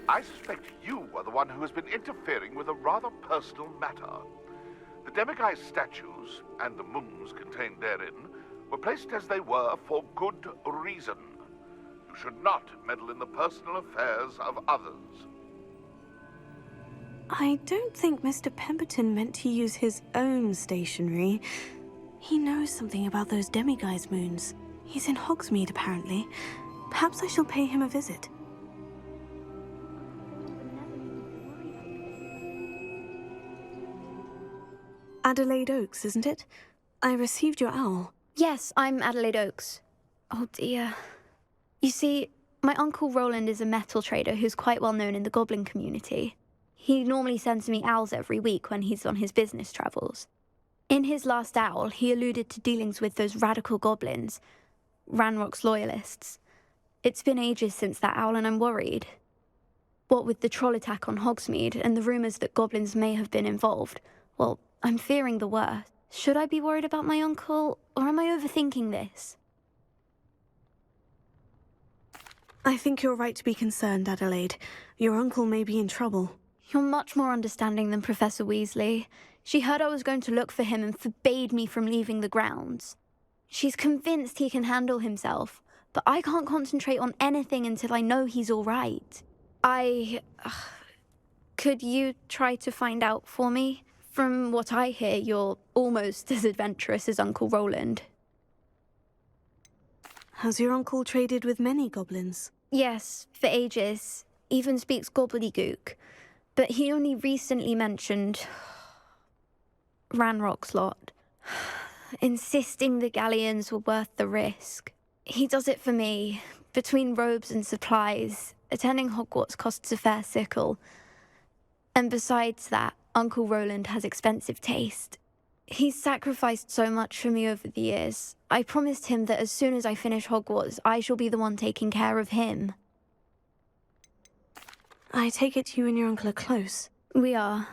I suspect you are the one who has been interfering with a rather personal matter. The demiguise statues, and the moons contained therein, were placed as they were for good reason. You should not meddle in the personal affairs of others. I don't think Mr. Pemberton meant to use his own stationery. He knows something about those demiguise moons. He's in Hogsmeade, apparently. Perhaps I shall pay him a visit. Adelaide Oaks, isn't it? I received your owl. Yes, I'm Adelaide Oaks. Oh dear. You see, my uncle Rowland is a metal trader who's quite well known in the Goblin community. He normally sends me owls every week when he's on his business travels. In his last owl, he alluded to dealings with those radical goblins, Ranrock's loyalists. It's been ages since that owl and I'm worried. What with the troll attack on Hogsmeade and the rumours that goblins may have been involved, well, I'm fearing the worst. Should I be worried about my uncle, or am I overthinking this? I think you're right to be concerned, Adelaide. Your uncle may be in trouble. You're much more understanding than Professor Weasley. She heard I was going to look for him and forbade me from leaving the grounds. She's convinced he can handle himself, but I can't concentrate on anything until I know he's all right. Could you try to find out for me? From what I hear, you're almost as adventurous as Uncle Rowland. Has your uncle traded with many goblins? Yes, for ages. Even speaks gobbledygook. But he only recently mentioned Ranrock's lot, insisting the galleons were worth the risk. He does it for me. Between robes and supplies, attending Hogwarts costs a fair sickle. And besides that, Uncle Rowland has expensive taste. He's sacrificed so much for me over the years. I promised him that as soon as I finish Hogwarts, I shall be the one taking care of him. I take it you and your uncle are close. We are.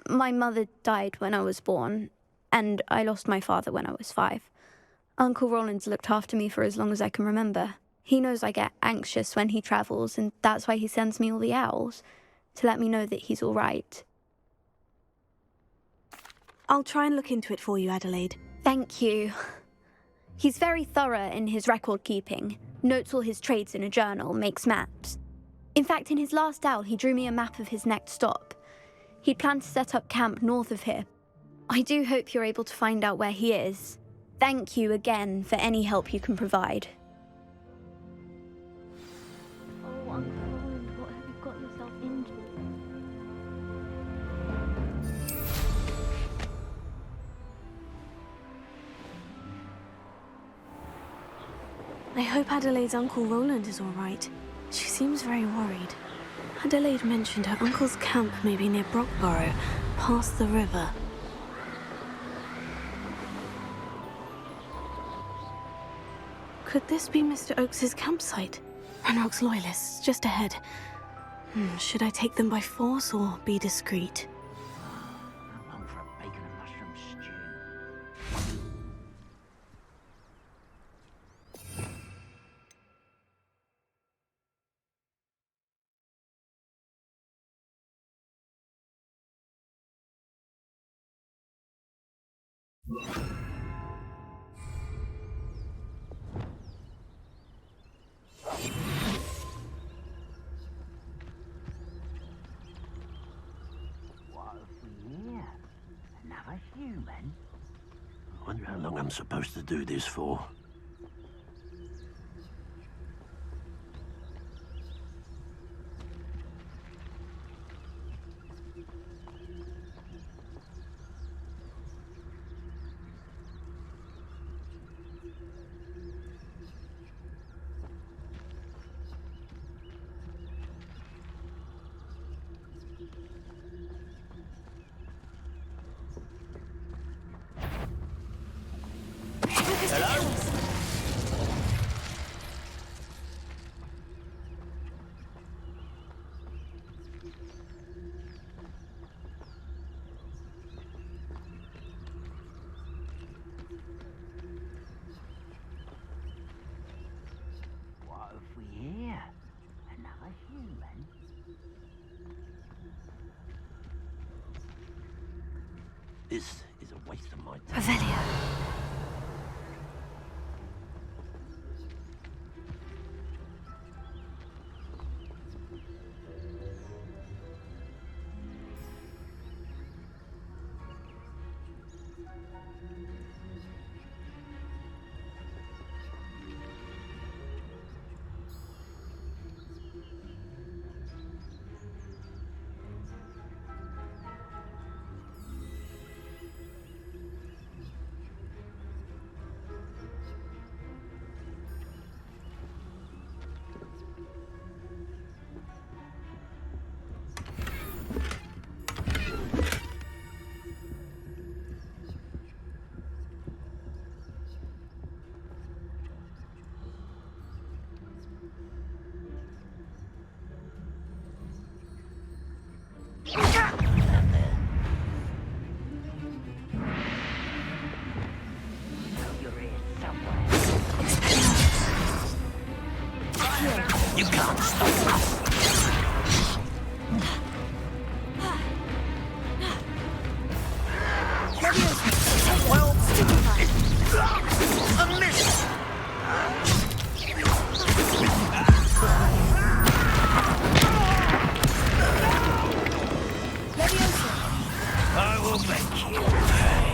My mother died when I was born, and I lost my father when I was 5. Uncle Rowland's looked after me for as long as I can remember. He knows I get anxious when he travels, and that's why he sends me all the owls, to let me know that he's all right. I'll try and look into it for you, Adelaide. Thank you. He's very thorough in his record keeping, notes all his trades in a journal, makes maps. In fact, in his last owl, he drew me a map of his next stop. He'd planned to set up camp north of here. I do hope you're able to find out where he is. Thank you again for any help you can provide. Oh, Uncle Rowland, what have you got yourself into? I hope Adelaide's Uncle Rowland is all right. She seems very worried. Adelaide mentioned her uncle's camp may be near Brockborough, past the river. Could this be Mr. Oakes's campsite? Ranrock's loyalists, just ahead. Should I take them by force or be discreet? I'm for a bacon and mushroom stew. Another human? I wonder how long I'm supposed to do this for. Hello? This is a waste of my time. Revelio. You can't stop us. Well, A miss! I will make you pay.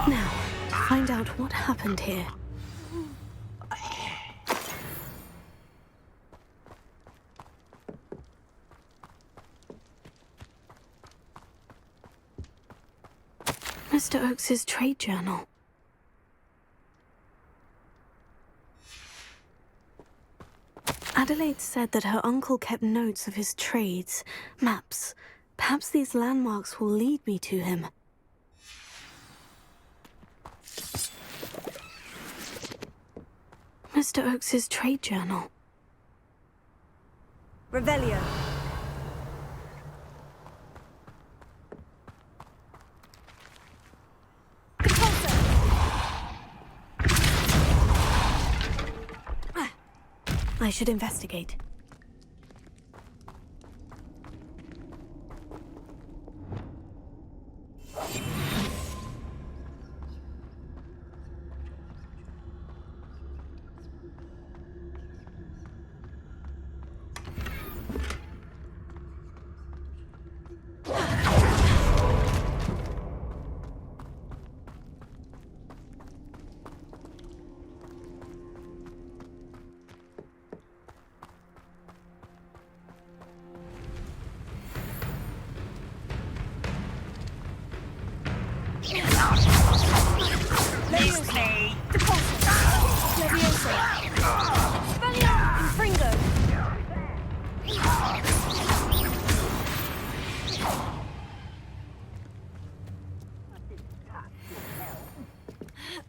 Now, to find out what happened here. Mr. Oakes's trade journal. Adelaide said that her uncle kept notes of his trades, maps. Perhaps these landmarks will lead me to him. Mr. Oakes's trade journal. Revelio. I should investigate.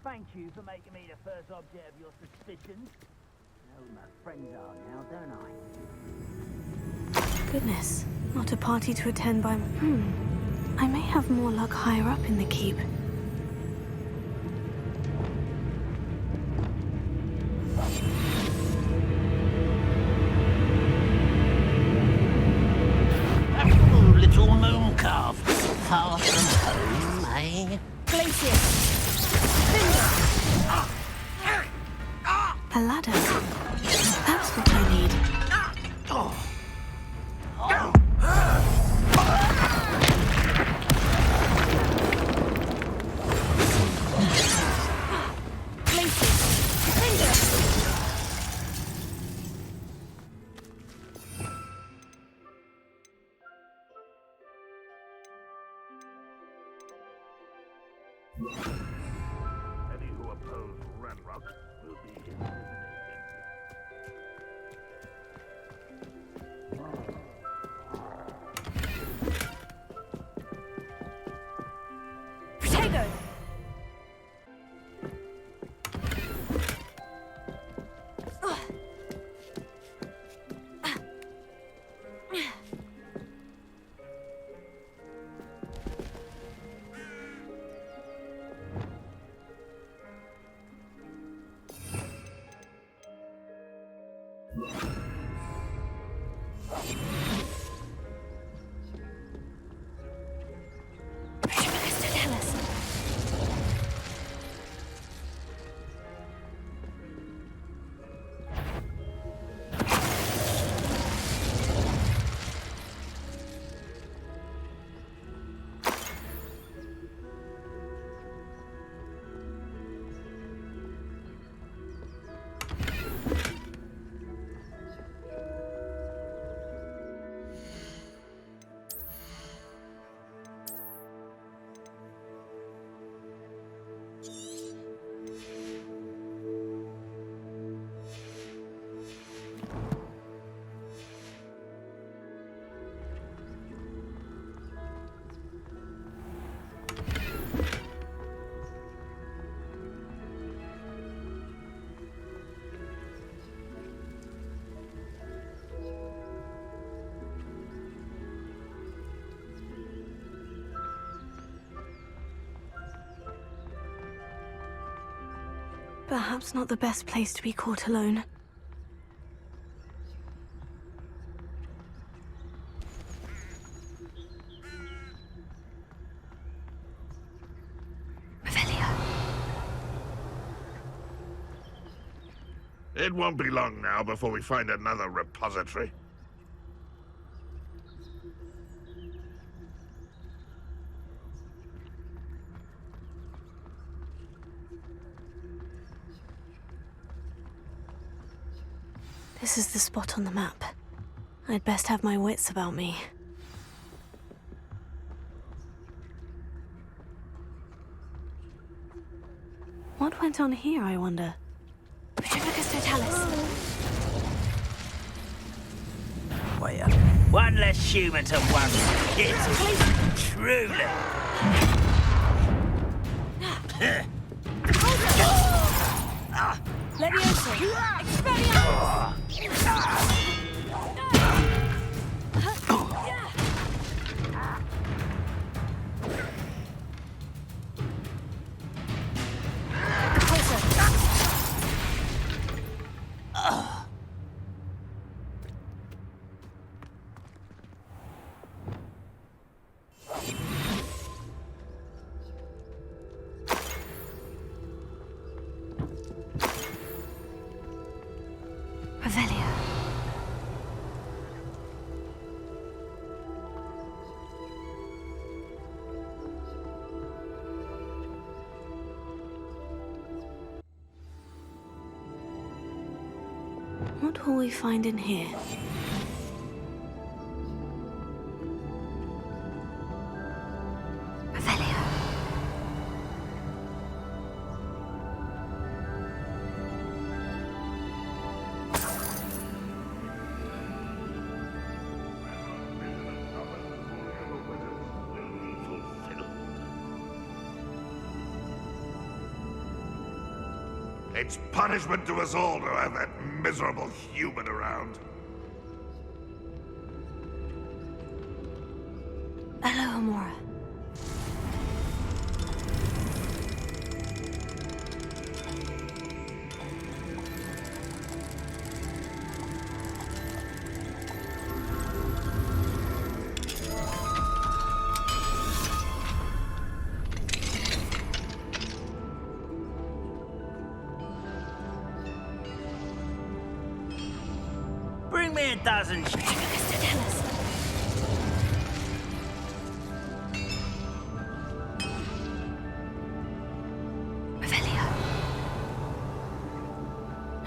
Thank you for making me the first object of your suspicions. I know who my friends are now, don't I? Goodness, not a party to attend by... I may have more luck higher up in the keep. Little moon calf, far from home, eh? Glacier. A ladder. That's what I need. suppose Ranrock will be eliminated. Protego! Perhaps not the best place to be caught alone. It won't be long now before we find another repository. This is the spot on the map. I'd best have my wits about me. What went on here, I wonder? Petrificus totalis. Well, one less human to worry. It's truly. Leviosa! Expelliarmus! What will we find in here? It's punishment to us all to have that miserable human around. Hello, Amora. Bring me a dozen.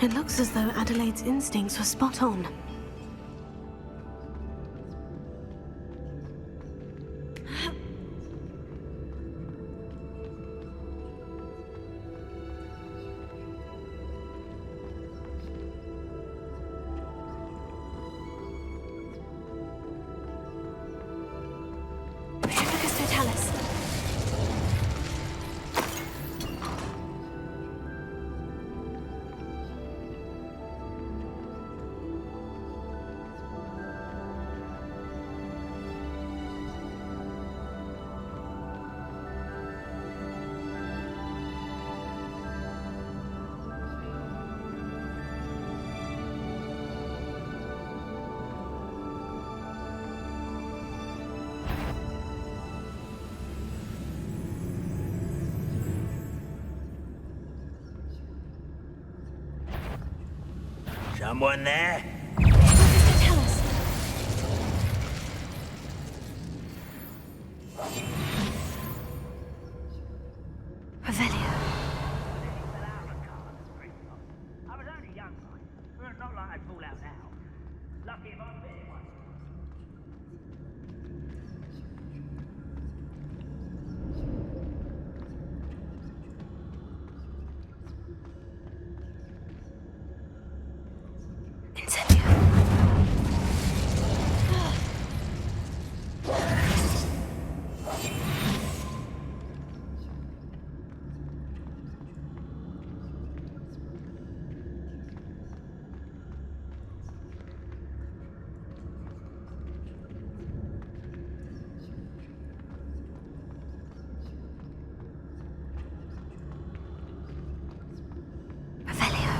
It looks as though Adelaide's instincts were spot on. Talus. Someone there? Mr. Talus. Revelio. I was only young, like. Not like I'd fall out now. Lucky if I fit one. Incendio. Revelio.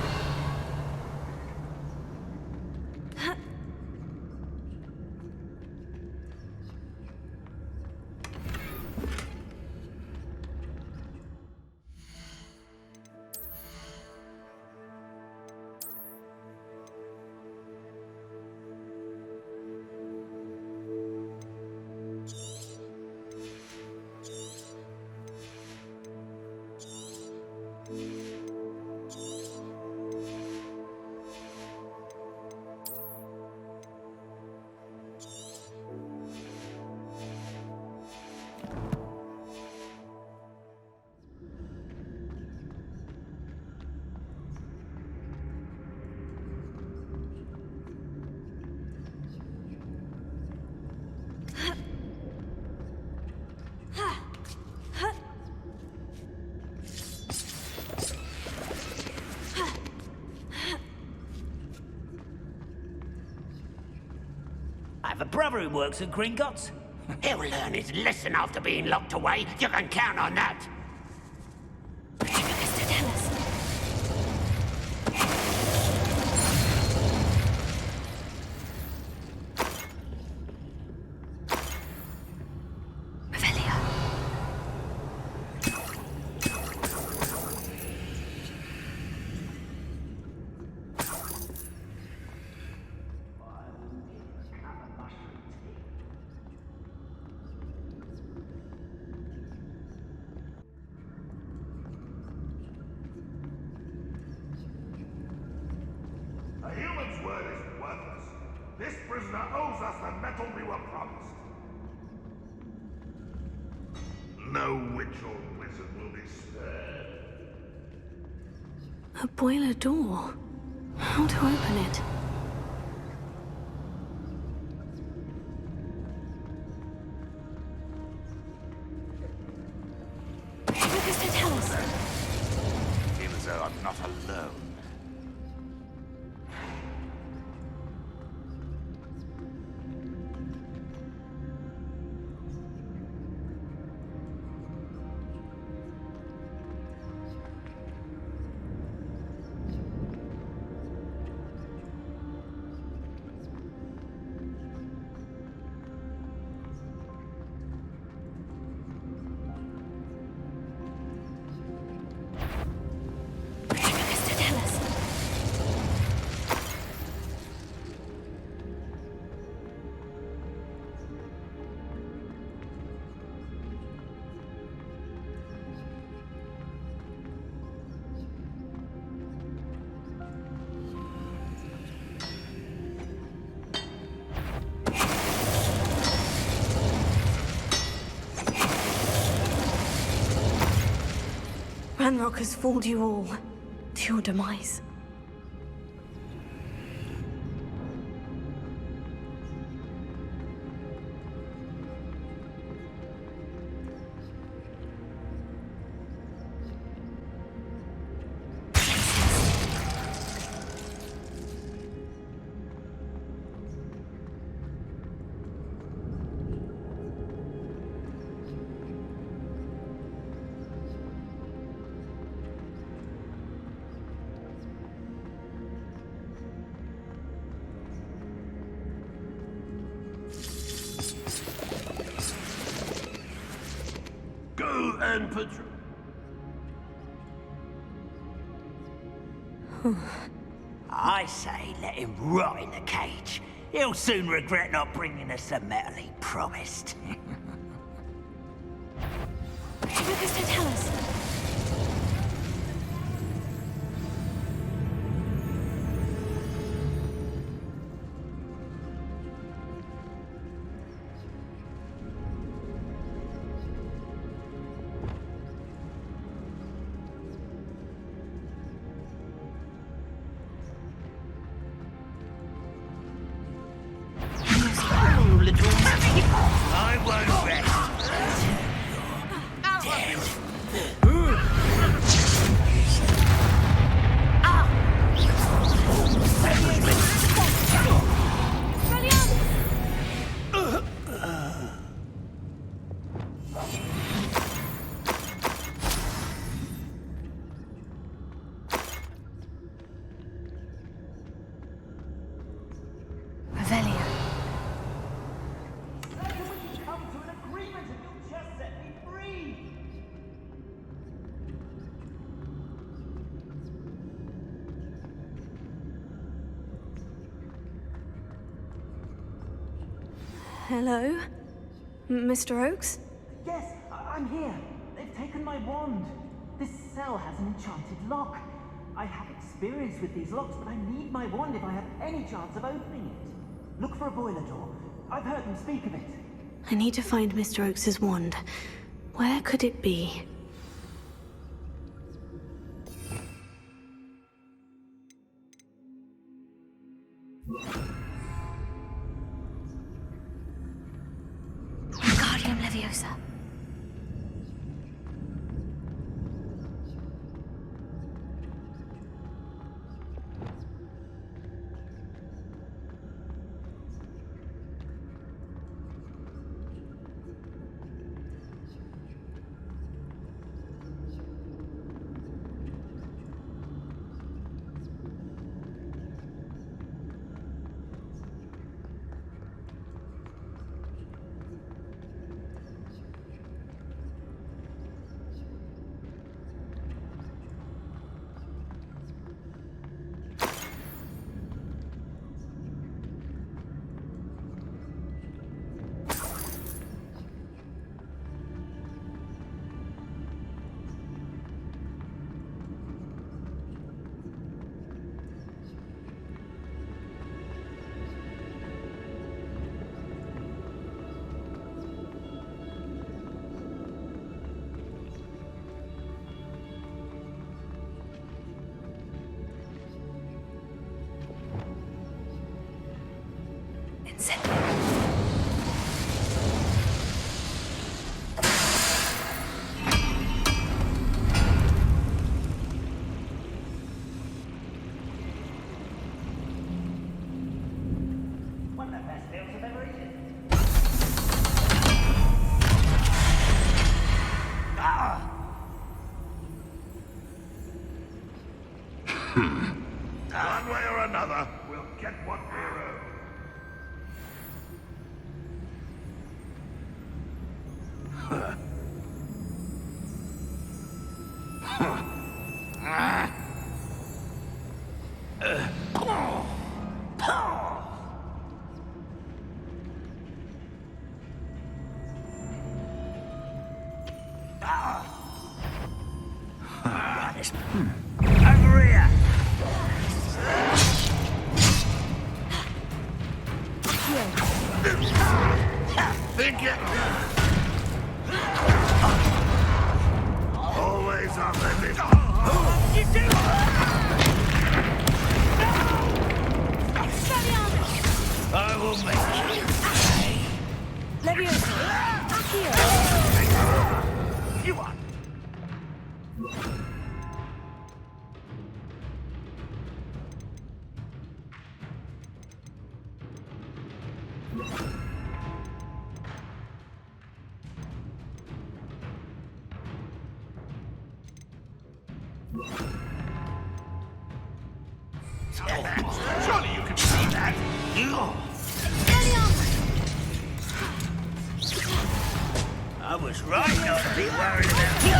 I have a brother who works at Gringotts. He'll learn his lesson after being locked away. You can count on that. Mr. Talus. Revelio. A human's word is worthless. This prisoner owes us the metal we were promised. No witch or wizard will be spared. A boiler door. How to open it? Mr. Talus. I feel as though I'm not alone. Mr. Talus. Ranrock has fooled you all to your demise. Go and patrol. I say let him rot in the cage. He'll soon regret not bringing us the metal he promised. What does that tell us? I won't rest. Dead. Hello? Mr. Oakes? Yes, I'm here. They've taken my wand. This cell has an enchanted lock. I have experience with these locks, but I need my wand if I have any chance of opening it. Look for a boiler door. I've heard them speak of it. I need to find Mr. Oakes' wand. Where could it be? Wingardium Leviosa. One of the best meals I've ever eaten. One way or another, we'll get what we're owed. Over here! Think it. Always on the limit. You do! I will make you pay. Leviosa! Accio! You are. Surely you can see that. I was right not to be worried about you.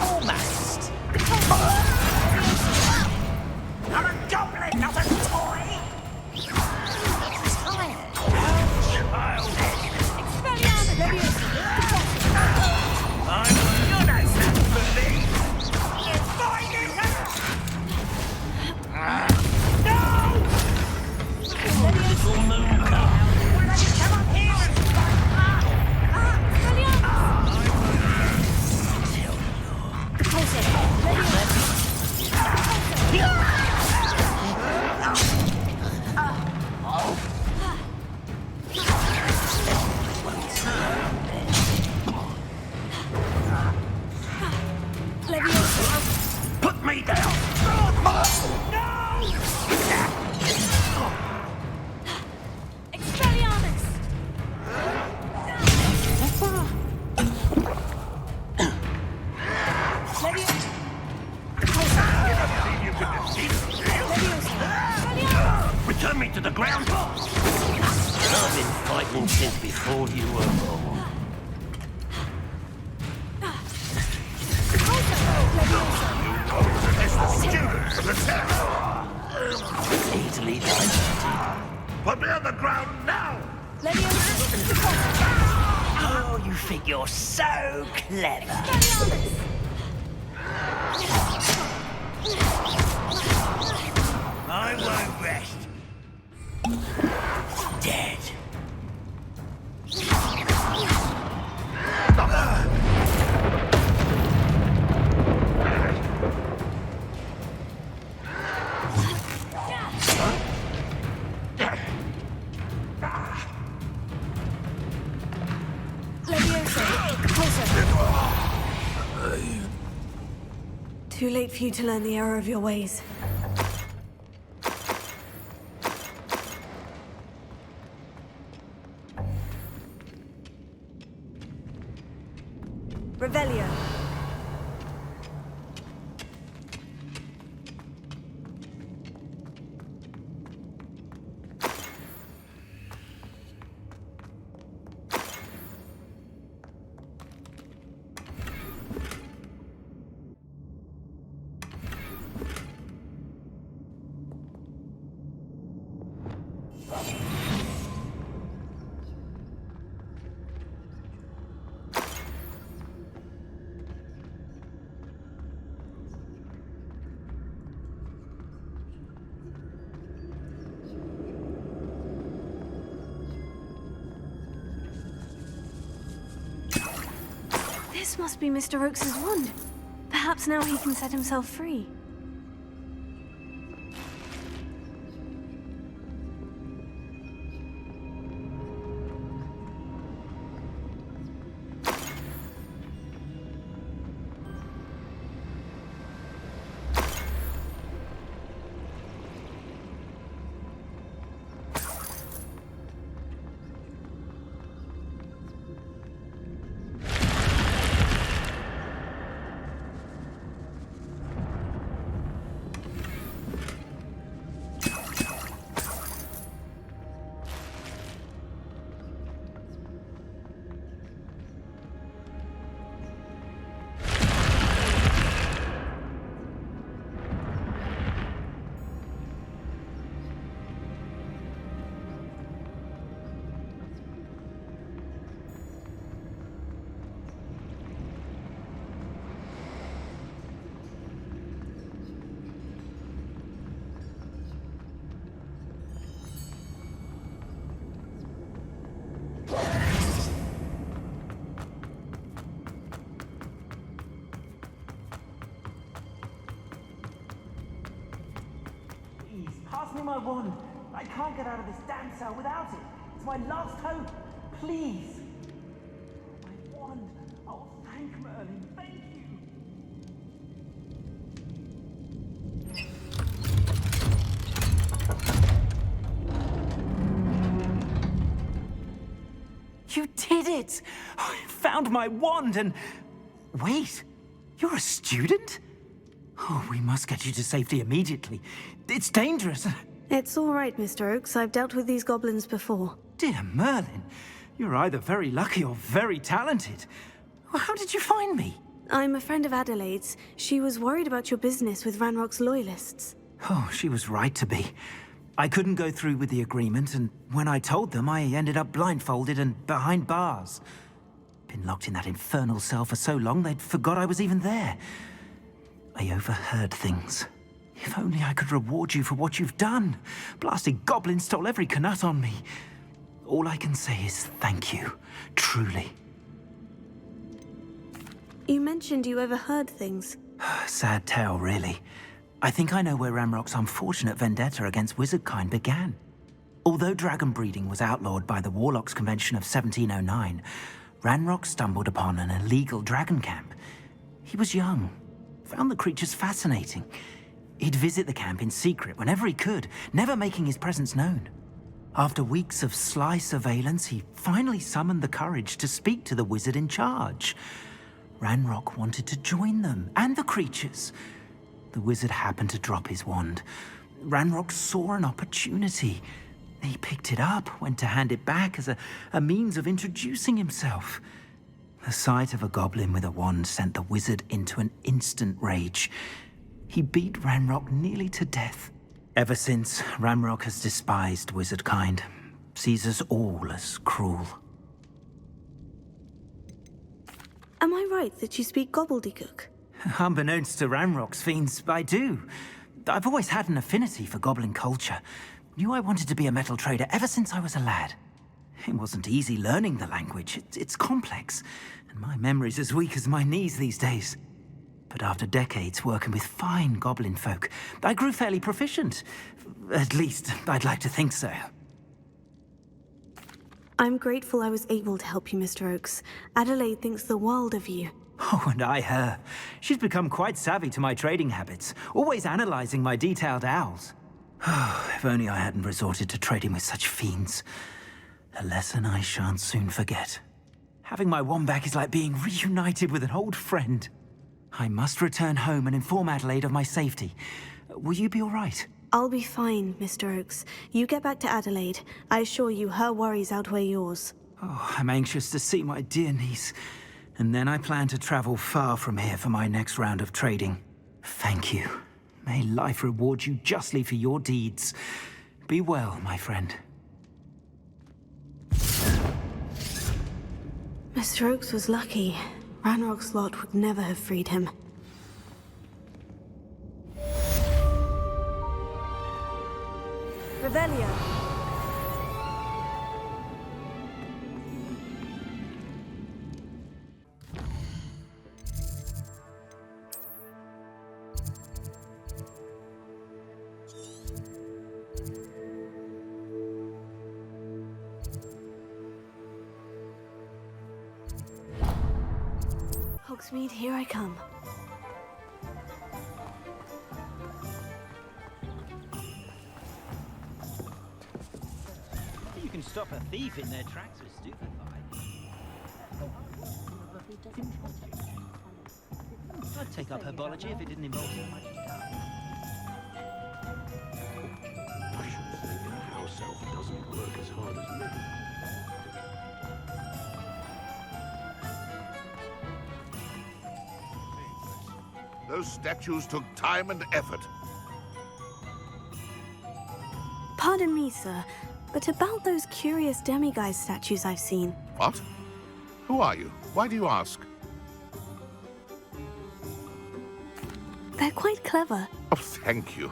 Almost. I'm a goblin, not a toy. Tired. Childish. Expelliarmus Leviosa! I'm not as for me. You're fighting her. No! Full moon cup. Why don't you come up here and fight? Put me down. Expelliarmus! Return me to the ground. I've been fighting since before you were born. It's the students of the town. Easily digested. Put me on the ground now! Oh, you think you're so clever. I won't rest. Dead. Too late for you to learn the error of your ways. Revelio. This must be Mr. Oakes's wand. Perhaps now he can set himself free. Pass me my wand. I can't get out of this damn cell without it. It's my last hope. Please. My wand. Oh, thank Merlin. Thank you. You did it! I found my wand and Wait, you're a student? Oh, we must get you to safety immediately. It's dangerous. It's all right, Mr. Oakes. I've dealt with these goblins before. Dear Merlin, you're either very lucky or very talented. Well, how did you find me? I'm a friend of Adelaide's. She was worried about your business with Ranrock's loyalists. Oh, she was right to be. I couldn't go through with the agreement, and when I told them, I ended up blindfolded and behind bars. Been locked in that infernal cell for so long, they'd forgot I was even there. I overheard things. If only I could reward you for what you've done. Blasted goblin stole every Knut on me. All I can say is thank you, truly. You mentioned you overheard things. Sad tale, really. I think I know where Ranrock's unfortunate vendetta against wizardkind began. Although dragon breeding was outlawed by the Warlocks Convention of 1709, Ranrock stumbled upon an illegal dragon camp. He was young, found the creatures fascinating. He'd visit the camp in secret whenever he could, never making his presence known. After weeks of sly surveillance, he finally summoned the courage to speak to the wizard in charge. Ranrock wanted to join them, and the creatures. The wizard happened to drop his wand. Ranrock saw an opportunity. He picked it up, went to hand it back as a means of introducing himself. The sight of a goblin with a wand sent the wizard into an instant rage. He beat Ranrock nearly to death. Ever since, Ranrock has despised wizardkind, sees us all as cruel. Am I right that you speak gobbledygook? Unbeknownst to Ranrock's fiends, I do. I've always had an affinity for goblin culture. Knew I wanted to be a metal trader ever since I was a lad. It wasn't easy learning the language. It's complex, and my memory's as weak as my knees these days. But after decades working with fine goblin folk, I grew fairly proficient. At least, I'd like to think so. I'm grateful I was able to help you, Mr. Oakes. Adelaide thinks the world of you. Oh, and I her. She's become quite savvy to my trading habits, always analyzing my detailed owls. If only I hadn't resorted to trading with such fiends. A lesson I shan't soon forget. Having my wand back is like being reunited with an old friend. I must return home and inform Adelaide of my safety. Will you be all right? I'll be fine, Mr. Oakes. You get back to Adelaide. I assure you, her worries outweigh yours. Oh, I'm anxious to see my dear niece. And then I plan to travel far from here for my next round of trading. Thank you. May life reward you justly for your deeds. Be well, my friend. Mr. Oakes was lucky. Ranrock's lot would never have freed him. Revelio. Hogsmeade, here I come. You can stop a thief in their tracks with stupefy. I'd take up herbology if it didn't involve so much stuff. I should think a house elf doesn't work as hard as me. Those statues took time and effort. Pardon me, sir, but about those curious demiguise statues I've seen. What? Who are you? Why do you ask? They're quite clever. Oh, thank you.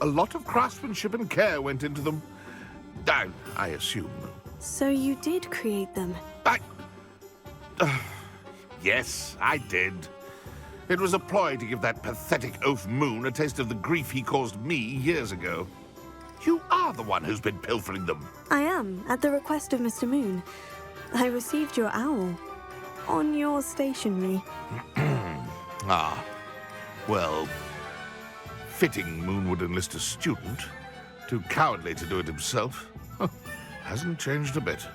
A lot of craftsmanship and care went into them. I assume. So you did create them? Yes, I did. It was a ploy to give that pathetic oaf Moon a taste of the grief he caused me years ago. You are the one who's been pilfering them. I am, at the request of Mr. Moon. I received your owl. On your stationery. Ah. Well, fitting Moon would enlist a student. Too cowardly to do it himself. Hasn't changed a bit.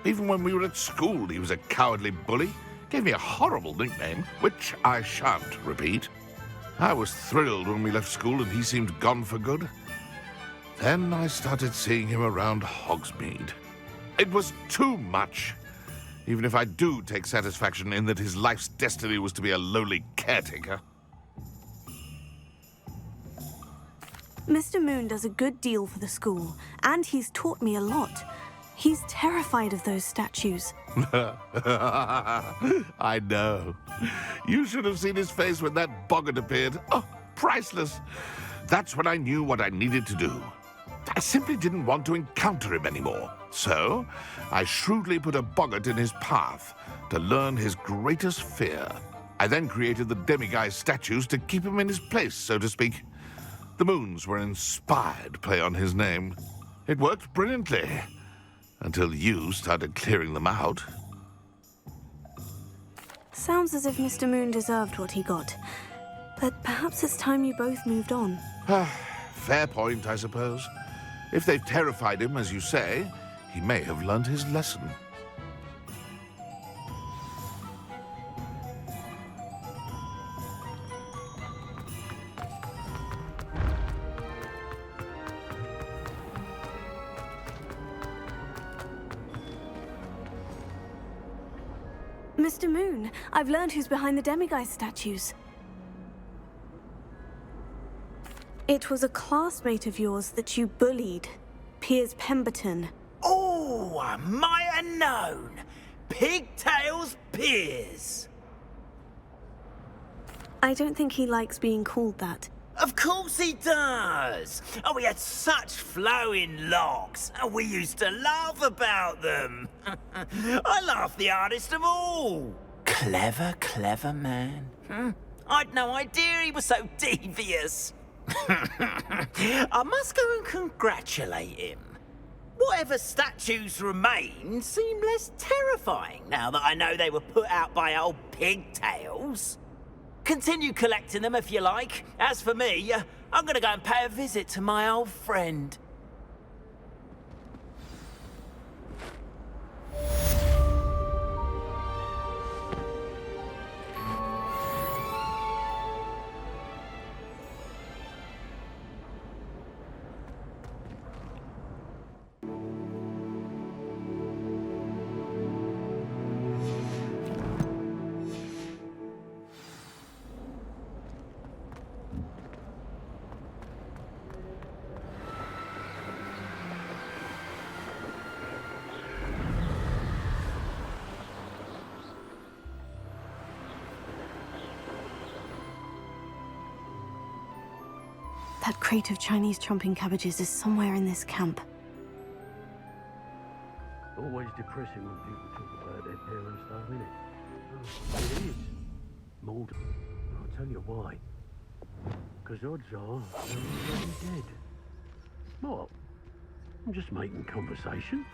Even when we were at school, he was a cowardly bully. gave me a horrible nickname, which I shan't repeat. I was thrilled when we left school and he seemed gone for good. Then I started seeing him around Hogsmeade. It was too much, even if I do take satisfaction in that his life's destiny was to be a lowly caretaker. Mr. Moon does a good deal for the school, and he's taught me a lot. He's terrified of those statues. I know. You should have seen his face when that boggart appeared. Oh, priceless. That's when I knew what I needed to do. I simply didn't want to encounter him anymore. So, I shrewdly put a boggart in his path to learn his greatest fear. I then created the demiguise statues to keep him in his place, so to speak. The moons were an inspired play on his name. It worked brilliantly, until you started clearing them out. Sounds as if Mr. Moon deserved what he got. But perhaps it's time you both moved on. Fair point, I suppose. If they've terrified him, as you say, he may have learned his lesson. Mr. Moon, I've learned who's behind the demiguise statues. It was a classmate of yours that you bullied, Piers Pemberton. Oh, I might have known. Pigtails Piers. I don't think he likes being called that. Of course he does. Oh, we had such flowing locks, and we used to laugh about them. I laughed the hardest of all. Clever, clever man. I'd no idea he was so devious. I must go and congratulate him. Whatever statues remain seem less terrifying now that I know they were put out by old pigtails. Continue collecting them if you like. As for me, I'm gonna go and pay a visit to my old friend. That crate of Chinese chomping cabbages is somewhere in this camp. Always depressing when people talk about their parents, though, isn't it? Oh, it is. Maud, I'll tell you why. Because odds are they're already dead. What? I'm just making conversation.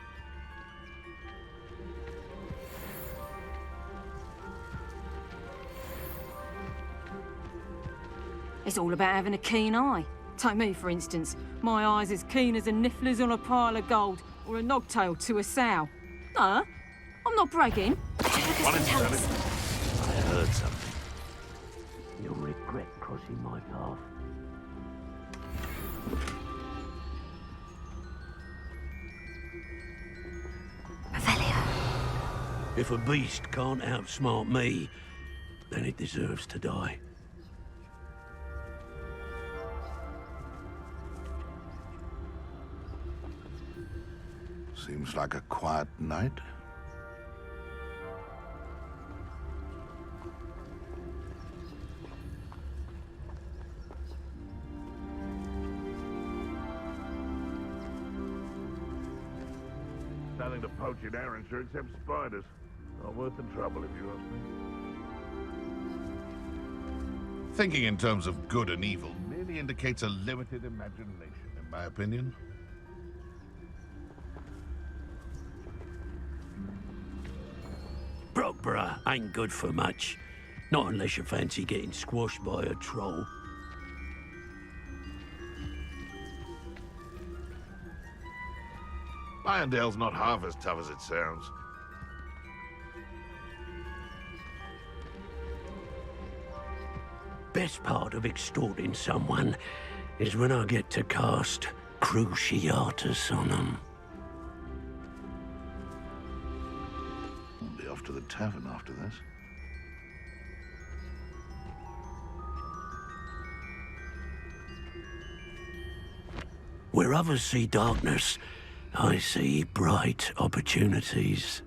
It's all about having a keen eye. Take me, for instance. My eye's as keen as a niffler's on a pile of gold, or a nogtail to a sow. No, I'm not bragging. I heard something. You'll regret crossing my path. If a beast can't outsmart me, then it deserves to die. Seems like a quiet night. Nothing to poach in Arrowshire except spiders. Not worth the trouble, if you ask me. Thinking in terms of good and evil merely indicates a limited imagination, in my opinion. Brockborough ain't good for much. Not unless you fancy getting squashed by a troll. Irondale's not half as tough as it sounds. best part of extorting someone is when I get to cast Cruciatus on them. We'll be off to the tavern after this. Where others see darkness, I see bright opportunities.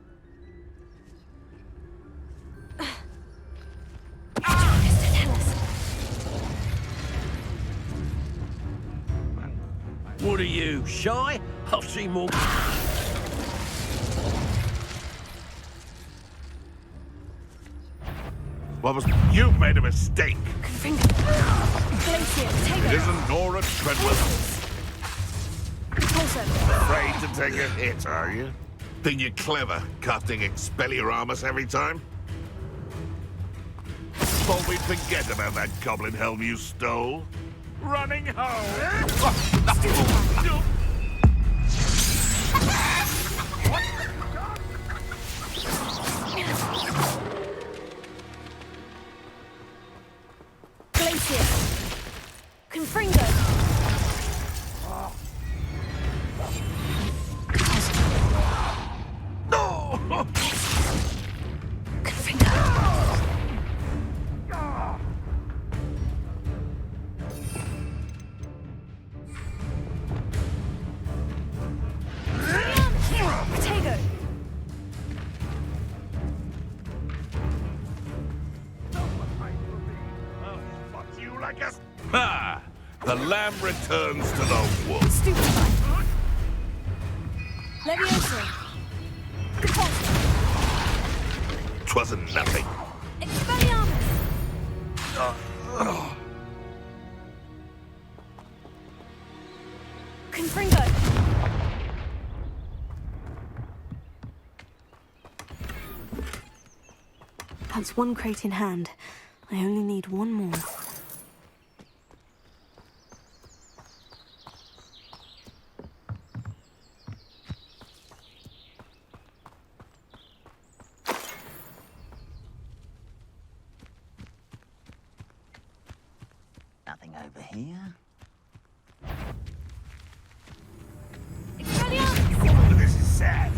What are you, shy? I've seen more... What was... You've made a mistake. Glacier, take It isn't Nora Treadwell. Afraid to take a hit, are you? Think you're clever, casting Expelliarmus every time? Thought we'd forget about that goblin helm you stole. Running home! Glacier. Confringo. Ha! The lamb returns to the wolf. Stupefy. Leviosa. Repulsor. 'Twasn't nothing. Expelliarmus. Confringo. That's one crate in hand. I only need one more. Nothing over here. This is sad.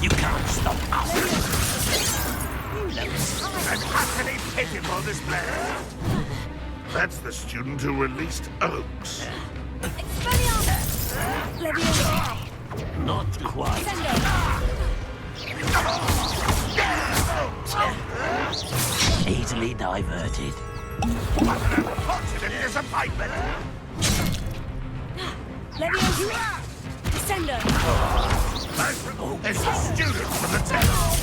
You can't stop us. An utterly pitiful display. That's the student who released Oaks. Not quite. Easily diverted. What an unfortunate disappointment! Leviosa. Descender. It's the student from the town.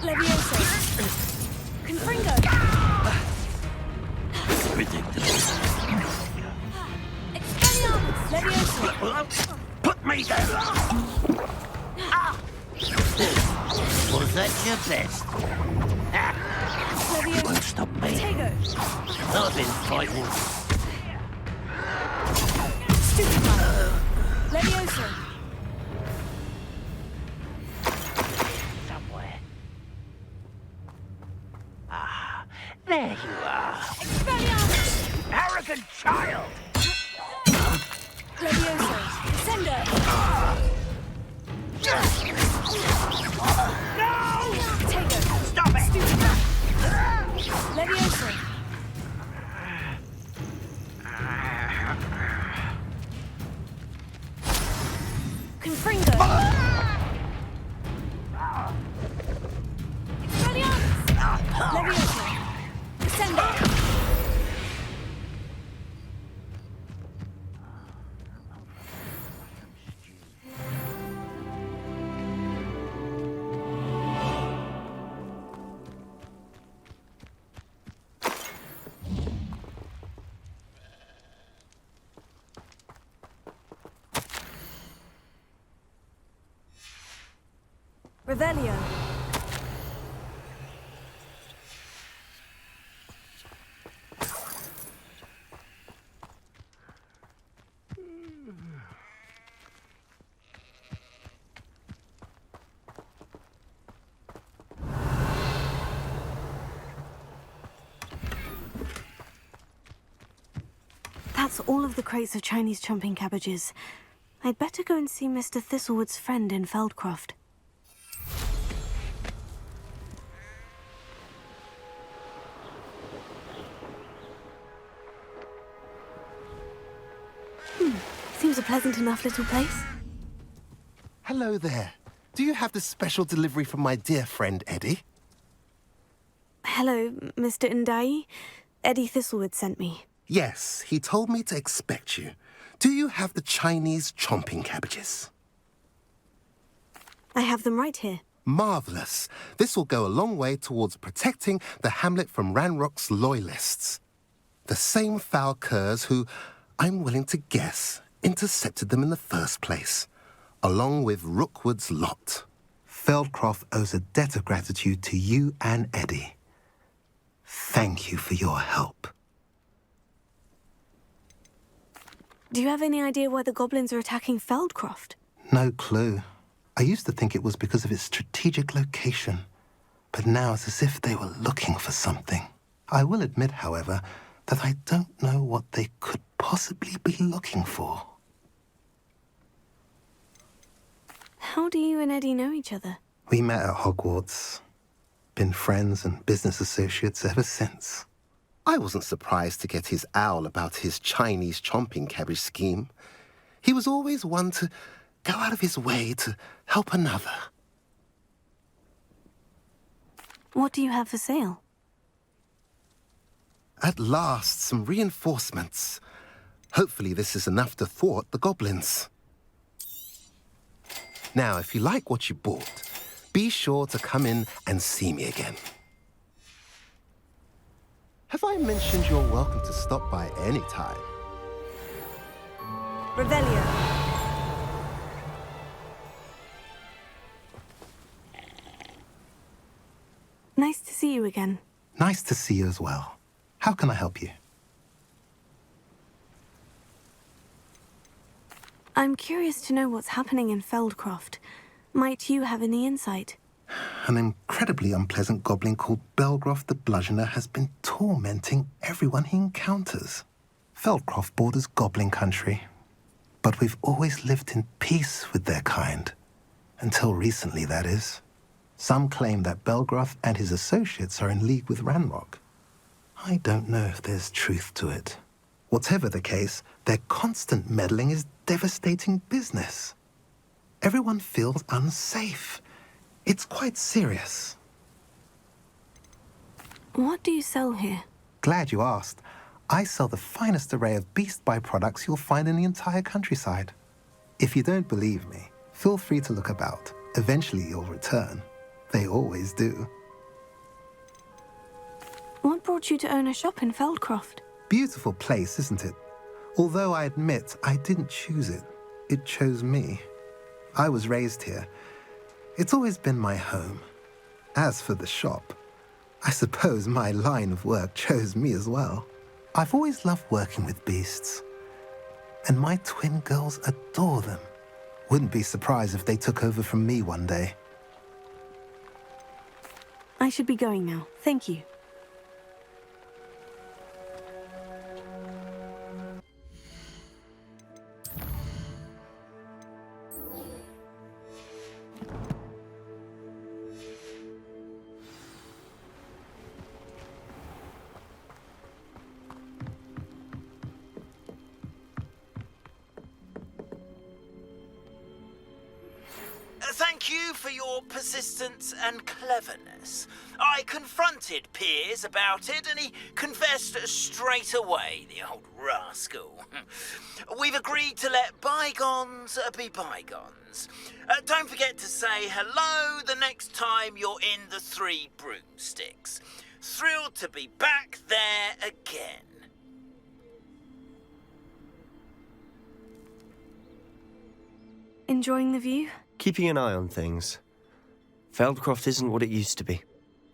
Leviosa. Confringo. Predictable. Expelliarmus. Leviosa. Put me down! Was that your best? Leviosa. Won't stop me. Tego. I've been fighting. Stupefy. Leviosa. Somewhere. Ah, there you are. Expelliarmus. Arrogant child! Leviosa. Descender. No! Tego. Stop it! Stupefy. Leviosa. Confringo. Expelliarmus. Leviosa. Descender. Revelio. That's all of the crates of Chinese chomping cabbages. I'd better go and see Mr. Thistlewood's friend in Feldcroft. Seems a pleasant enough little place. Hello there. Do you have the special delivery from my dear friend Eddie? Hello, Mr. Ndai. Eddie Thistlewood sent me. Yes, he told me to expect you. Do you have the Chinese chomping cabbages? I have them right here. Marvellous. This will go a long way towards protecting the hamlet from Ranrock's loyalists. The same foul curs who, I'm willing to guess, intercepted them in the first place, along with Rookwood's lot. Feldcroft owes a debt of gratitude to you and Eddie. Thank you for your help. Do you have any idea why the goblins are attacking Feldcroft? No clue. I used to think it was because of its strategic location, but now it's as if they were looking for something. I will admit, however, that I don't know what they could possibly be looking for. How do you and Eddie know each other? We met at Hogwarts. Been friends and business associates ever since. I wasn't surprised to get his owl about his Chinese chomping cabbage scheme. He was always one to go out of his way to help another. What do you have for sale? At last, some reinforcements. Hopefully this is enough to thwart the goblins. Now, if you like what you bought, be sure to come in and see me again. Have I mentioned you're welcome to stop by any time? Revelio. Nice to see you again. Nice to see you as well. How can I help you? I'm curious to know what's happening in Feldcroft. Might you have any insight? An incredibly unpleasant goblin called Belgroth the Bludgeoner has been tormenting everyone he encounters. Feldcroft borders goblin country, but we've always lived in peace with their kind. Until recently, that is. Some claim that Belgroth and his associates are in league with Ranrock. I don't know if there's truth to it. Whatever the case, their constant meddling is devastating business. Everyone feels unsafe. It's quite serious. What do you sell here? Glad you asked. I sell the finest array of beast byproducts you'll find in the entire countryside. If you don't believe me, feel free to look about. Eventually you'll return. They always do. What brought you to own a shop in Feldcroft? Beautiful place, isn't it? Although I admit I didn't choose it. It chose me. I was raised here. It's always been my home. As for the shop, I suppose my line of work chose me as well. I've always loved working with beasts. And my twin girls adore them. Wouldn't be surprised if they took over from me one day. I should be going now. Thank you. Thank you for your persistence and cleverness. I confronted Piers about it and he confessed straight away, the old rascal. We've agreed to let bygones be bygones. Don't forget to say hello the next time you're in the Three Broomsticks. Thrilled to be back there again. Enjoying the view? Keeping an eye on things. Feldcroft isn't what it used to be.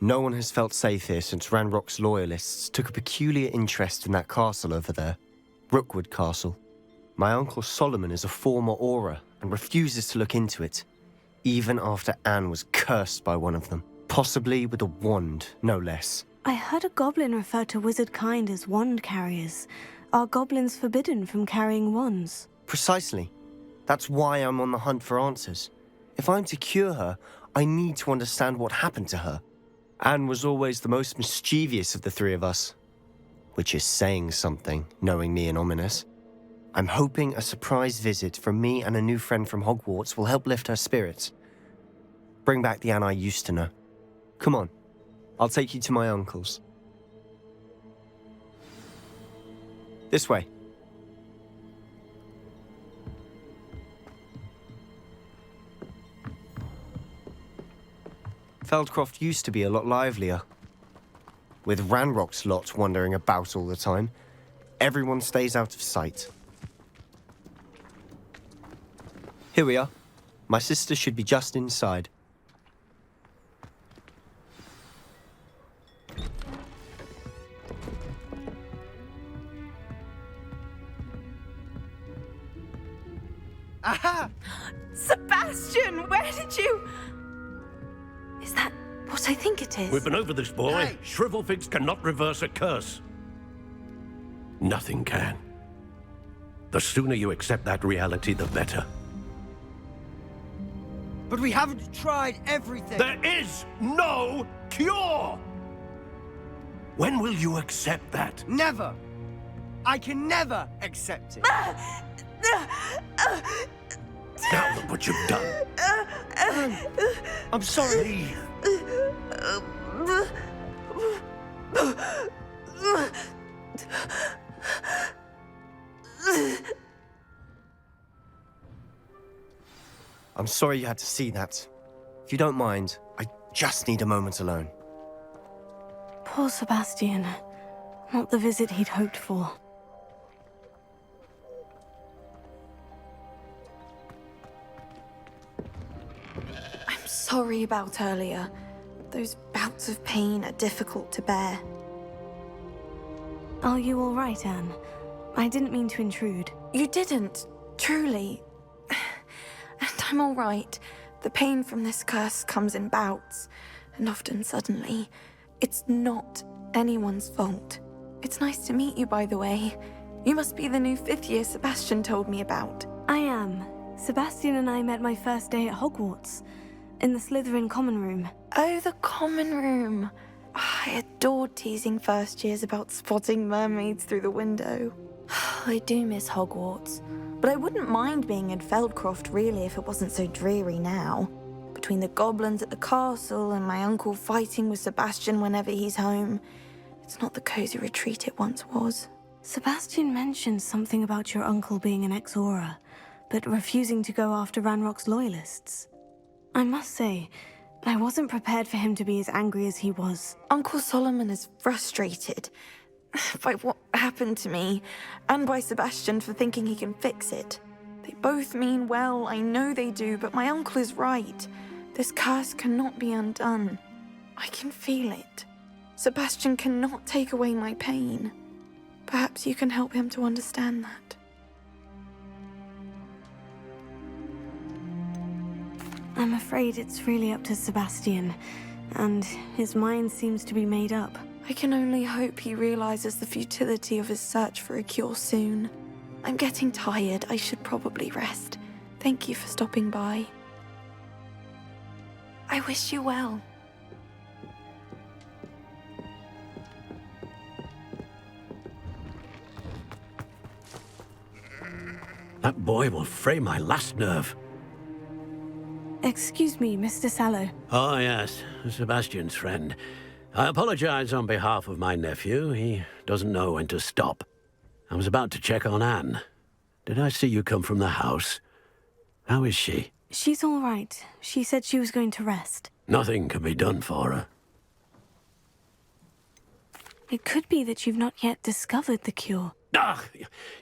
No one has felt safe here since Ranrock's loyalists took a peculiar interest in that castle over there. Rookwood Castle. My uncle Solomon is a former Auror and refuses to look into it, even after Anne was cursed by one of them. Possibly with a wand, no less. I heard a goblin refer to wizard kind as wand carriers. Are goblins forbidden from carrying wands? Precisely. That's why I'm on the hunt for answers. If I'm to cure her, I need to understand what happened to her. Anne was always the most mischievous of the three of us. Which is saying something, knowing me and Ominis. I'm hoping a surprise visit from me and a new friend from Hogwarts will help lift her spirits. Bring back the Anne I used to know. Come on, I'll take you to my uncle's. This way. Feldcroft used to be a lot livelier. With Ranrock's lot wandering about all the time, everyone stays out of sight. Here we are. My sister should be just inside. Aha! Sebastian, where did you... Is that what I think it is? We've been over this, boy. Hey. Shrivelfigs cannot reverse a curse. Nothing can. The sooner you accept that reality, the better. But we haven't tried everything. There is no cure! When will you accept that? Never! I can never accept it. Now look what you've done. I'm sorry. I'm sorry you had to see that. If you don't mind, I just need a moment alone. Poor Sebastian. Not the visit he'd hoped for. I'm sorry about earlier. Those bouts of pain are difficult to bear. Are you all right, Anne? I didn't mean to intrude. You didn't, truly. And I'm all right. The pain from this curse comes in bouts, and often suddenly. It's not anyone's fault. It's nice to meet you, by the way. You must be the new 5th year Sebastian told me about. I am. Sebastian and I met my first day at Hogwarts, in the Slytherin common room. Oh, the common room. I adored teasing first years about spotting mermaids through the window. I do miss Hogwarts, but I wouldn't mind being in Feldcroft really if it wasn't so dreary now. Between the goblins at the castle and my uncle fighting with Sebastian whenever he's home, it's not the cozy retreat it once was. Sebastian mentioned something about your uncle being an ex-Auror, but refusing to go after Ranrock's loyalists. I must say, I wasn't prepared for him to be as angry as he was. Uncle Solomon is frustrated by what happened to me, and by Sebastian for thinking he can fix it. They both mean well, I know they do, but my uncle is right. This curse cannot be undone. I can feel it. Sebastian cannot take away my pain. Perhaps you can help him to understand that. I'm afraid it's really up to Sebastian, and his mind seems to be made up. I can only hope he realizes the futility of his search for a cure soon. I'm getting tired. I should probably rest. Thank you for stopping by. I wish you well. That boy will fray my last nerve. Excuse me, Mr. Sallow. Oh, yes, Sebastian's friend. I apologize on behalf of my nephew. He doesn't know when to stop. I was about to check on Anne. Did I see you come from the house? How is she? She's all right. She said she was going to rest. Nothing can be done for her. It could be that you've not yet discovered the cure. Ah,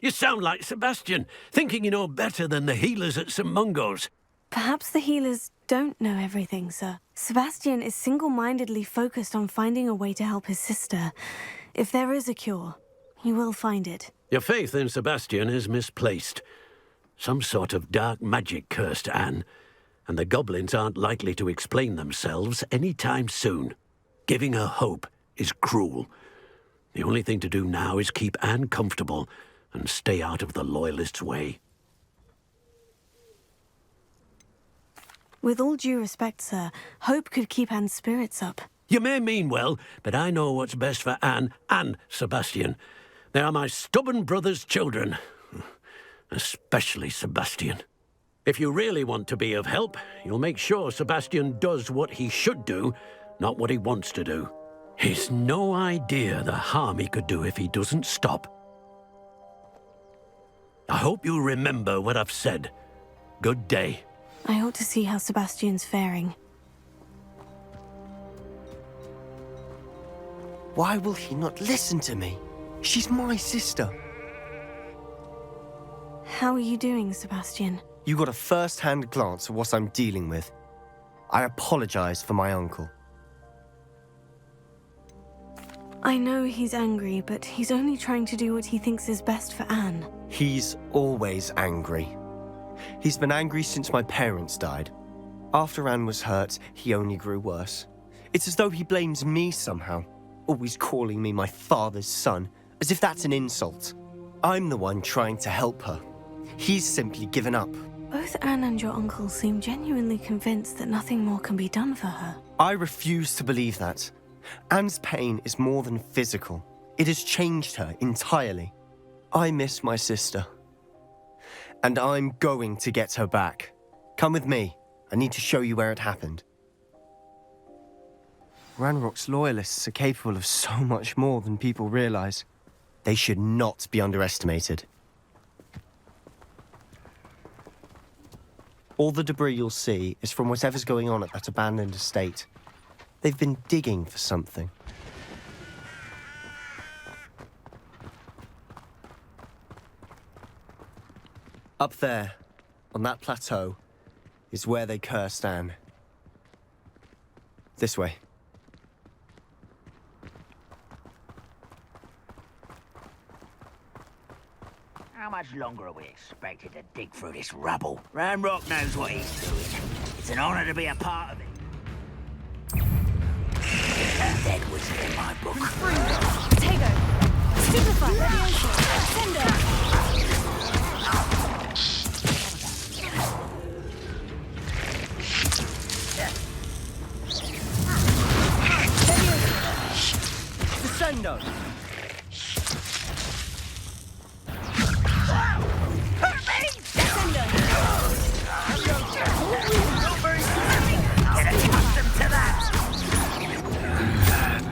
you sound like Sebastian, thinking you know better than the healers at St. Mungo's. Perhaps the healers don't know everything, sir. Sebastian is single-mindedly focused on finding a way to help his sister. If there is a cure, he will find it. Your faith in Sebastian is misplaced. Some sort of dark magic cursed Anne, and the goblins aren't likely to explain themselves any time soon. Giving her hope is cruel. The only thing to do now is keep Anne comfortable and stay out of the Loyalists' way. With all due respect, sir, hope could keep Anne's spirits up. You may mean well, but I know what's best for Anne and Sebastian. They are my stubborn brother's children. Especially Sebastian. If you really want to be of help, you'll make sure Sebastian does what he should do, not what he wants to do. He's no idea the harm he could do if he doesn't stop. I hope you'll remember what I've said. Good day. I ought to see how Sebastian's faring. Why will he not listen to me? She's my sister. How are you doing, Sebastian? You got a first-hand glance at what I'm dealing with. I apologize for my uncle. I know he's angry, but he's only trying to do what he thinks is best for Anne. He's always angry. He's been angry since my parents died. After Anne was hurt, he only grew worse. It's as though he blames me somehow, always calling me my father's son, as if that's an insult. I'm the one trying to help her. He's simply given up. Both Anne and your uncle seem genuinely convinced that nothing more can be done for her. I refuse to believe that. Anne's pain is more than physical. It has changed her entirely. I miss my sister. And I'm going to get her back. Come with me. I need to show you where it happened. Ranrock's Loyalists are capable of so much more than people realize. They should not be underestimated. All the debris you'll see is from whatever's going on at that abandoned estate. They've been digging for something. Up there, on that plateau, is where they cursed Anne. This way. How much longer are we expected to dig through this rubble? Ranrock knows what he's doing. It's an honor to be a part of it. Dead wizard in my book. Tego! Stupefy! Sender! Descendo! Get accustomed to that!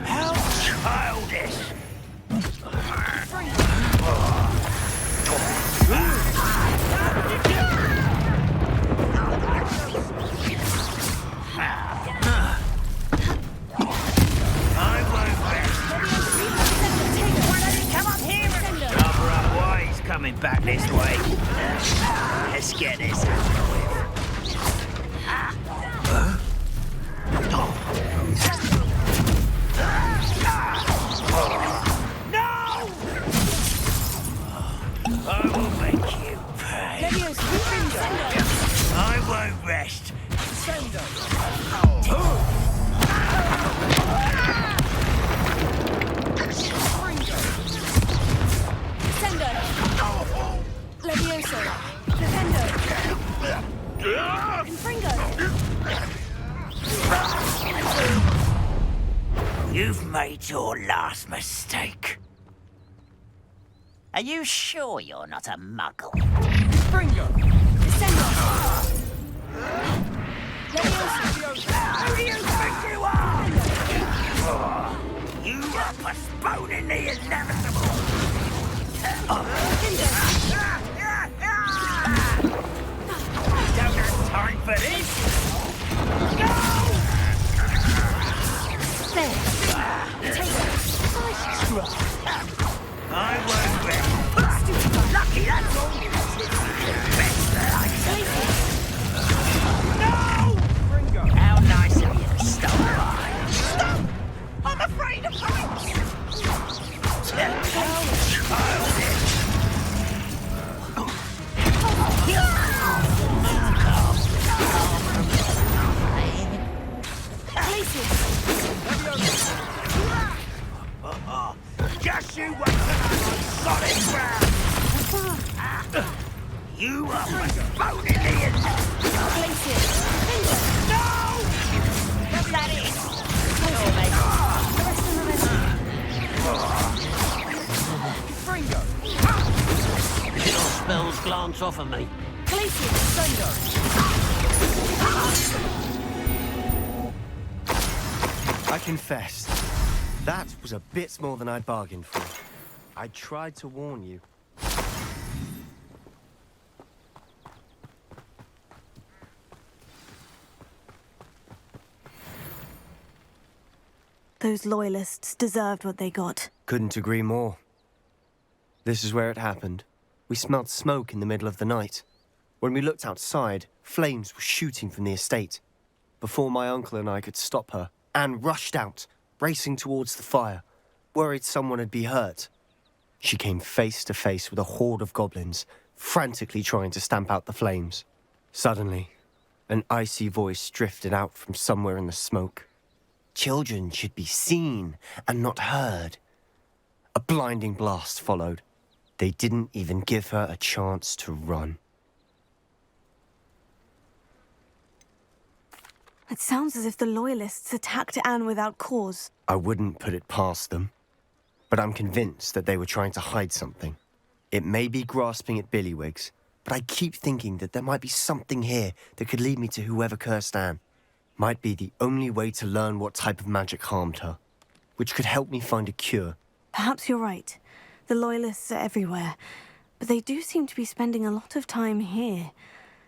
How childish! I won't rest. Come up here! Cover up why he's coming back this way. Let's get this over with. I will make you pay. I won't rest. Levioso! Defendo! Confringo! You've made your last mistake. Are you sure you're not a muggle? Confringo! Descendo! Levioso! Who do you think you are? You are postponing the inevitable. Don't have time for this. I won't rest. Lucky that's all. Best that I can. No! How nice of you to stop by. Stop! I'm afraid of heights. You want to land on solid ground! You are exploding me in... Place it. No! That is... Oh, mate. The rest of Fringo! Your spells glance off of me. Place it. Thunder. I confess, that was a bit more than I'd bargained for. I tried to warn you. Those loyalists deserved what they got. Couldn't agree more. This is where it happened. We smelled smoke in the middle of the night. When we looked outside, flames were shooting from the estate. Before my uncle and I could stop her, Anne rushed out, racing towards the fire, worried someone had been hurt. She came face to face with a horde of goblins, frantically trying to stamp out the flames. Suddenly, an icy voice drifted out from somewhere in the smoke. Children should be seen and not heard. A blinding blast followed. They didn't even give her a chance to run. It sounds as if the loyalists attacked Anne without cause. I wouldn't put it past them, but I'm convinced that they were trying to hide something. It may be grasping at billywhigs, but I keep thinking that there might be something here that could lead me to whoever cursed Anne. Might be the only way to learn what type of magic harmed her, which could help me find a cure. Perhaps you're right. The loyalists are everywhere, but they do seem to be spending a lot of time here,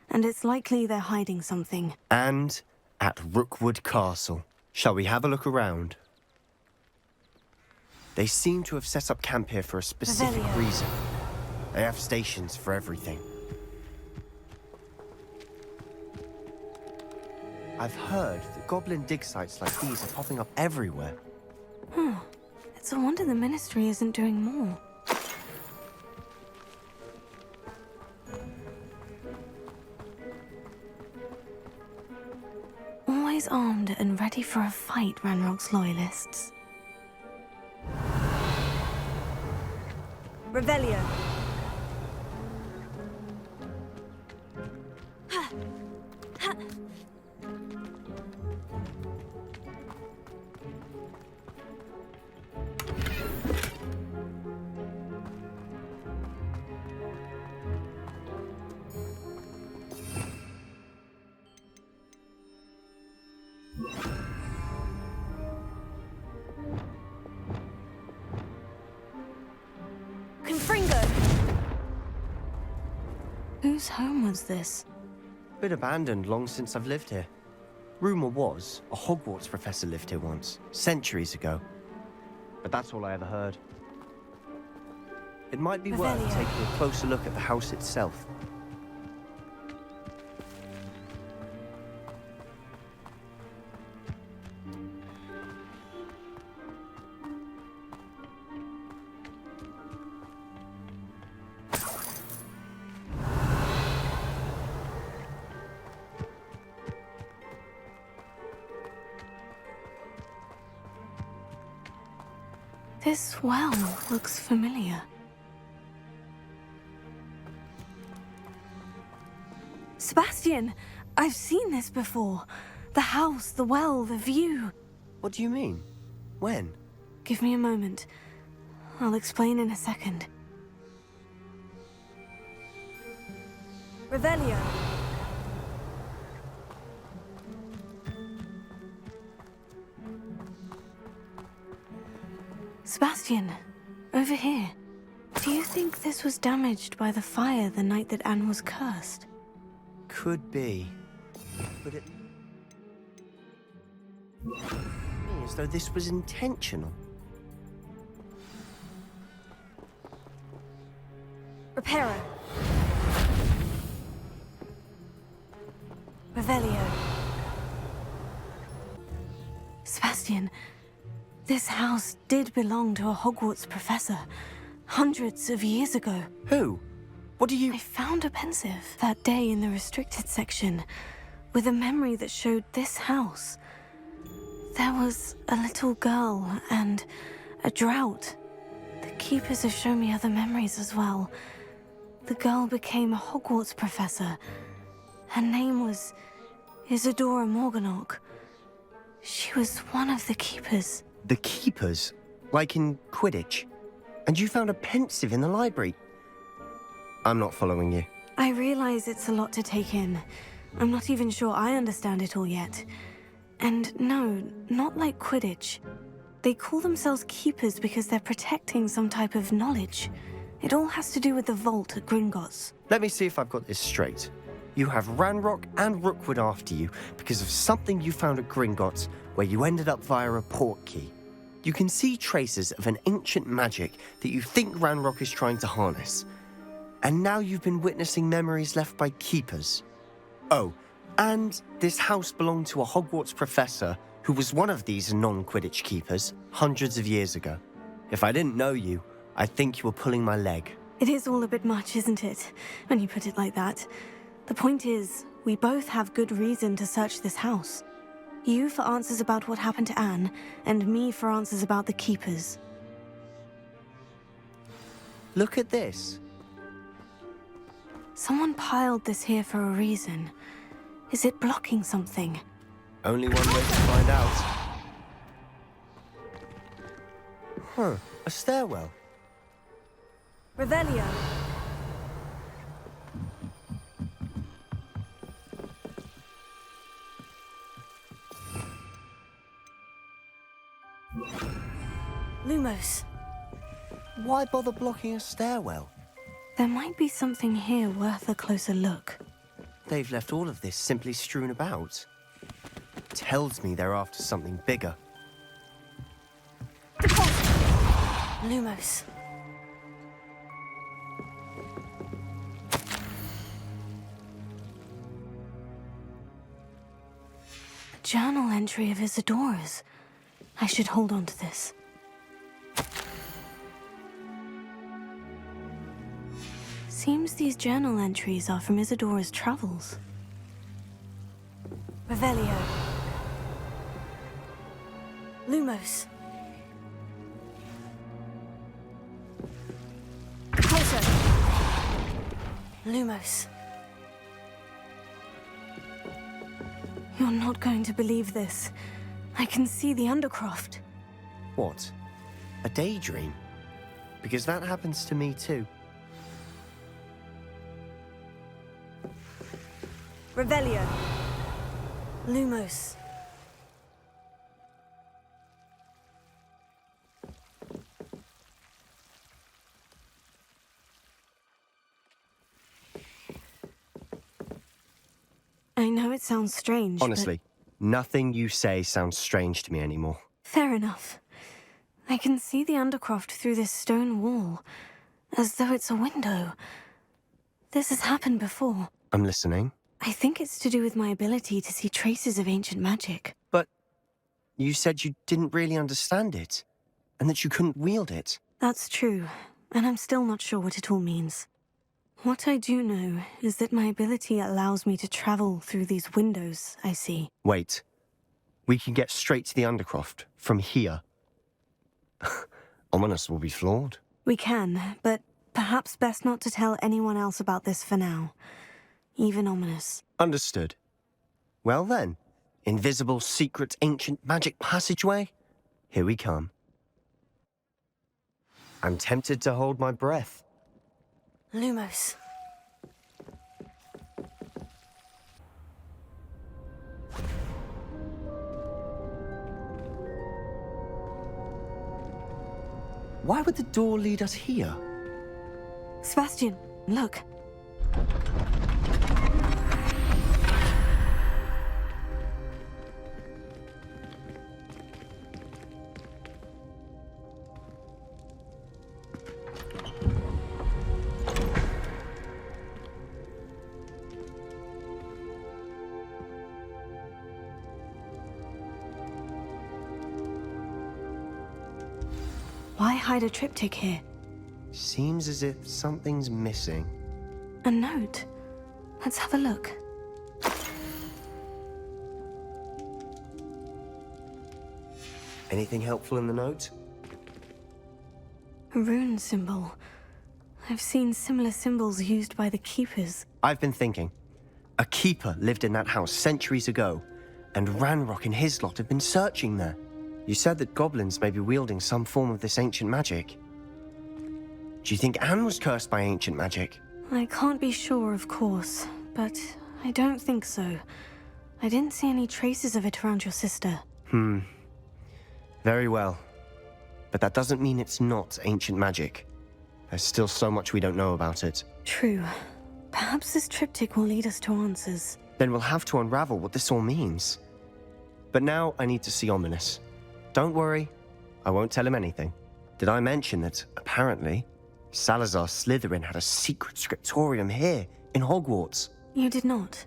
and it's likely they're hiding something. And at Rookwood Castle. Shall we have a look around? They seem to have set up camp here for a specific reason. They have stations for everything. I've heard that goblin dig sites like these are popping up everywhere. It's a wonder the Ministry isn't doing more. Always armed and ready for a fight, Ranrock's loyalists. Revelio. Whose home was this? Been abandoned long since I've lived here. Rumour was a Hogwarts professor lived here once, centuries ago. But that's all I ever heard. It might be worth taking a closer look at the house itself. This well looks familiar. Sebastian! I've seen this before. The house, the well, the view. What do you mean? When? Give me a moment. I'll explain in a second. Revelio. Sebastian, over here. Do you think this was damaged by the fire the night that Anne was cursed? Could be. But it... as though this was intentional. Reparo. Revelio. Sebastian, this house did belong to a Hogwarts professor, hundreds of years ago. Who? What do you... I found a Pensieve that day in the restricted section, with a memory that showed this house. There was a little girl and a drought. The Keepers have shown me other memories as well. The girl became a Hogwarts professor. Her name was Isadora Morganach. She was one of the Keepers. The Keepers? Like in Quidditch? And you found a Pensieve in the library? I'm not following you. I realize it's a lot to take in. I'm not even sure I understand it all yet. And no, not like Quidditch. They call themselves Keepers because they're protecting some type of knowledge. It all has to do with the vault at Gringotts. Let me see if I've got this straight. You have Ranrock and Rookwood after you because of something you found at Gringotts where you ended up via a portkey. You can see traces of an ancient magic that you think Ranrock is trying to harness. And now you've been witnessing memories left by Keepers. Oh, and this house belonged to a Hogwarts professor who was one of these non-Quidditch Keepers hundreds of years ago. If I didn't know you, I'd think you were pulling my leg. It is all a bit much, isn't it, when you put it like that? The point is, we both have good reason to search this house. You for answers about what happened to Anne, and me for answers about the Keepers. Look at this. Someone piled this here for a reason. Is it blocking something? Only one way to find out. Huh, a stairwell. Revelio. Lumos. Why bother blocking a stairwell? There might be something here worth a closer look. They've left all of this simply strewn about. Tells me they're after something bigger. Lumos. A journal entry of Isadora's. I should hold on to this. Seems these journal entries are from Isadora's travels. Revelio. Lumos. Closer. Lumos. You're not going to believe this. I can see the Undercroft. What? A daydream? Because that happens to me too. Revelio. Lumos. I know it sounds strange, honestly, nothing you say sounds strange to me anymore. Fair enough. I can see the Undercroft through this stone wall, as though it's a window. This has happened before. I'm listening. I think it's to do with my ability to see traces of ancient magic. But you said you didn't really understand it, and that you couldn't wield it. That's true, and I'm still not sure what it all means. What I do know is that my ability allows me to travel through these windows I see. Wait. We can get straight to the Undercroft from here. Ominis will be floored. We can, but perhaps best not to tell anyone else about this for now. Even Ominis. Understood. Well then, invisible, secret, ancient magic passageway? Here we come. I'm tempted to hold my breath. Lumos. Why would the door lead us here? Sebastian, look. Why hide a triptych here? Seems as if something's missing. A note. Let's have a look. Anything helpful in the note? A rune symbol. I've seen similar symbols used by the keepers. I've been thinking. A keeper lived in that house centuries ago, and Ranrock and his lot have been searching there. You said that goblins may be wielding some form of this ancient magic. Do you think Anne was cursed by ancient magic? I can't be sure, of course, but I don't think so. I didn't see any traces of it around your sister. Very well. But that doesn't mean it's not ancient magic. There's still so much we don't know about it. True. Perhaps this triptych will lead us to answers. Then we'll have to unravel what this all means. But now I need to see Ominis. Don't worry, I won't tell him anything. Did I mention that, apparently, Salazar Slytherin had a secret scriptorium here, in Hogwarts? You did not.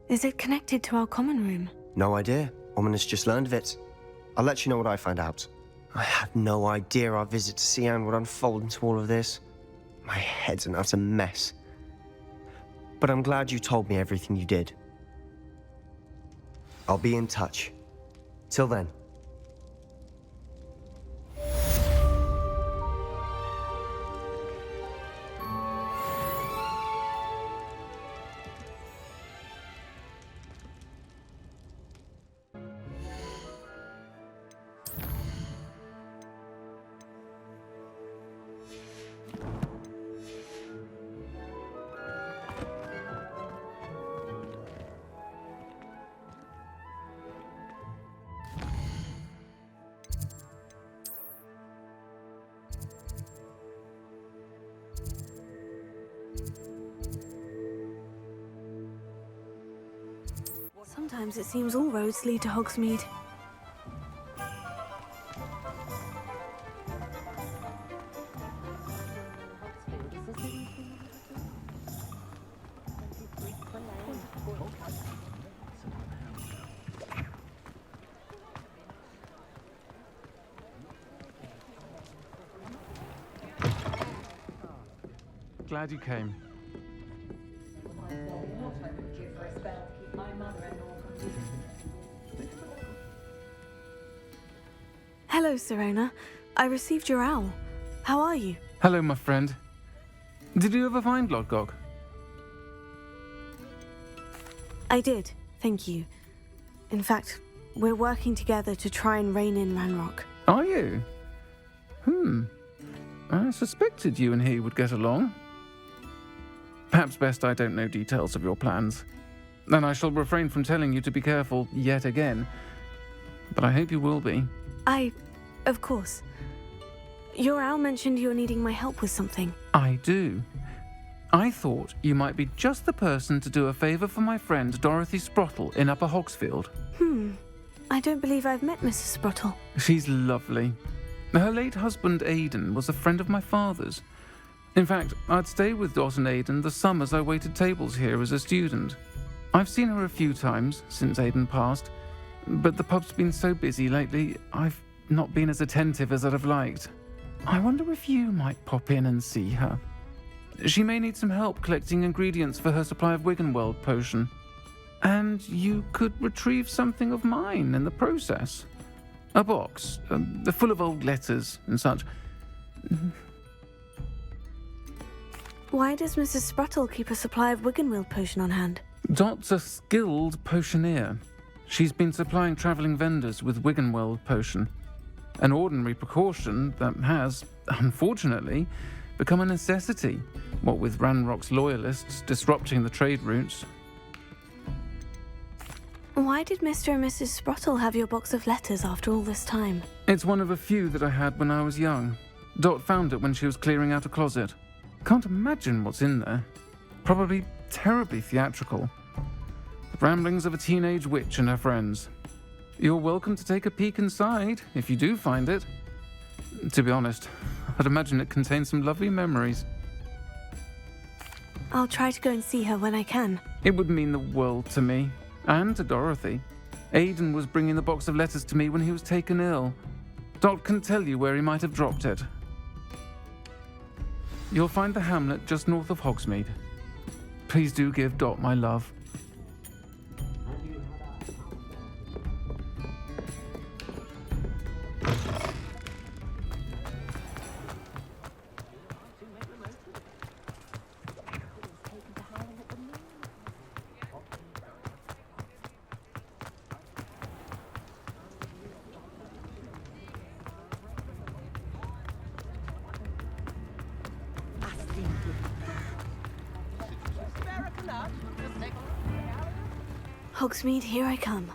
Is it connected to our common room? No idea. Ominis just learned of it. I'll let you know what I find out. I had no idea our visit to see Anne would unfold into all of this. My head's an utter mess. But I'm glad you told me everything you did. I'll be in touch. Till then. Sometimes it seems all roads lead to Hogsmeade. Glad you came. Hello, Serona. I received your owl. How are you? Hello, my friend. Did you ever find Lodgok? I did, thank you. In fact, we're working together to try and rein in Ranrock. Are you? I suspected you and he would get along. Perhaps best I don't know details of your plans. Then I shall refrain from telling you to be careful yet again. But I hope you will be. Of course. Your owl mentioned you're needing my help with something. I do. I thought you might be just the person to do a favour for my friend Dorothy Sprottle in Upper Hogsfield. I don't believe I've met Mrs. Sprottle. She's lovely. Her late husband Aidan was a friend of my father's. In fact, I'd stay with Dot and Aidan the summers I waited tables here as a student. I've seen her a few times since Aidan passed, but the pub's been so busy lately, I've not been as attentive as I'd have liked. I wonder if you might pop in and see her. She may need some help collecting ingredients for her supply of Wiggenweld potion. And you could retrieve something of mine in the process. A box, full of old letters and such. Why does Mrs. Sprottle keep a supply of Wiggenweld potion on hand? Dot's a skilled potioneer. She's been supplying travelling vendors with Wiggenweld potion. An ordinary precaution that has, unfortunately, become a necessity, what with Ranrock's loyalists disrupting the trade routes. Why did Mr. and Mrs. Sprottle have your box of letters after all this time? It's one of a few that I had when I was young. Dot found it when she was clearing out a closet. Can't imagine what's in there. Probably terribly theatrical. The ramblings of a teenage witch and her friends. You're welcome to take a peek inside, if you do find it. To be honest, I'd imagine it contains some lovely memories. I'll try to go and see her when I can. It would mean the world to me, and to Dorothy. Aidan was bringing the box of letters to me when he was taken ill. Dot can tell you where he might have dropped it. You'll find the hamlet just north of Hogsmeade. Please do give Dot my love. Hogsmeade, here I come.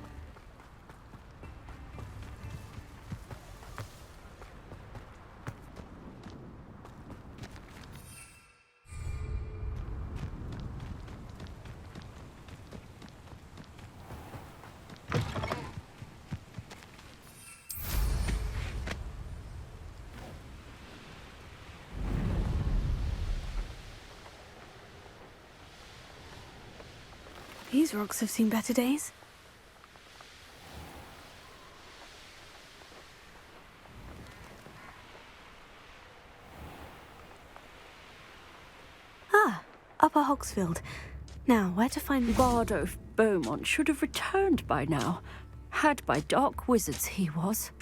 These rocks have seen better days. Ah, Upper Hogsfield. Now, where to find... Bardolph Beaumont should have returned by now. Had by dark wizards he was.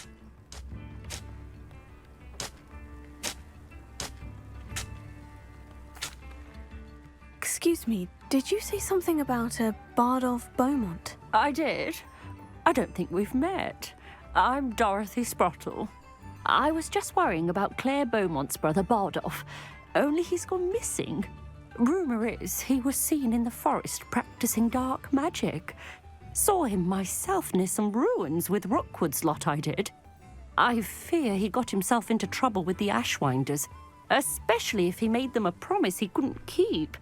Excuse me, did you say something about a Bardolph Beaumont? I did. I don't think we've met. I'm Dorothy Sprottle. I was just worrying about Claire Beaumont's brother Bardolph, only he's gone missing. Rumour is he was seen in the forest practicing dark magic. Saw him myself near some ruins with Rookwood's lot I did. I fear he got himself into trouble with the Ashwinders, especially if he made them a promise he couldn't keep.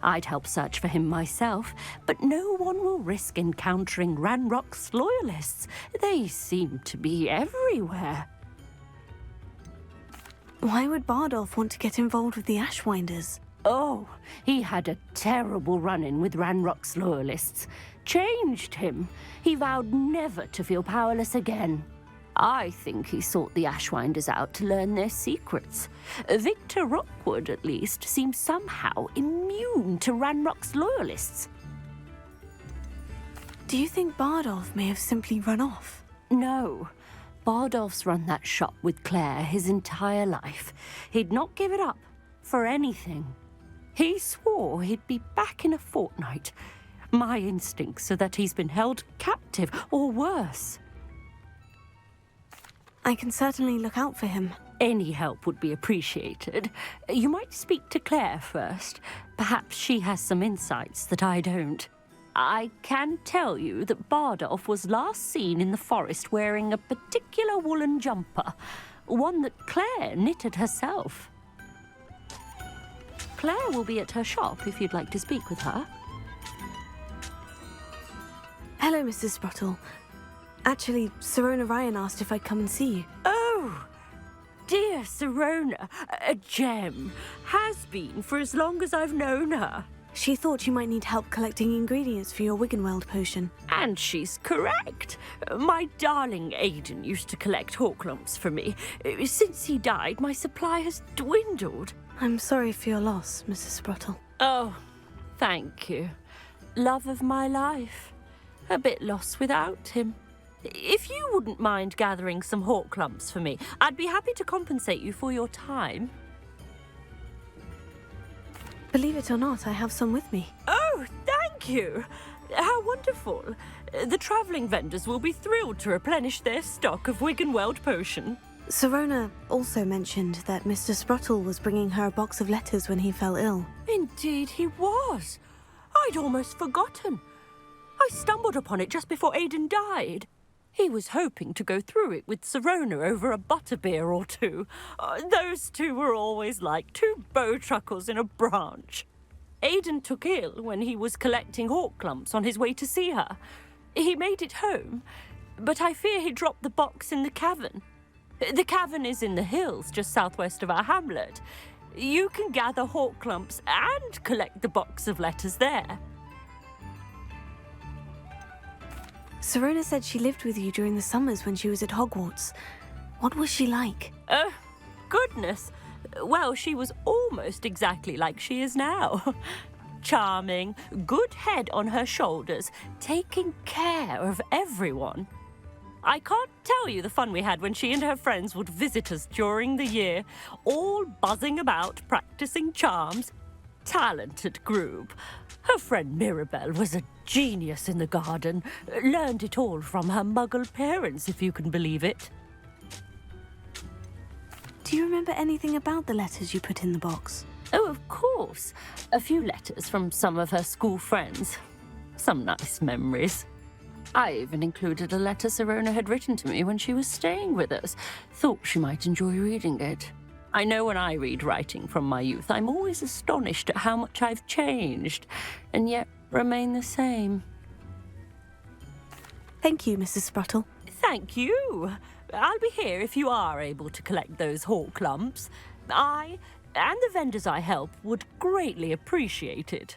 I'd help search for him myself, but no one will risk encountering Ranrock's loyalists. They seem to be everywhere. Why would Bardolph want to get involved with the Ashwinders? Oh, he had a terrible run-in with Ranrock's loyalists. Changed him. He vowed never to feel powerless again. I think he sought the Ashwinders out to learn their secrets. Victor Rookwood, at least, seems somehow immune to Ranrock's loyalists. Do you think Bardolph may have simply run off? No. Bardolph's run that shop with Claire his entire life. He'd not give it up for anything. He swore he'd be back in a fortnight. My instincts are that he's been held captive, or worse. I can certainly look out for him. Any help would be appreciated. You might speak to Claire first. Perhaps she has some insights that I don't. I can tell you that Bardolph was last seen in the forest wearing a particular woolen jumper, one that Claire knitted herself. Claire will be at her shop if you'd like to speak with her. Hello, Mrs. Sprottle. Actually, Sirona Ryan asked if I'd come and see you. Oh, dear Sirona, a gem. Has been for as long as I've known her. She thought you might need help collecting ingredients for your Wiggenweld potion. And she's correct. My darling Aidan used to collect hawklumps for me. Since he died, my supply has dwindled. I'm sorry for your loss, Mrs. Sprottle. Oh, thank you. Love of my life. A bit lost without him. If you wouldn't mind gathering some hawklumps for me, I'd be happy to compensate you for your time. Believe it or not, I have some with me. Oh, thank you! How wonderful. The travelling vendors will be thrilled to replenish their stock of Wiggenweld potion. Sirona also mentioned that Mr. Sprottle was bringing her a box of letters when he fell ill. Indeed he was. I'd almost forgotten. I stumbled upon it just before Aidan died. He was hoping to go through it with Sirona over a butterbeer or two. Those two were always like two bowtruckles in a branch. Aidan took ill when he was collecting hawklumps on his way to see her. He made it home, but I fear he dropped the box in the cavern. The cavern is in the hills just southwest of our hamlet. You can gather hawklumps and collect the box of letters there. Sirona said she lived with you during the summers when she was at Hogwarts. What was she like? Oh, goodness. Well, she was almost exactly like she is now. Charming, good head on her shoulders, taking care of everyone. I can't tell you the fun we had when she and her friends would visit us during the year, all buzzing about, practicing charms. Talented group. Her friend Mirabelle was a genius in the garden. Learned it all from her muggle parents, if you can believe it. Do you remember anything about the letters you put in the box? Oh, of course. A few letters from some of her school friends. Some nice memories. I even included a letter Serona had written to me when she was staying with us. Thought she might enjoy reading it. I know when I read writing from my youth, I'm always astonished at how much I've changed, and yet remain the same. Thank you, Mrs. Sprottle. Thank you. I'll be here if you are able to collect those hawk lumps. I, and the vendors I help, would greatly appreciate it.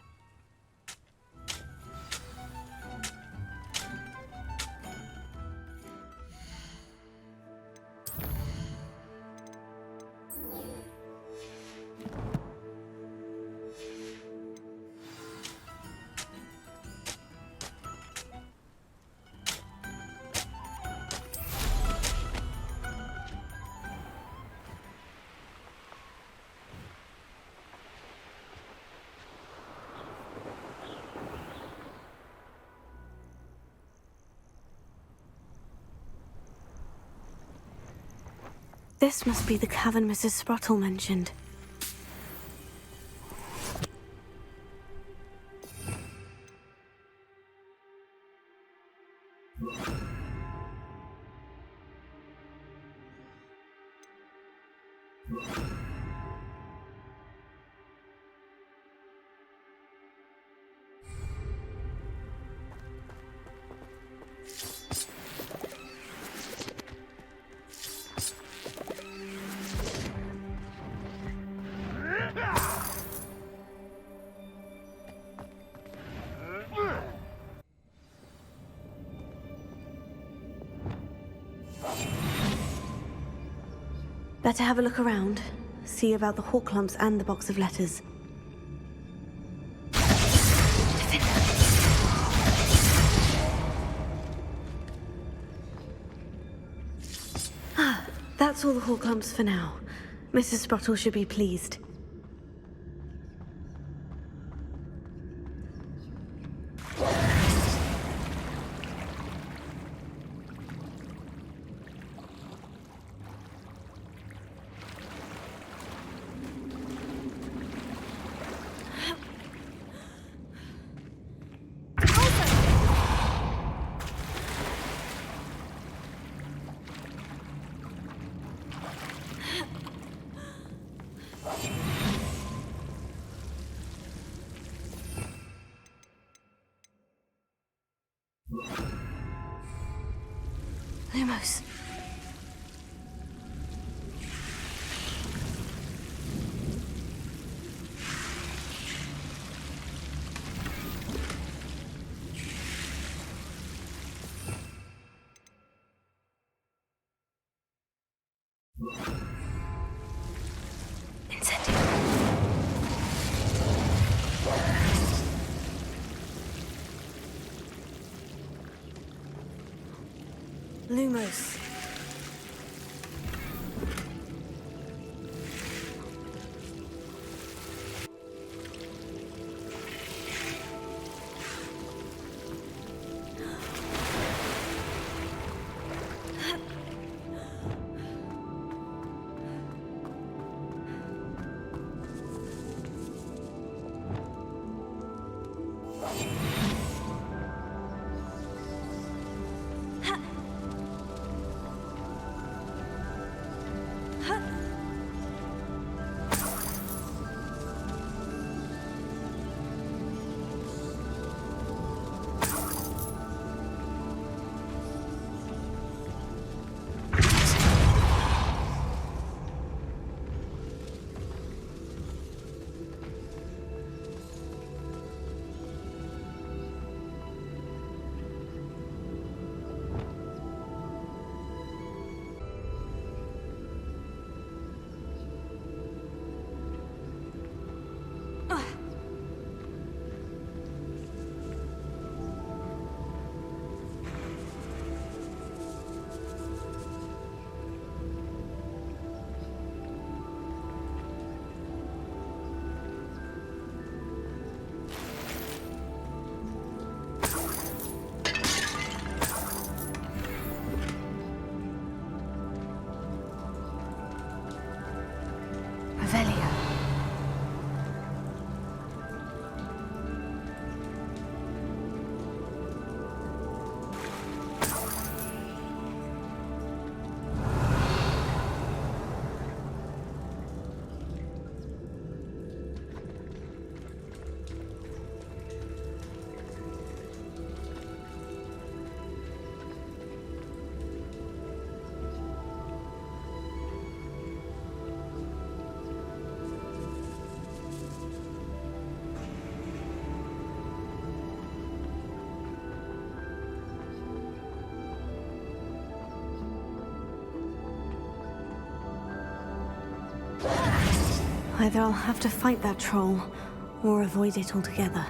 This must be the cavern Mrs. Sprottle mentioned. Better have a look around. See about the hawk lumps and the box of letters. That's all the hawk lumps for now. Mrs. Sprottle should be pleased. Lumos. Lumos. Either I'll have to fight that troll, or avoid it altogether.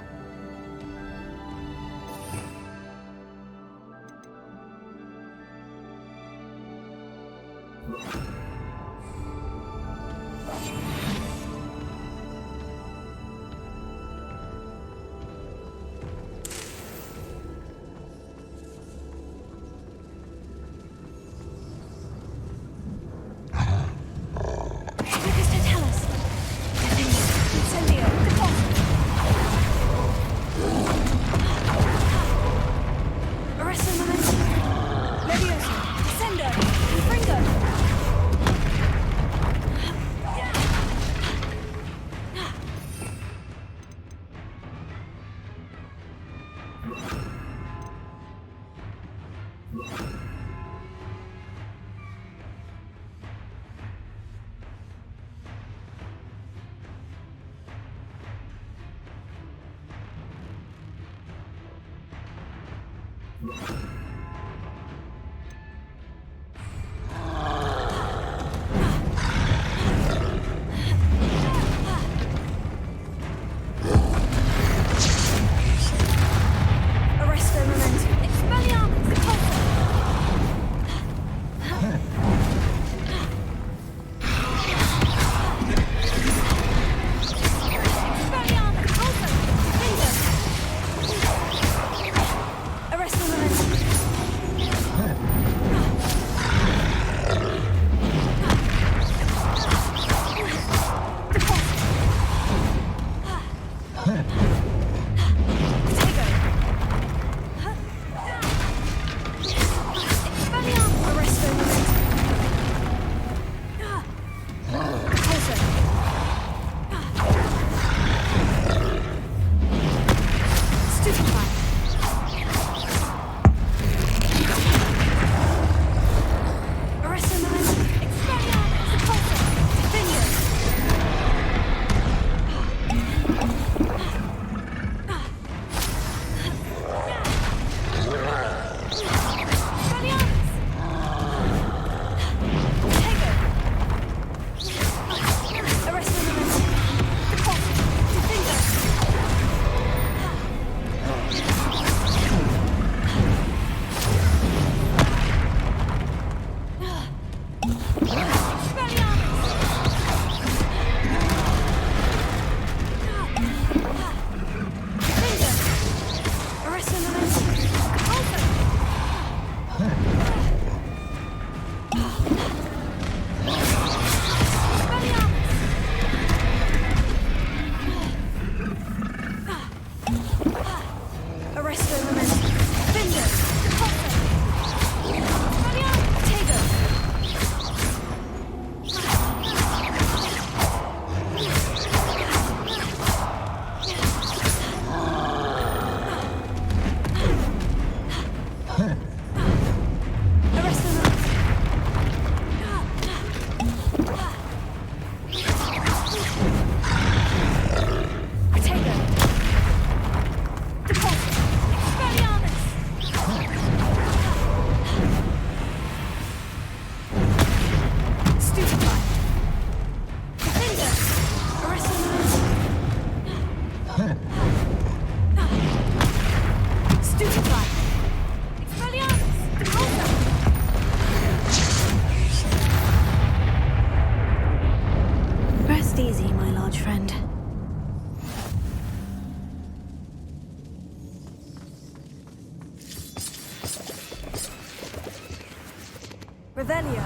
Revelio.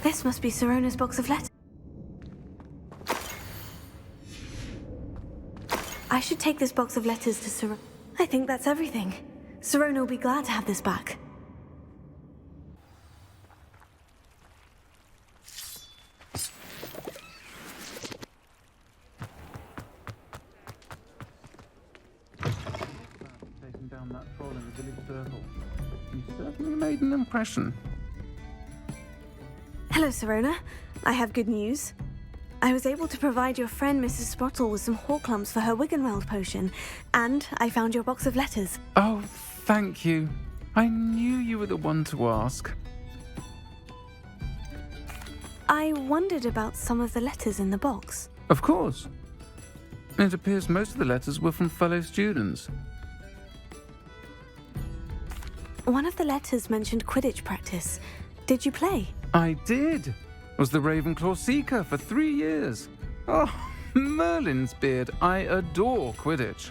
This must be Sirona's box of letters. I should take this box of letters to Sirona. I think that's everything. Sirona will be glad to have this back. Taking down that troll in the village circle. You certainly made an impression. Hello, Sirona. I have good news. I was able to provide your friend Mrs. Sprottle with some Horklumps for her Wiggenweld potion, and I found your box of letters. Oh, thank you. I knew you were the one to ask. I wondered about some of the letters in the box. Of course. It appears most of the letters were from fellow students. One of the letters mentioned Quidditch practice. Did you play? I did. Was the Ravenclaw Seeker for 3 years. Oh, Merlin's beard. I adore Quidditch.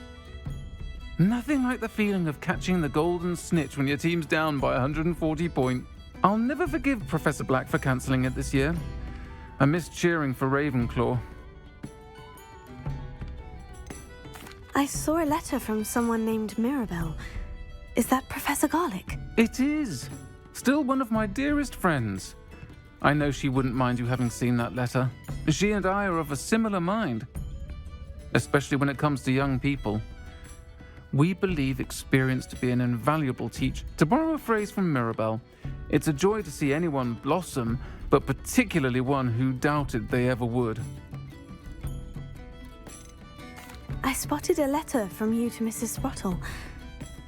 Nothing like the feeling of catching the golden snitch when your team's down by 140 points. I'll never forgive Professor Black for cancelling it this year. I missed cheering for Ravenclaw. I saw a letter from someone named Mirabelle. Is that Professor Garlick? It is. Still one of my dearest friends. I know she wouldn't mind you having seen that letter. She and I are of a similar mind, especially when it comes to young people. We believe experience to be an invaluable teacher. To borrow a phrase from Mirabelle, it's a joy to see anyone blossom, but particularly one who doubted they ever would. I spotted a letter from you to Mrs. Sprottle.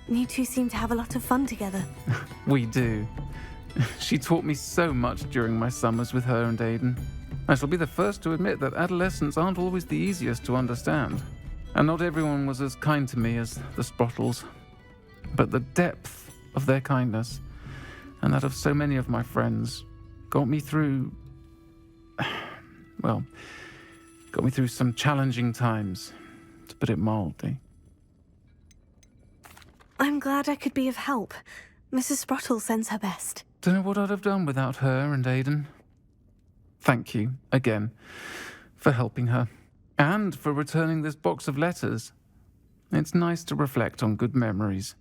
You two seem to have a lot of fun together. We do. She taught me so much during my summers with her and Aidan. I shall be the first to admit that adolescents aren't always the easiest to understand. And not everyone was as kind to me as the Sprottles. But the depth of their kindness, and that of so many of my friends, got me through... well, got me through some challenging times, to put it mildly. I'm glad I could be of help. Mrs. Sprottle sends her best. Don't know what I'd have done without her and Aidan. Thank you, again, for helping her. And for returning this box of letters. It's nice to reflect on good memories.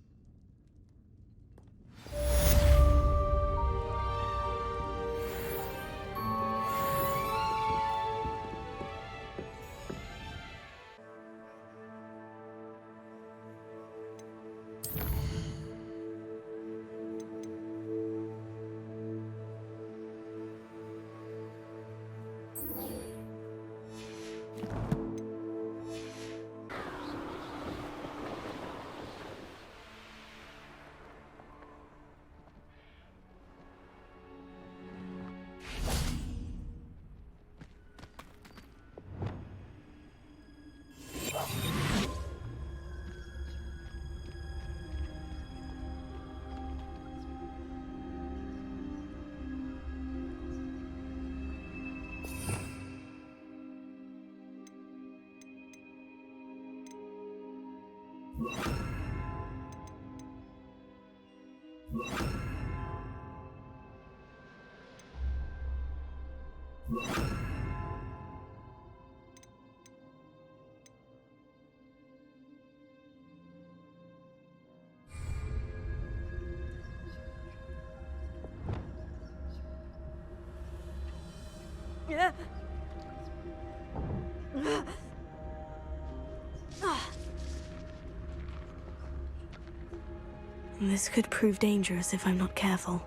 This could prove dangerous if I'm not careful.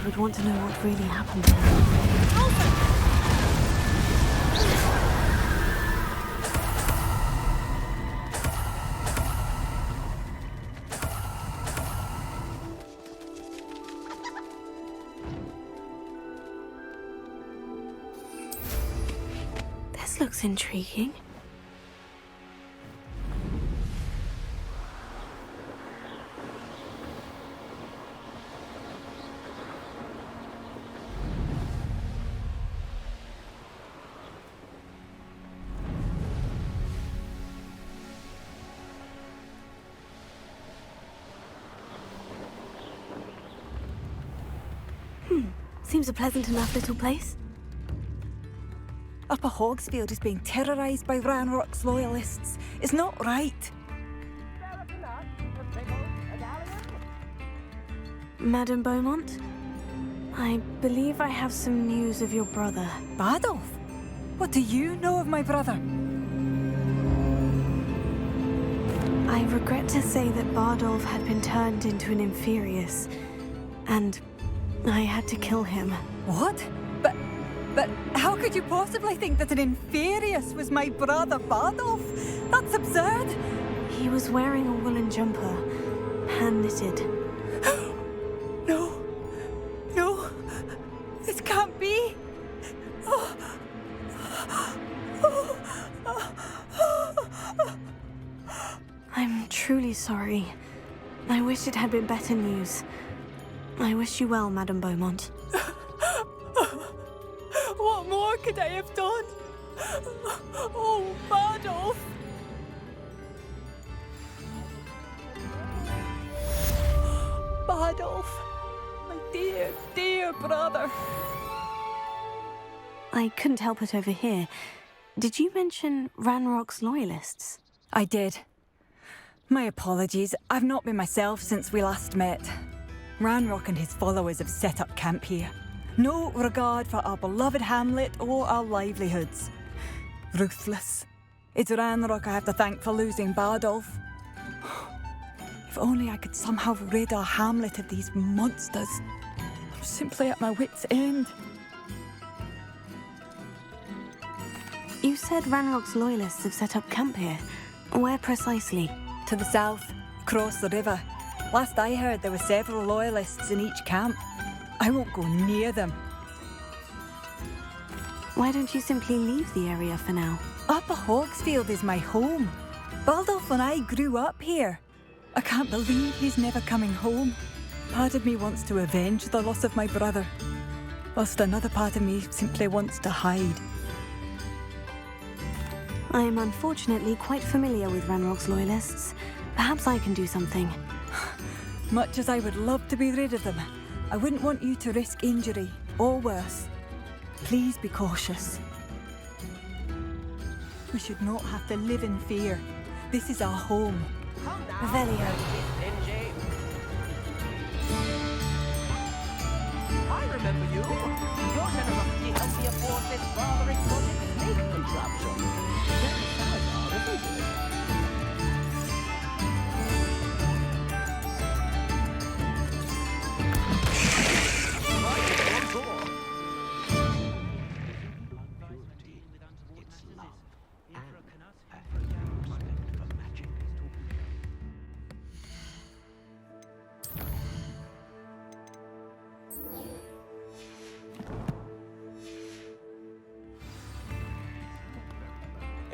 I would want to know what really happened to her. This looks intriguing. Seems a pleasant enough little place. Upper Hogsfield is being terrorised by Ranrock's loyalists. It's not right. Madame Beaumont, I believe I have some news of your brother. Bardolph? What do you know of my brother? I regret to say that Bardolph had been turned into an Inferius, and I had to kill him. What? But how could you possibly think that an Inferius was my brother Bardolph? That's absurd. He was wearing a woolen jumper, hand-knitted. No, this can't be. I'm truly sorry. I wish it had been better news. I wish you well, Madame Beaumont. What more could I have done? Oh, Bardolph! Bardolph, my dear, dear brother. I couldn't help it over here. Did you mention Ranrock's loyalists? I did. My apologies. I've not been myself since we last met. Ranrock and his followers have set up camp here. No regard for our beloved hamlet or our livelihoods. Ruthless. It's Ranrock I have to thank for losing Bardolph. If only I could somehow rid our hamlet of these monsters. I'm simply at my wit's end. You said Ranrock's loyalists have set up camp here. Where precisely? To the south, across the river. Last I heard, there were several loyalists in each camp. I won't go near them. Why don't you simply leave the area for now? Upper Hogsfield is my home. Bardolph and I grew up here. I can't believe he's never coming home. Part of me wants to avenge the loss of my brother, whilst another part of me simply wants to hide. I am unfortunately quite familiar with Ranrock's loyalists. Perhaps I can do something. Much as I would love to be rid of them, I wouldn't want you to risk injury, or worse. Please be cautious. We should not have to live in fear. This is our home. Revelio. I remember you. Your generosity helped me afford this rather exotic snake contraption. Very Salazar, isn't it?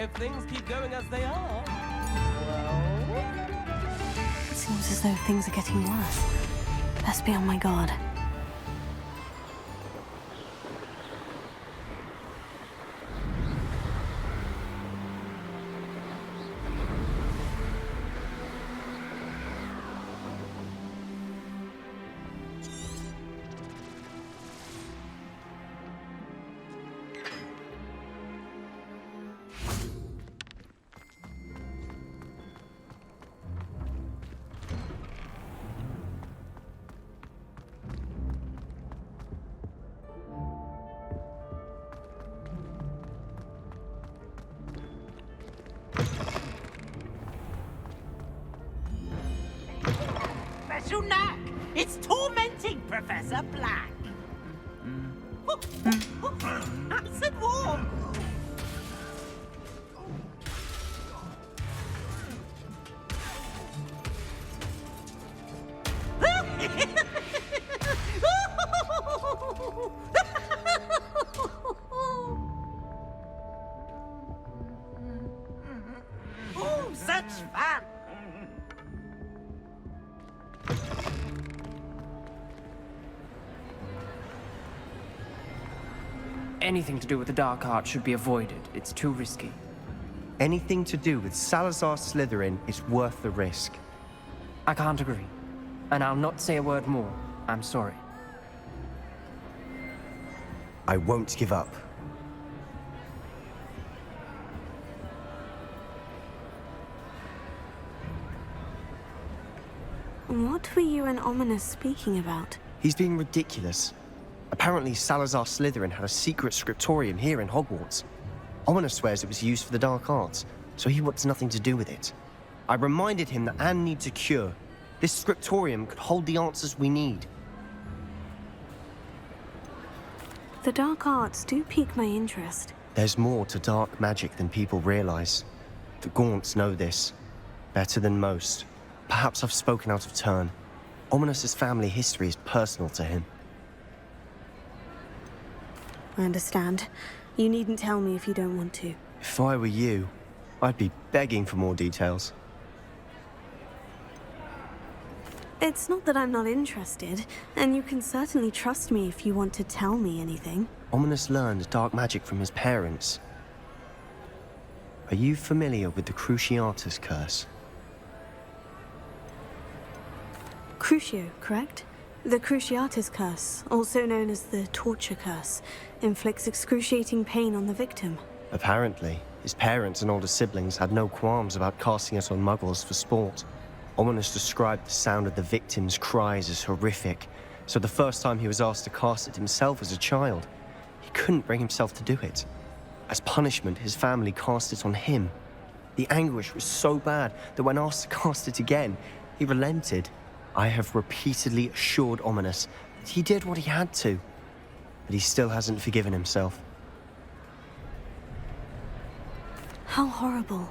If things keep going as they are, well... It seems as though things are getting worse. Best be on my guard. Special knack! It's tormenting Professor Black! I said warm! Oh, such fun! Anything to do with the dark arts should be avoided. It's too risky. Anything to do with Salazar Slytherin is worth the risk. I can't agree. And I'll not say a word more. I'm sorry. I won't give up. What were you and Ominis speaking about? He's being ridiculous. Apparently, Salazar Slytherin had a secret scriptorium here in Hogwarts. Ominis swears it was used for the dark arts, so he wants nothing to do with it. I reminded him that Anne needs a cure. This scriptorium could hold the answers we need. The dark arts do pique my interest. There's more to dark magic than people realize. The Gaunts know this. Better than most. Perhaps I've spoken out of turn. Ominis' family history is personal to him. I understand. You needn't tell me if you don't want to. If I were you, I'd be begging for more details. It's not that I'm not interested, and you can certainly trust me if you want to tell me anything. Ominis learned dark magic from his parents. Are you familiar with the Cruciatus curse? Crucio, correct? The Cruciatus curse, also known as the torture curse, inflicts excruciating pain on the victim. Apparently, his parents and older siblings had no qualms about casting it on muggles for sport. Ominis described the sound of the victim's cries as horrific, so the first time he was asked to cast it himself as a child, he couldn't bring himself to do it. As punishment, his family cast it on him. The anguish was so bad that when asked to cast it again, he relented. I have repeatedly assured Ominis that he did what he had to, but he still hasn't forgiven himself. How horrible.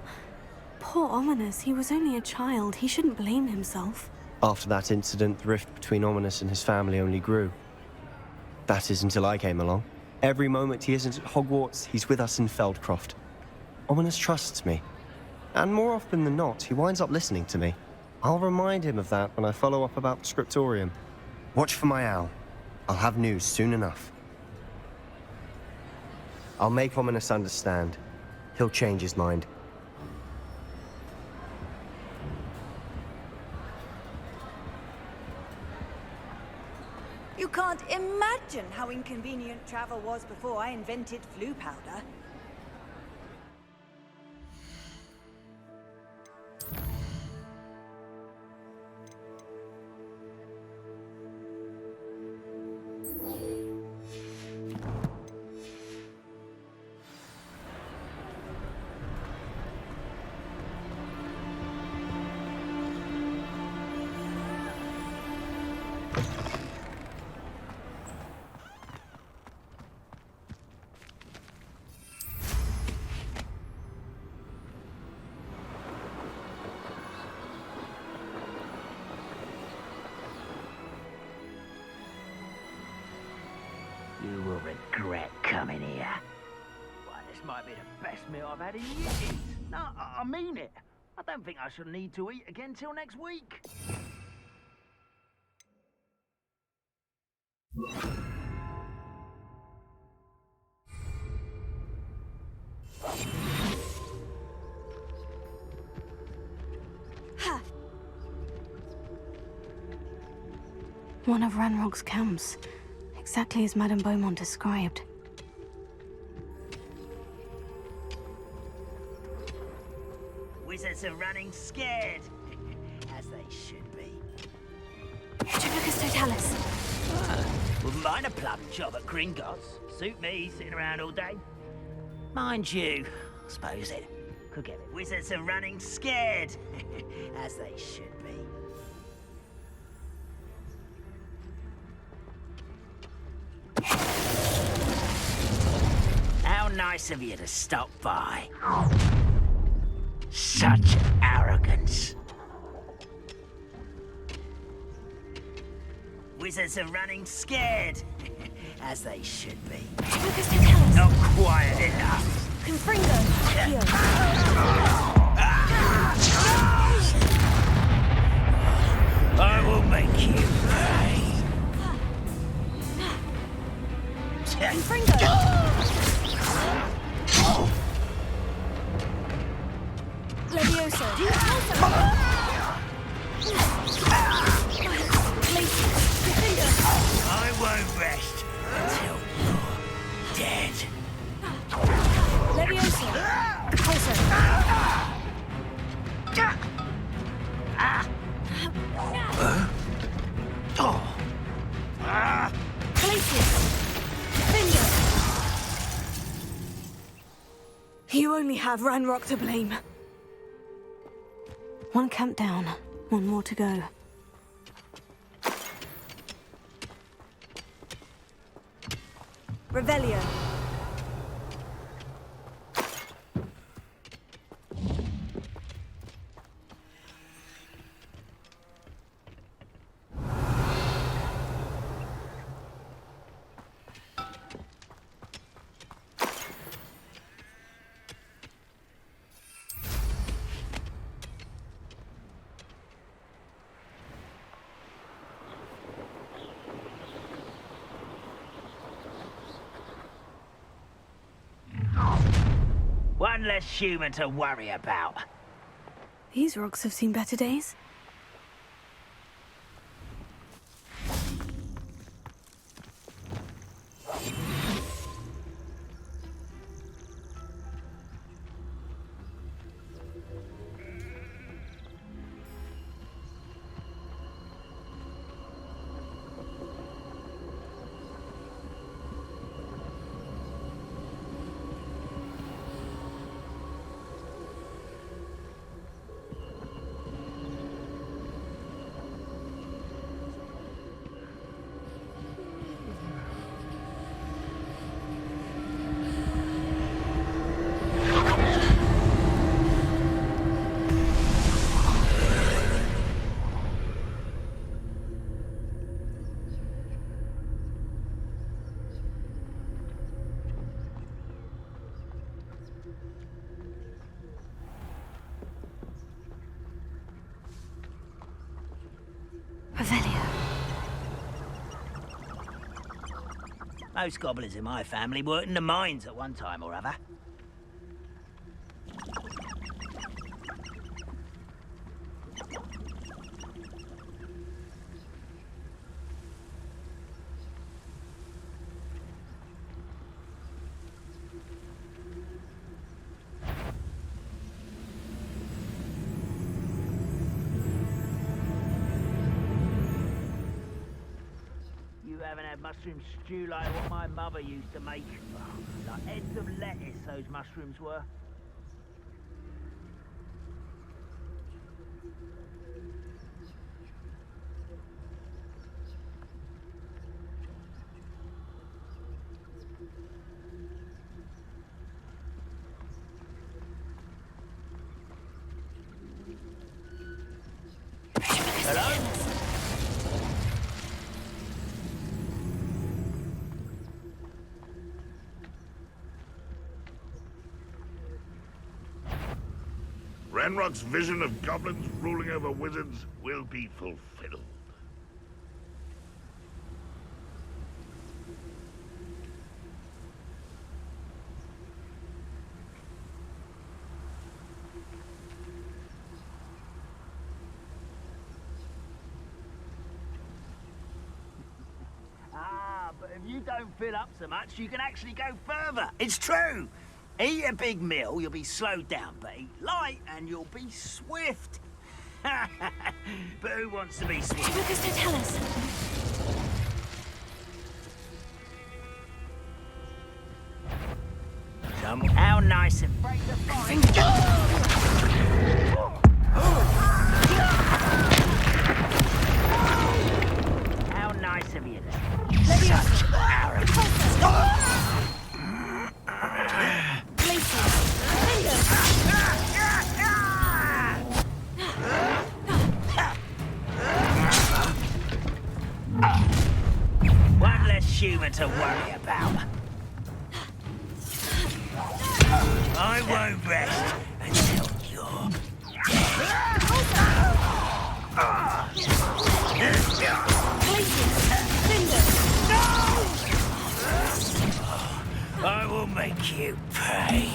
Poor Ominis, he was only a child. He shouldn't blame himself. After that incident, the rift between Ominis and his family only grew. That is until I came along. Every moment he isn't at Hogwarts, he's with us in Feldcroft. Ominis trusts me. And more often than not, he winds up listening to me. I'll remind him of that when I follow up about the scriptorium. Watch for my owl. I'll have news soon enough. I'll make Ominis understand. He'll change his mind. You can't imagine how inconvenient travel was before I invented flu powder. You will regret coming here. Why, this might be the best meal I've had in years. No, I mean it. I don't think I shall need to eat again till next week. One of Ranrock's camps. Exactly as Madame Beaumont described. Wizards are running scared. As they should be. Triplicus Totalis. Wouldn't mind a plum job at Gringotts. Suit me, sitting around all day. Mind you, I suppose it could get it. Wizards are running scared. As they should be. nice of you to stop by. Such arrogance. Wizards are running scared, as they should be. Not quiet enough. Confringo, here. I will make you pay. Confringo! Levioso! I won't rest until you're dead. Levioso! Closer! You only have Ranrock to blame. One camp down, one more to go. Revelio. One less human to worry about. These rocks have seen better days. Most goblins in my family worked in the mines at one time or other. Mushroom stew like what my mother used to make. Like heads of lettuce, those mushrooms were. Hello? Ranrock's vision of goblins ruling over wizards will be fulfilled. But if you don't fill up so much, you can actually go further. It's true. Eat a big meal, you'll be slowed down, but eat light and you'll be swift. But who wants to be swift? Lucas, don't tell us. How nice and break the forest. How nice of you to such arrogance. to worry about. I won't rest until you're I will make you pay.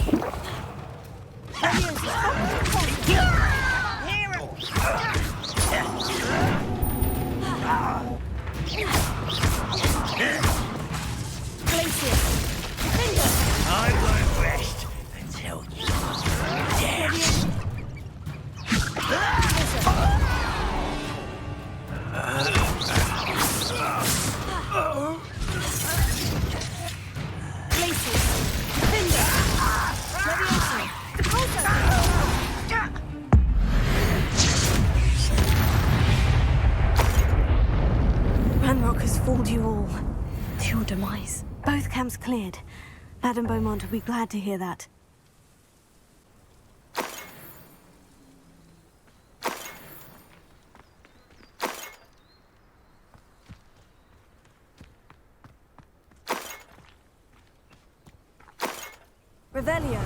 I won't rest until you're dead. Ranrock has fooled you all. To your demise. Both camps cleared. Madame Beaumont will be glad to hear that. Revelio.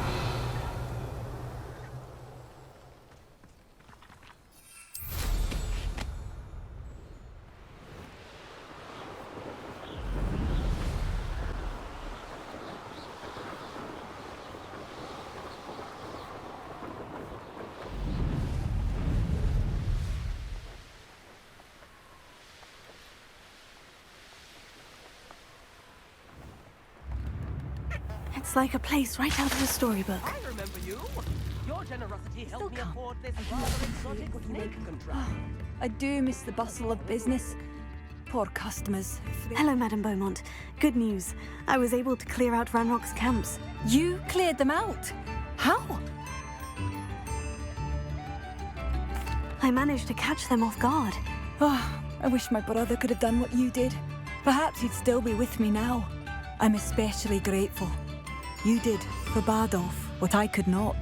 It's like a place right out of a storybook. I remember you. Your generosity helped me afford this rather exotic snake contract. I do miss the bustle of business. Poor customers. Hello, Madame Beaumont. Good news. I was able to clear out Ranrock's camps. You cleared them out? How? I managed to catch them off guard. Oh, I wish my brother could have done what you did. Perhaps he'd still be with me now. I'm especially grateful. You did, for Bardolph, what I could not.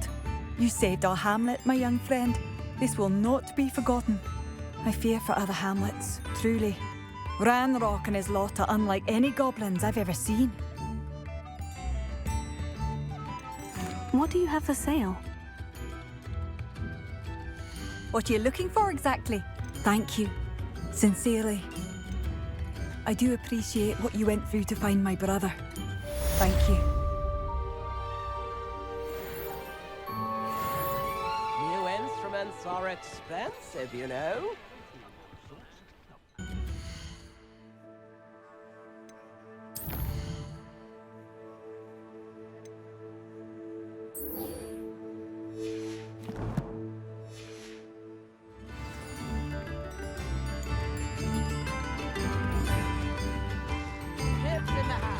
You saved our hamlet, my young friend. This will not be forgotten. I fear for other hamlets, truly. Ranrock and his lot are unlike any goblins I've ever seen. What do you have for sale? What are you looking for exactly? Thank you. Sincerely. I do appreciate what you went through to find my brother. Thank you. New instruments are expensive, you know.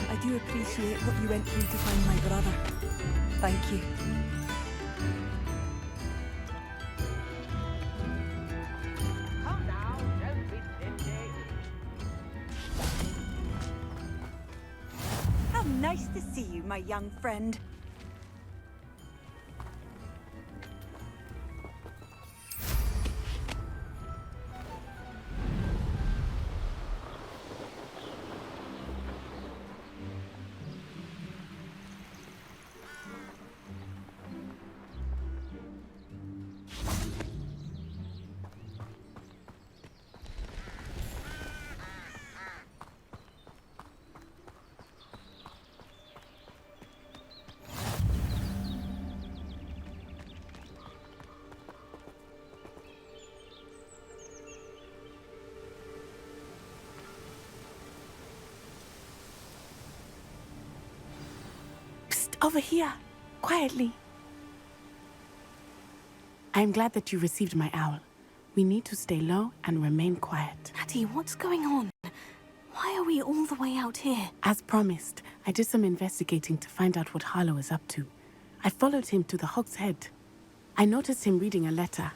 I do appreciate what you went through to find my brother. Thank you. Come now, don't be stingy. How nice to see you, my young friend. Over here, quietly. I'm glad that you received my owl. We need to stay low and remain quiet. Natty, what's going on? Why are we all the way out here? As promised, I did some investigating to find out what Harlow is up to. I followed him to the Hog's Head. I noticed him reading a letter.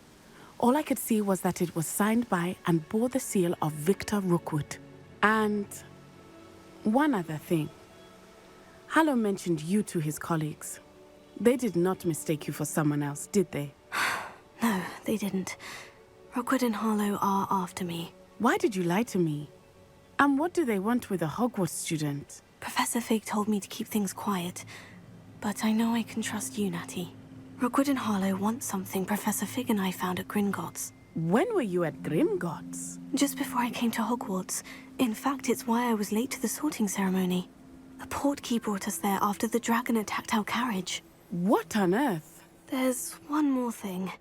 All I could see was that it was signed by and bore the seal of Victor Rookwood. And one other thing. Harlow mentioned you to his colleagues. They did not mistake you for someone else, did they? No, they didn't. Rookwood and Harlow are after me. Why did you lie to me? And what do they want with a Hogwarts student? Professor Fig told me to keep things quiet, but I know I can trust you, Natty. Rookwood and Harlow want something Professor Fig and I found at Gringotts. When were you at Gringotts? Just before I came to Hogwarts. In fact, it's why I was late to the sorting ceremony. The portkey brought us there after the dragon attacked our carriage. What on earth? There's one more thing.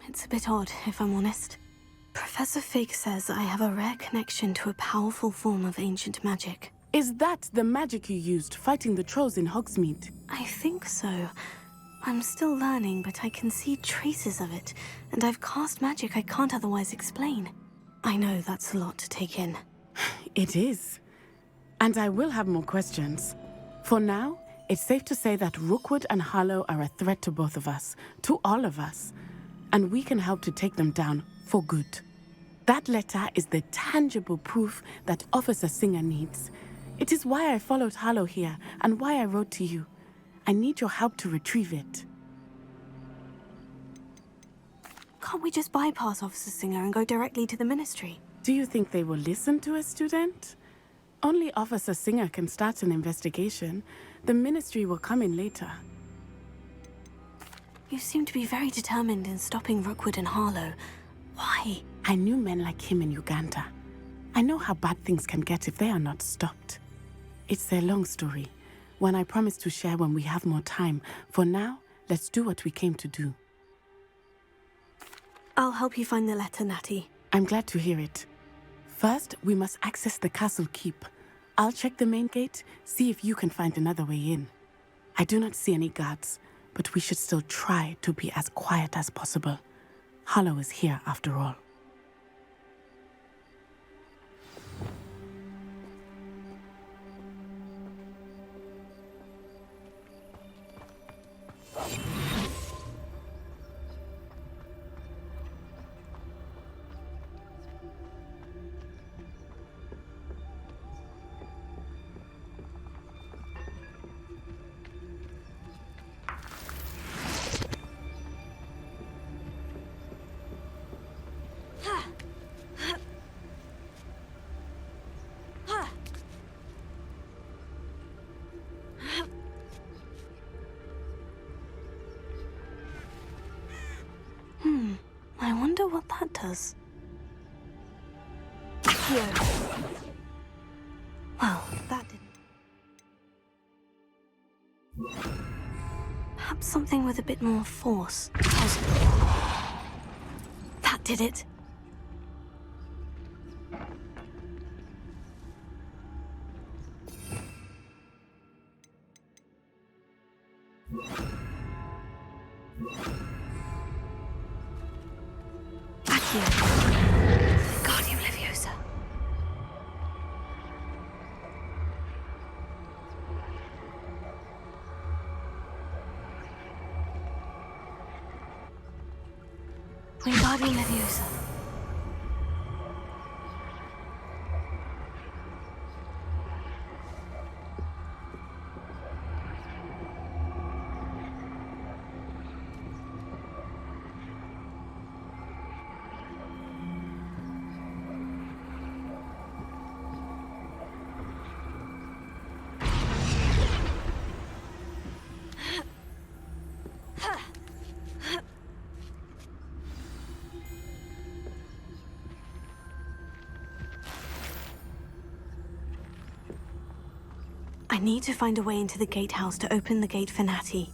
It's a bit odd, if I'm honest. Professor Fig says I have a rare connection to a powerful form of ancient magic. Is that the magic you used fighting the trolls in Hogsmeade? I think so. I'm still learning, but I can see traces of it, and I've cast magic I can't otherwise explain. I know that's a lot to take in. It is. And I will have more questions. For now, it's safe to say that Rookwood and Harlow are a threat to both of us, to all of us, and we can help to take them down for good. That letter is the tangible proof that Officer Singer needs. It is why I followed Harlow here, and why I wrote to you. I need your help to retrieve it. Can't we just bypass Officer Singer and go directly to the Ministry? Do you think they will listen to a student? Only Officer Singer can start an investigation. The Ministry will come in later. You seem to be very determined in stopping Rookwood and Harlow. Why? I knew men like him in Uganda. I know how bad things can get if they are not stopped. It's a long story, one I promise to share when we have more time. For now, let's do what we came to do. I'll help you find the letter, Natty. I'm glad to hear it. First, we must access the castle keep. I'll check the main gate, see if you can find another way in. I do not see any guards, but we should still try to be as quiet as possible. Harlow is here after all. I wonder what that does. Well, that didn't. Perhaps something with a bit more force. That did it. Guardian Leviosa. Wingardium Leviosa. I need to find a way into the gatehouse to open the gate for Natty.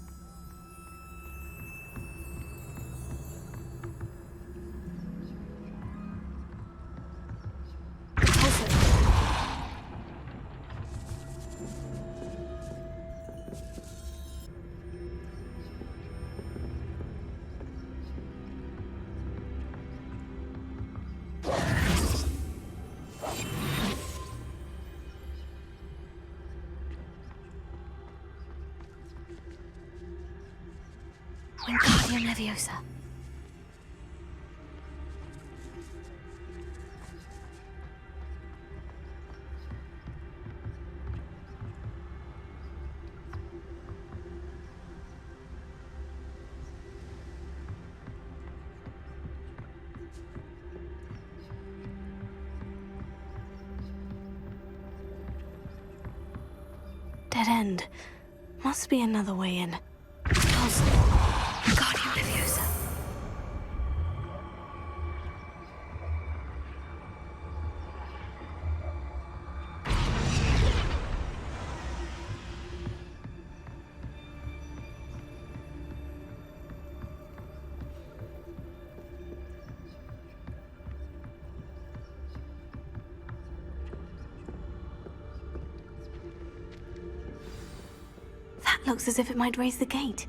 Wingardium Leviosa. dead end. Must be another way in. Guardian Leviosa. That looks as if it might raise the gate.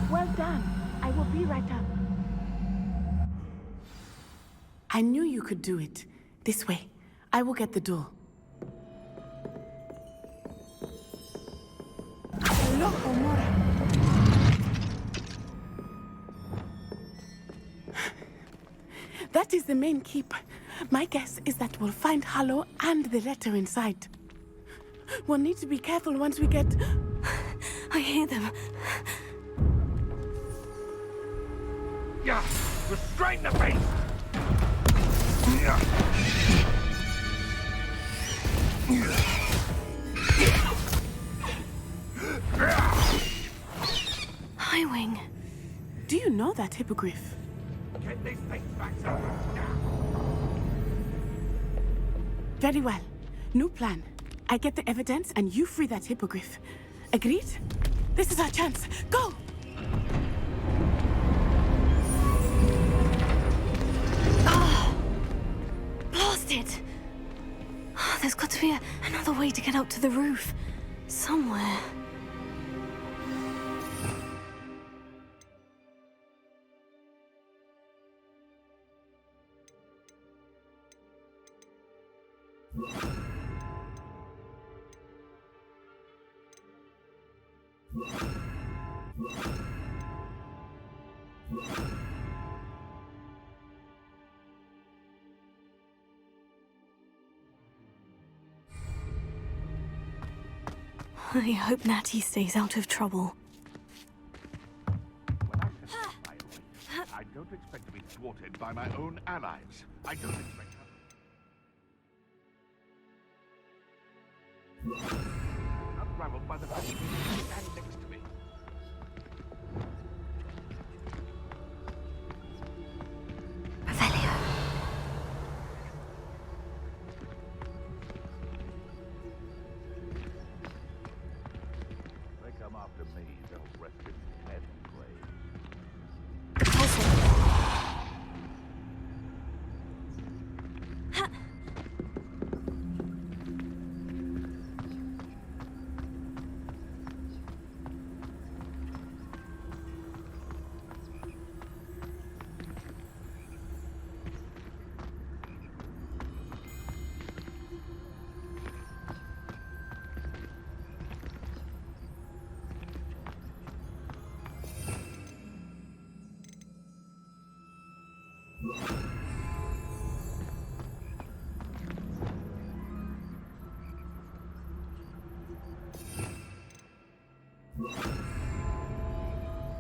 Well done. I will be right up. I knew you could do it. This way. I will get the door. That is the main keep. My guess is that we'll find Hallow and the letter inside. We'll need to be careful once we get... I hear them. Yeah, restrain the beast! Highwing. Do you know that hippogriff? Get these things back now. Very well. New plan. I get the evidence and you free that hippogriff. Agreed? This is our chance. Go! Blasted! Oh, there's got to be another way to get up to the roof. Somewhere. I hope Natty stays out of trouble. I don't expect to be thwarted by my own allies. I don't expect unraveled by the fact that you stand next to me. They come after me, they'll rest in heaven graves.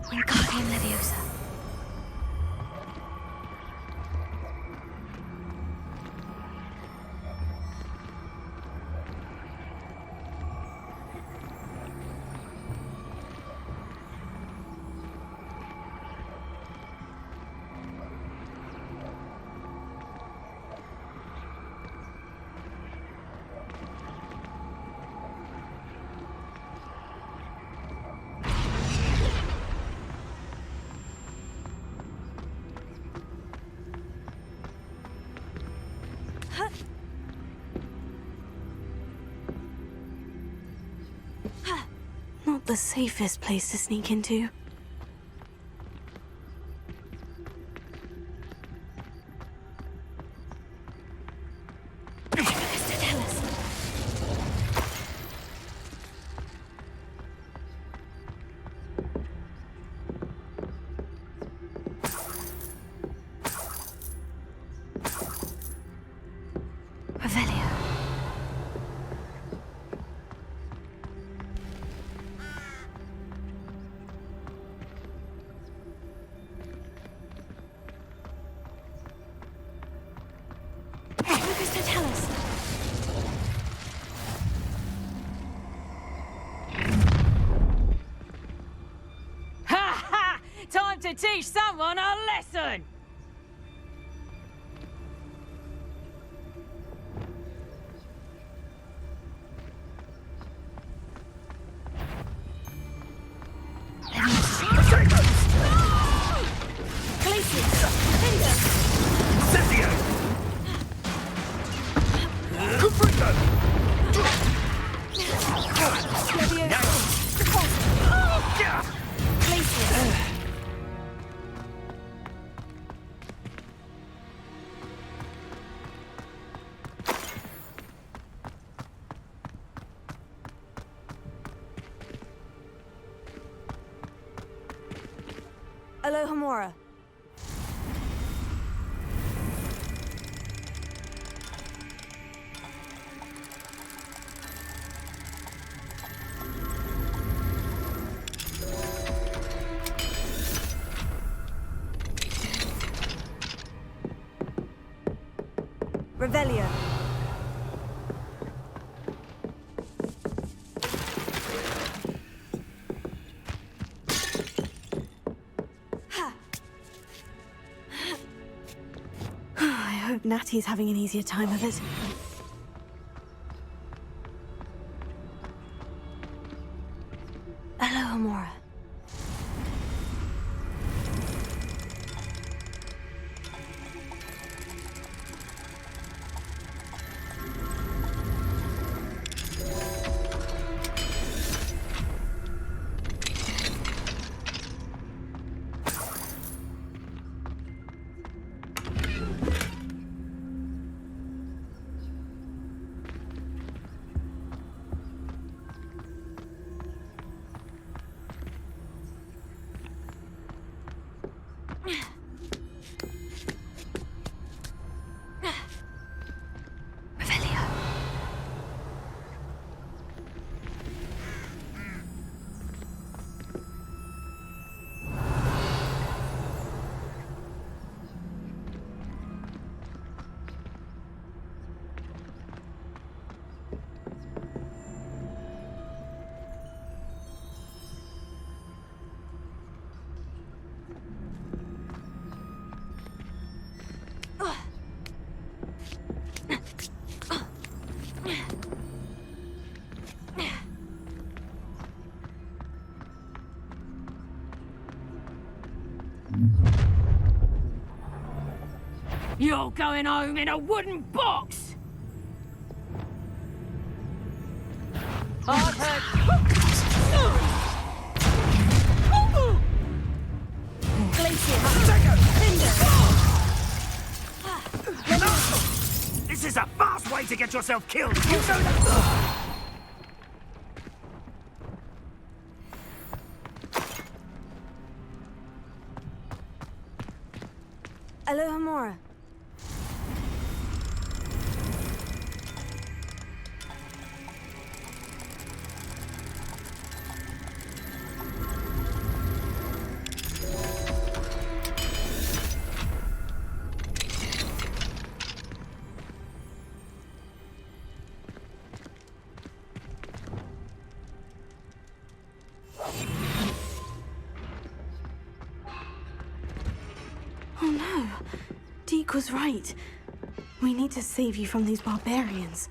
Wingardium Leviosa. Not the safest place to sneak into. teach someone a lesson! Alohomora. Revelio. I hope Natty's having an easier time of it. Alohomora. You're going home in a wooden box! I've heard... This is a fast way to get yourself killed! You know that... Alohomora. Oh no. Deke was right. We need to save you from these barbarians.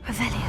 Revelio.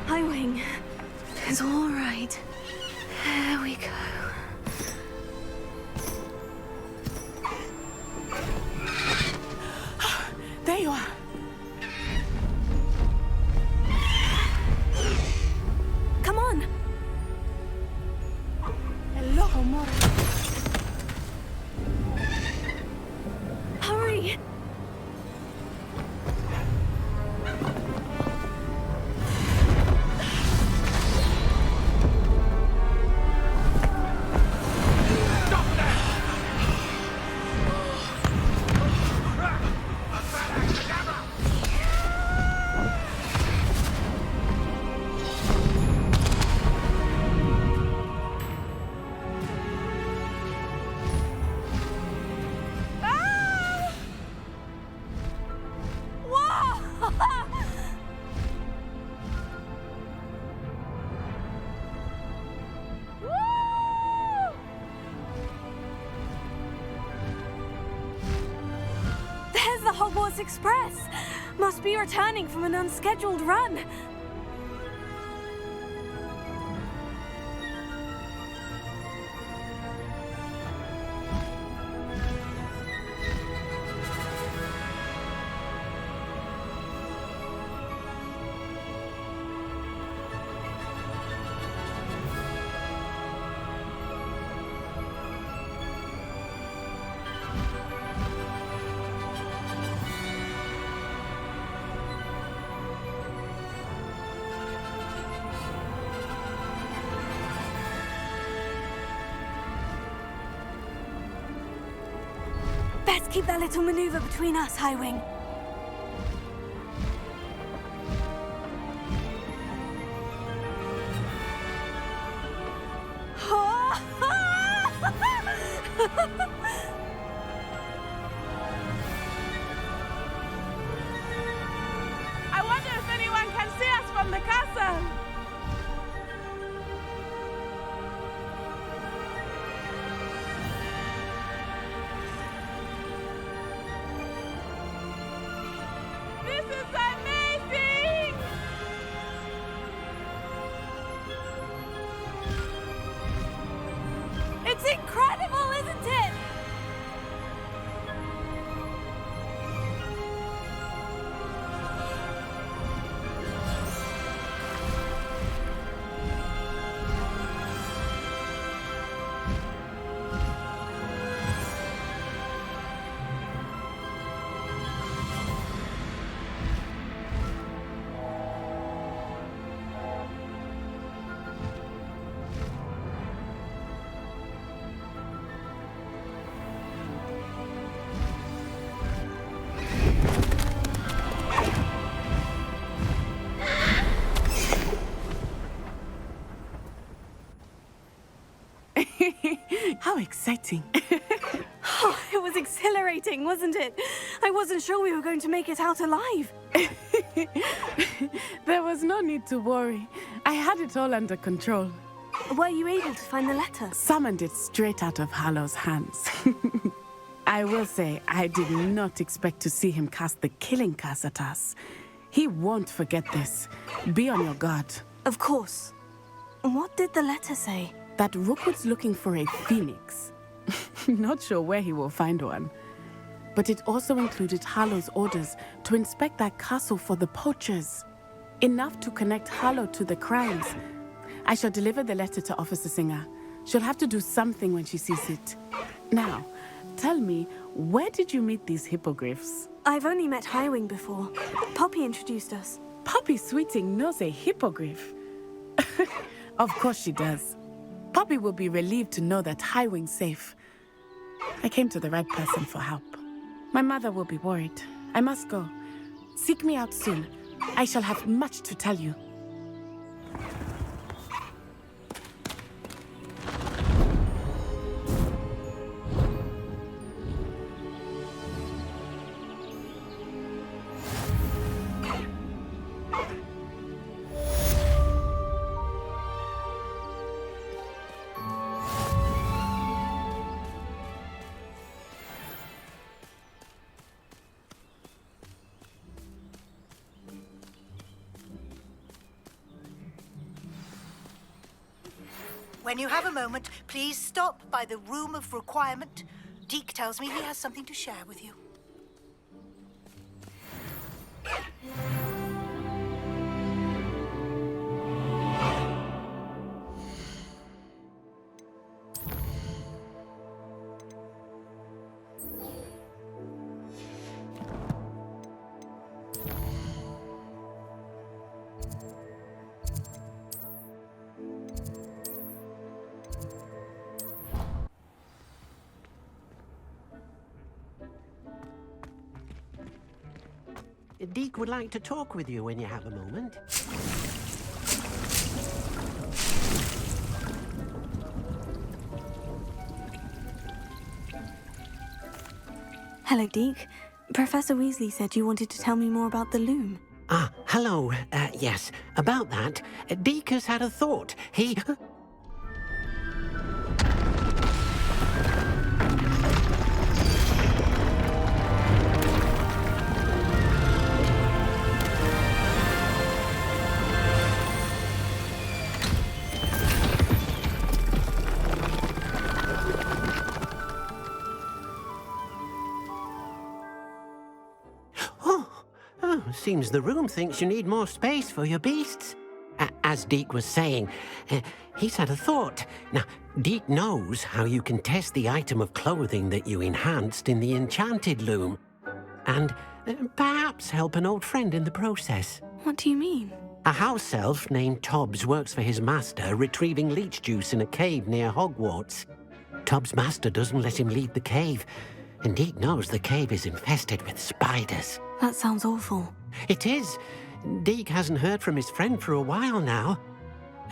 Highwing. It's all right. There we go. There you are. Come on. Hello, amor. Hurry. Hogwarts Express! Must be returning from an unscheduled run. Best keep that little maneuver between us, Highwing. I wonder if anyone can see us from the castle. It's incredible, isn't it? How exciting. Oh, it was exhilarating, wasn't it? I wasn't sure we were going to make it out alive. There was no need to worry. I had it all under control. Were you able to find the letter? Summoned it straight out of Hallow's hands. I will say, I did not expect to see him cast the killing curse at us. He won't forget this. Be on your guard. Of course. What did the letter say? That Rookwood's looking for a phoenix. Not sure where he will find one. But it also included Hallow's orders to inspect that castle for the poachers. Enough to connect Harlow to the crimes. I shall deliver the letter to Officer Singer. She'll have to do something when she sees it. Now, tell me, where did you meet these hippogriffs? I've only met Highwing before. Poppy introduced us. Poppy Sweeting knows a hippogriff. Of course she does. Poppy will be relieved to know that Highwing's safe. I came to the right person for help. My mother will be worried. I must go. Seek me out soon. I shall have much to tell you. When you have a moment, please stop by the Room of Requirement. Deke tells me he has something to share with you. Deke would like to talk with you when you have a moment. Hello, Deke. Professor Weasley said you wanted to tell me more about the loom. Ah, hello. Yes, about that. Deke has had a thought. He... Seems the room thinks you need more space for your beasts. As Deke was saying, he's had a thought. Now, Deke knows how you can test the item of clothing that you enhanced in the enchanted loom. And perhaps help an old friend in the process. What do you mean? A house elf named Tobbs works for his master, retrieving leech juice in a cave near Hogwarts. Tobbs' master doesn't let him leave the cave, and Deke knows the cave is infested with spiders. That sounds awful. It is. Deke hasn't heard from his friend for a while now.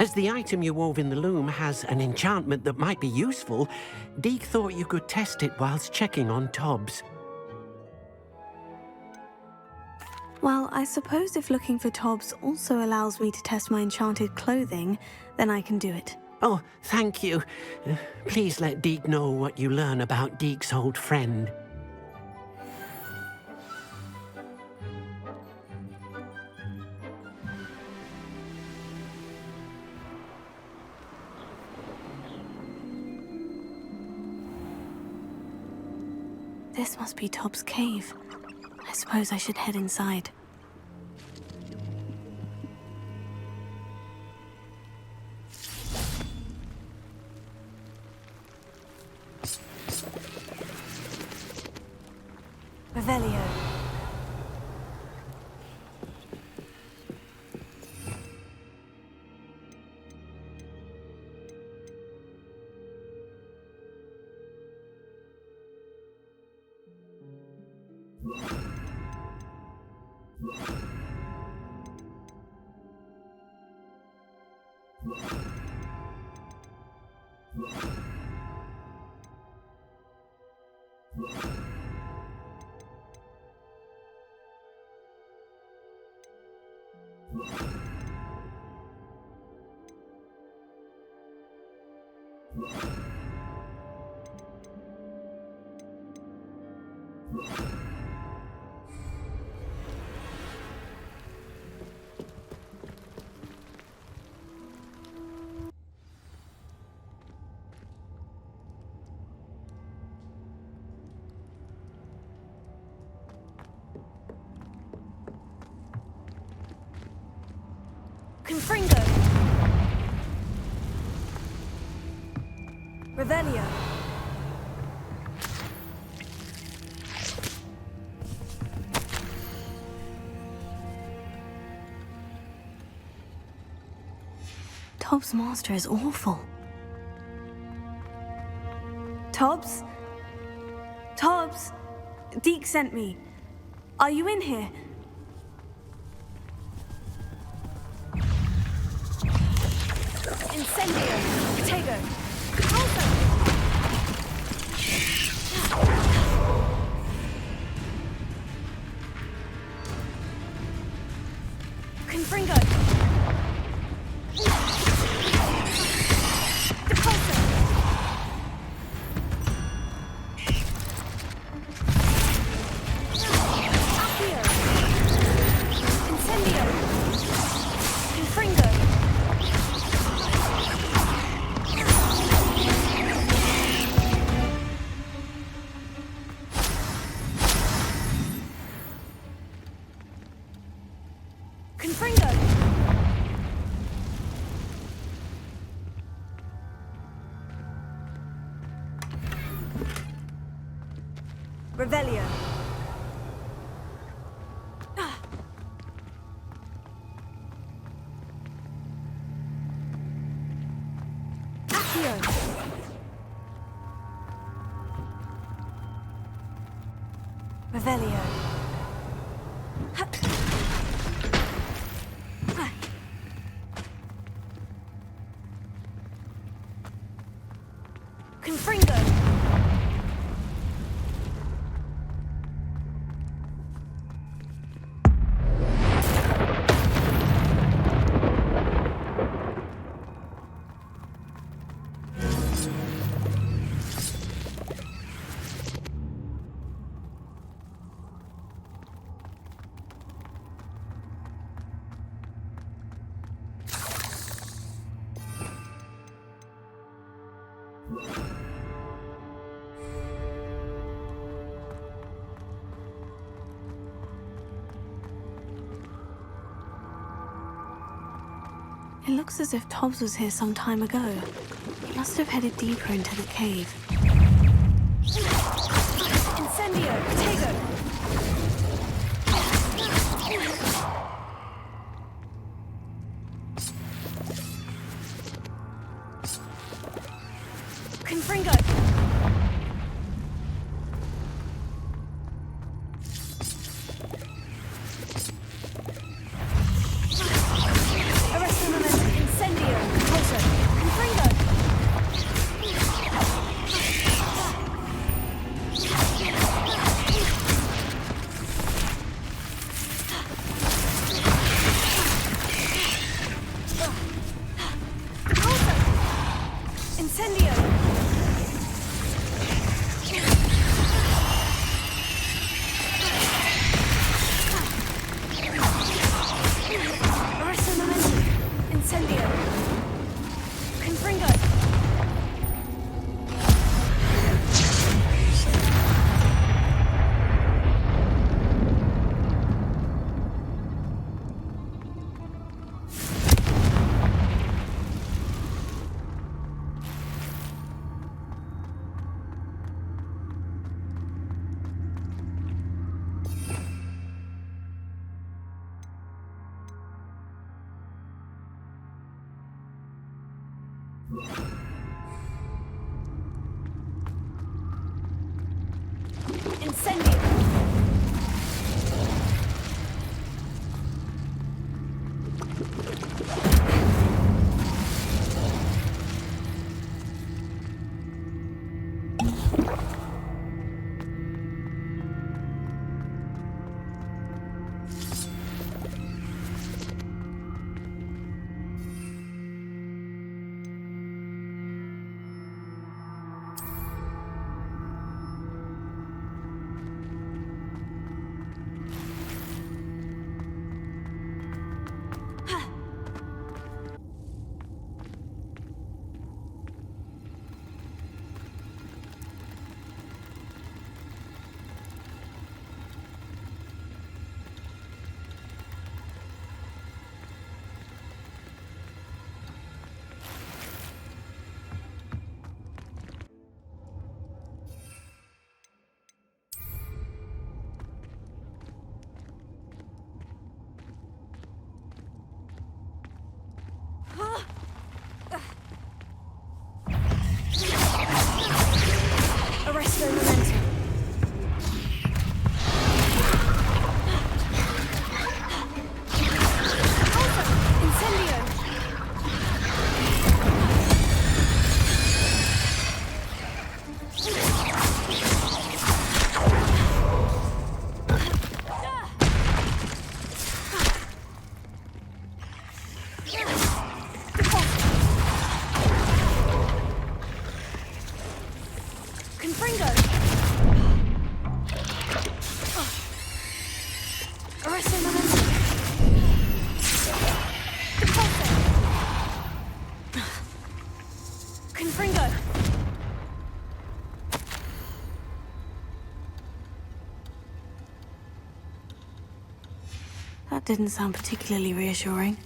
As the item you wove in the loom has an enchantment that might be useful, Deke thought you could test it whilst checking on Tobbs. Well, I suppose if looking for Tobbs also allows me to test my enchanted clothing, then I can do it. Oh, thank you. Please let Deke know what you learn about Deke's old friend. This must be Tobbs' cave. I suppose I should head inside. Revelio. Confringo. Revelio. Tobbs' master is awful. Tobbs? Tobbs? Deke sent me. Are you in here? Incendio! Potato! Also! Confringo! Revelio. Accio. Revelio. Confringo. It looks as if Tobbs was here some time ago. He must have headed deeper into the cave. Incendio! Potato! Confringo! Arresto momentum. Confringo. That didn't sound particularly reassuring.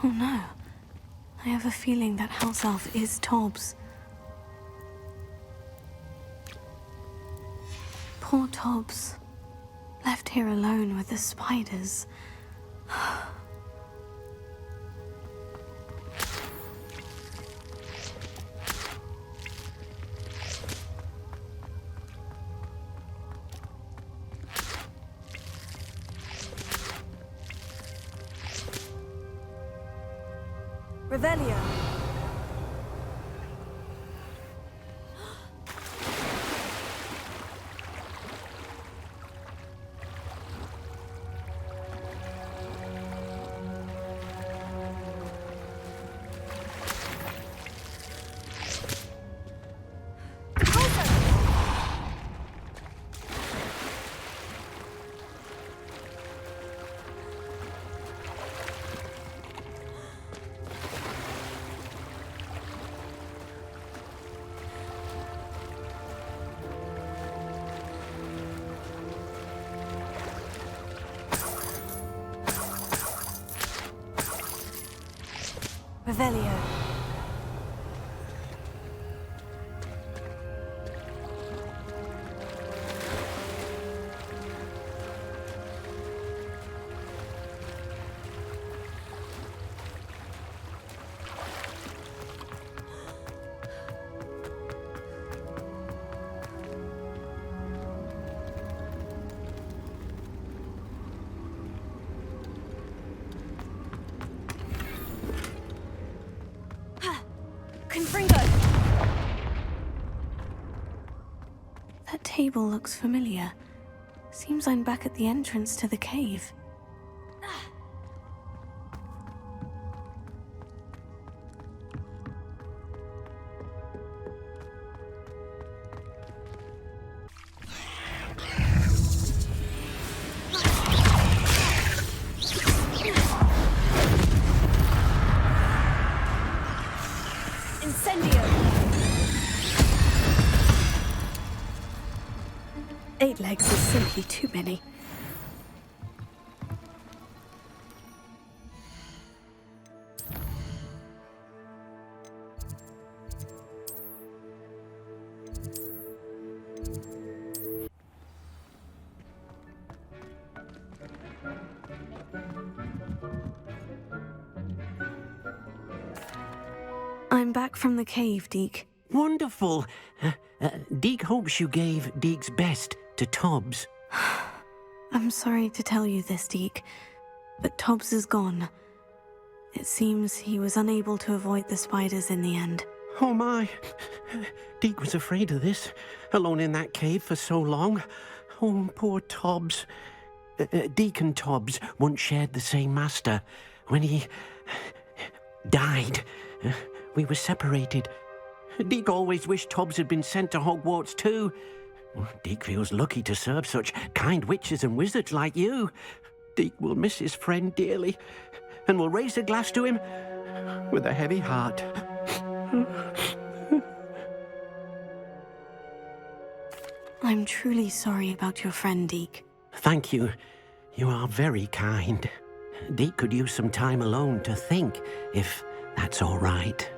Oh no. I have a feeling that house elf is Tobbs. Poor Tobbs. Left here alone with the spiders. Revelio. Revelio. That table looks familiar. Seems I'm back at the entrance to the cave. Eight legs is simply too many. I'm back from the cave, Deke. Wonderful. Deke hopes you gave Deke's best to Tobbs. I'm sorry to tell you this, Deke, but Tobbs is gone. It seems he was unable to avoid the spiders in the end. Oh my. Deke was afraid of this, alone in that cave for so long. Oh, poor Tobbs. Deke and Tobbs once shared the same master. When he died, we were separated. Deke always wished Tobbs had been sent to Hogwarts too. Deke feels lucky to serve such kind witches and wizards like you. Deke will miss his friend dearly, and will raise a glass to him with a heavy heart. I'm truly sorry about your friend, Deke. Thank you. You are very kind. Deke could use some time alone to think, if that's all right.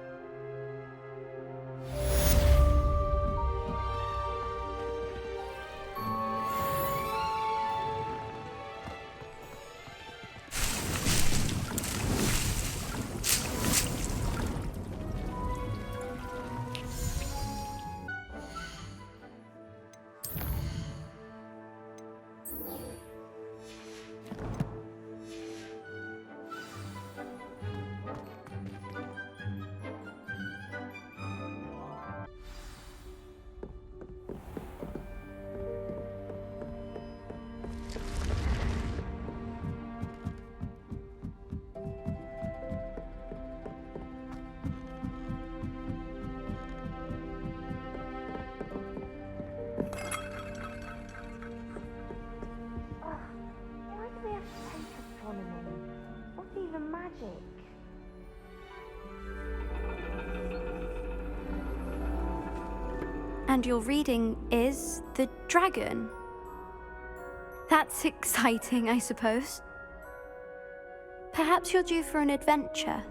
And your reading is the dragon. That's exciting, I suppose. Perhaps you're due for an adventure.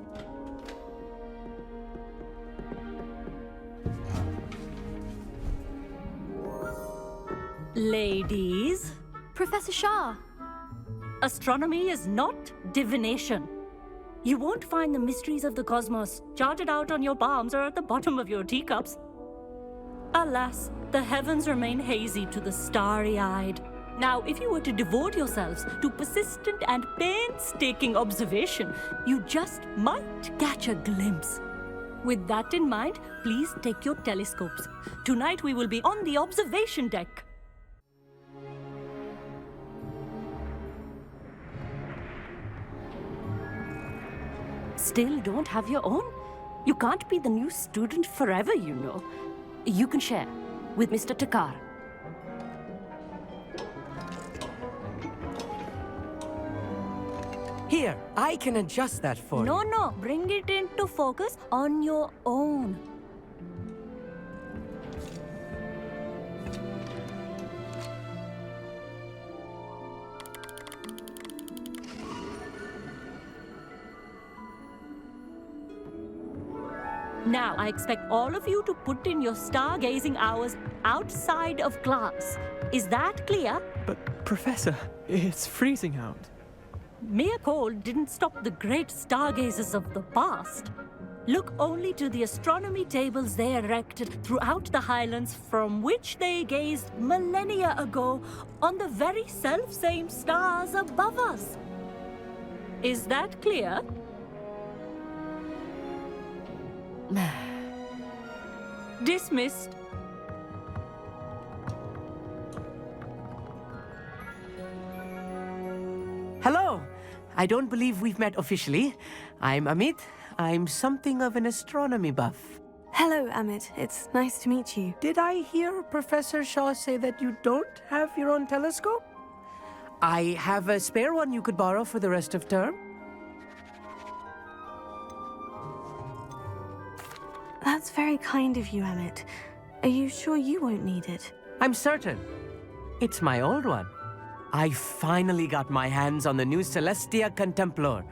Ladies, Professor Shah. astronomy is not divination. You won't find the mysteries of the cosmos charted out on your palms or at the bottom of your teacups. Alas, the heavens remain hazy to the starry-eyed. Now, if you were to devote yourselves to persistent and painstaking observation, you just might catch a glimpse. With that in mind, please take your telescopes. Tonight we will be on the observation deck. Still don't have your own? You can't be the new student forever, you know. You can share with Mr. Takar. Here, I can adjust that for you. No, bring it into focus on your own. Now, I expect all of you to put in your stargazing hours outside of class. Is that clear? But, Professor, it's freezing out. Mere cold didn't stop the great stargazers of the past. Look only to the astronomy tables they erected throughout the Highlands from which they gazed millennia ago on the very self-same stars above us. Is that clear? Dismissed. Hello. I don't believe we've met officially. I'm Amit. I'm something of an astronomy buff. Hello, Amit. It's nice to meet you. Did I hear Professor Shaw say that you don't have your own telescope? I have a spare one you could borrow for the rest of term. That's very kind of you, Amit. Are you sure you won't need it? I'm certain. It's my old one. I finally got my hands on the new Celestia Contemplar.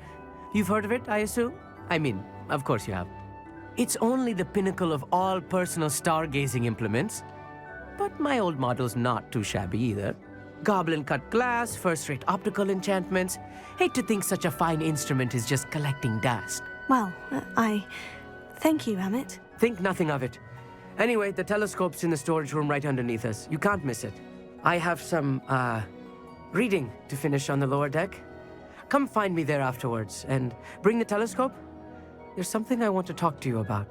You've heard of it, I assume? I mean, of course you have. It's only the pinnacle of all personal stargazing implements. But my old model's not too shabby either. Goblin cut glass, first-rate optical enchantments. Hate to think such a fine instrument is just collecting dust. Well, thank you, Amit. Think nothing of it. Anyway, the telescope's in the storage room right underneath us. You can't miss it. I have some, reading to finish on the lower deck. Come find me there afterwards, and bring the telescope. There's something I want to talk to you about.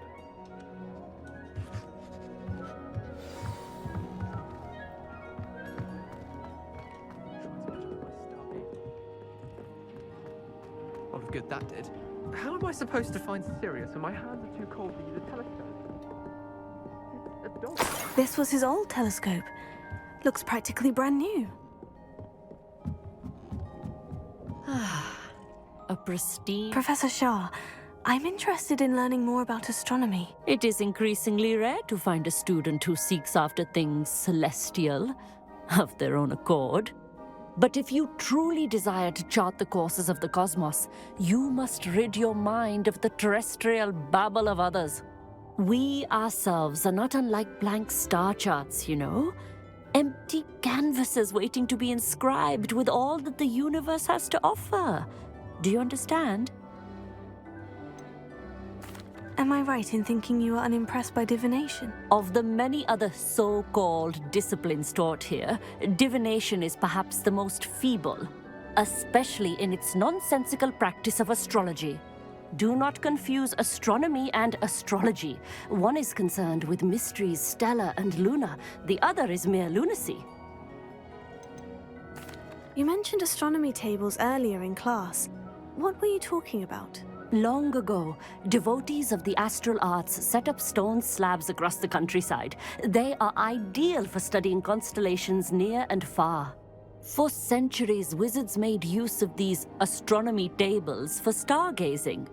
A lot of good that did. How am I supposed to find Sirius when my hands are too cold to use a telescope? It's a dog. This was his old telescope. Looks practically brand new. A pristine... Professor Shah, I'm interested in learning more about astronomy. It is increasingly rare to find a student who seeks after things celestial, of their own accord. But if you truly desire to chart the courses of the cosmos, you must rid your mind of the terrestrial babble of others. We ourselves are not unlike blank star charts, you know? Empty canvases waiting to be inscribed with all that the universe has to offer. Do you understand? Am I right in thinking you are unimpressed by divination? Of the many other so-called disciplines taught here, divination is perhaps the most feeble, especially in its nonsensical practice of astrology. Do not confuse astronomy and astrology. One is concerned with mysteries stellar and lunar, the other is mere lunacy. You mentioned astronomy tables earlier in class. What were you talking about? Long ago, devotees of the astral arts set up stone slabs across the countryside. They are ideal for studying constellations near and far. For centuries, wizards made use of these astronomy tables for stargazing.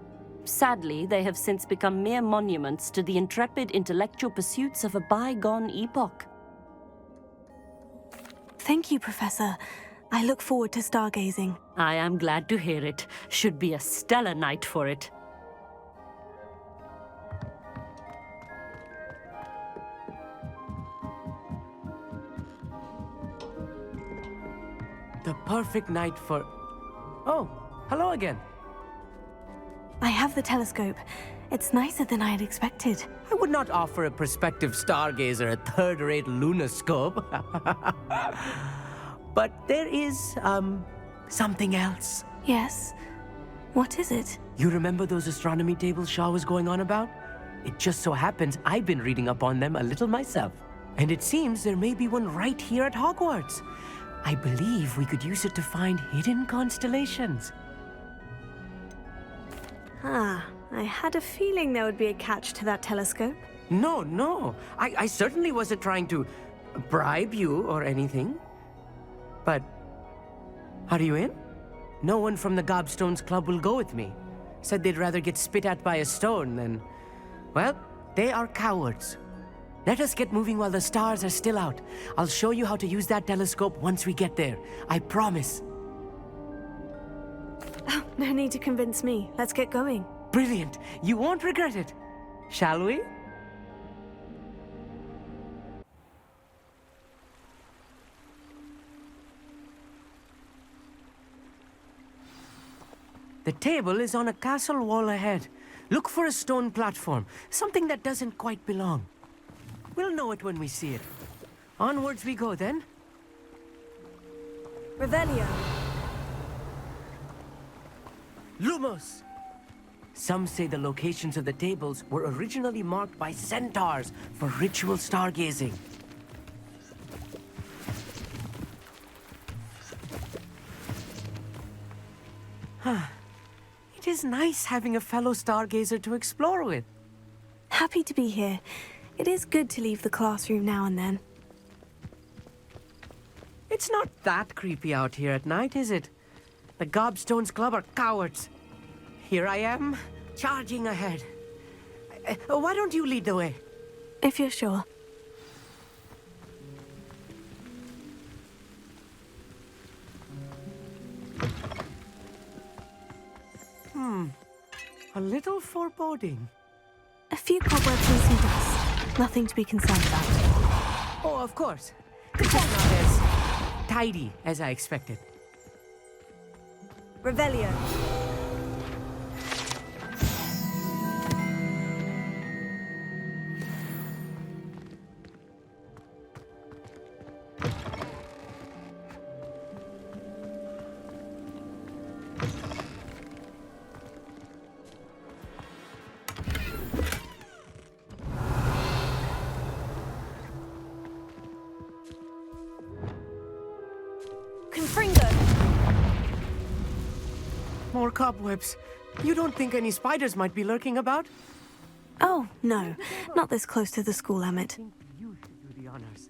Sadly, they have since become mere monuments to the intrepid intellectual pursuits of a bygone epoch. Thank you, Professor. I look forward to stargazing. I am glad to hear it. Should be a stellar night for it. The perfect night for... Oh, hello again. I have the telescope. It's nicer than I had expected. I would not offer a prospective stargazer a third-rate lunoscope. But there is, something else. Yes? What is it? You remember those astronomy tables Shaw was going on about? It just so happens I've been reading up on them a little myself. And it seems there may be one right here at Hogwarts. I believe we could use it to find hidden constellations. I had a feeling there would be a catch to that telescope. No. I certainly wasn't trying to bribe you or anything. But, are you in? No one from the Gobstones Club will go with me. Said they'd rather get spit at by a stone than... Well, they are cowards. Let us get moving while the stars are still out. I'll show you how to use that telescope once we get there. I promise. Oh, no need to convince me. Let's get going. Brilliant. You won't regret it. Shall we? The table is on a castle wall ahead. Look for a stone platform, something that doesn't quite belong. We'll know it when we see it. Onwards we go, then. Revelio. Lumos! Some say the locations of the tables were originally marked by centaurs for ritual stargazing. It is nice having a fellow stargazer to explore with. Happy to be here. It is good to leave the classroom now and then. It's not that creepy out here at night, is it? The Gobstones Club are cowards. Here I am, charging ahead. Why don't you lead the way? If you're sure. A little foreboding. A few cobwebs and some dust. Nothing to be concerned about. Oh, of course. It's just not as tidy as I expected. Revelio. More cobwebs. You don't think any spiders might be lurking about? Oh, no. Not this close to the school, Amit. You should do the honors.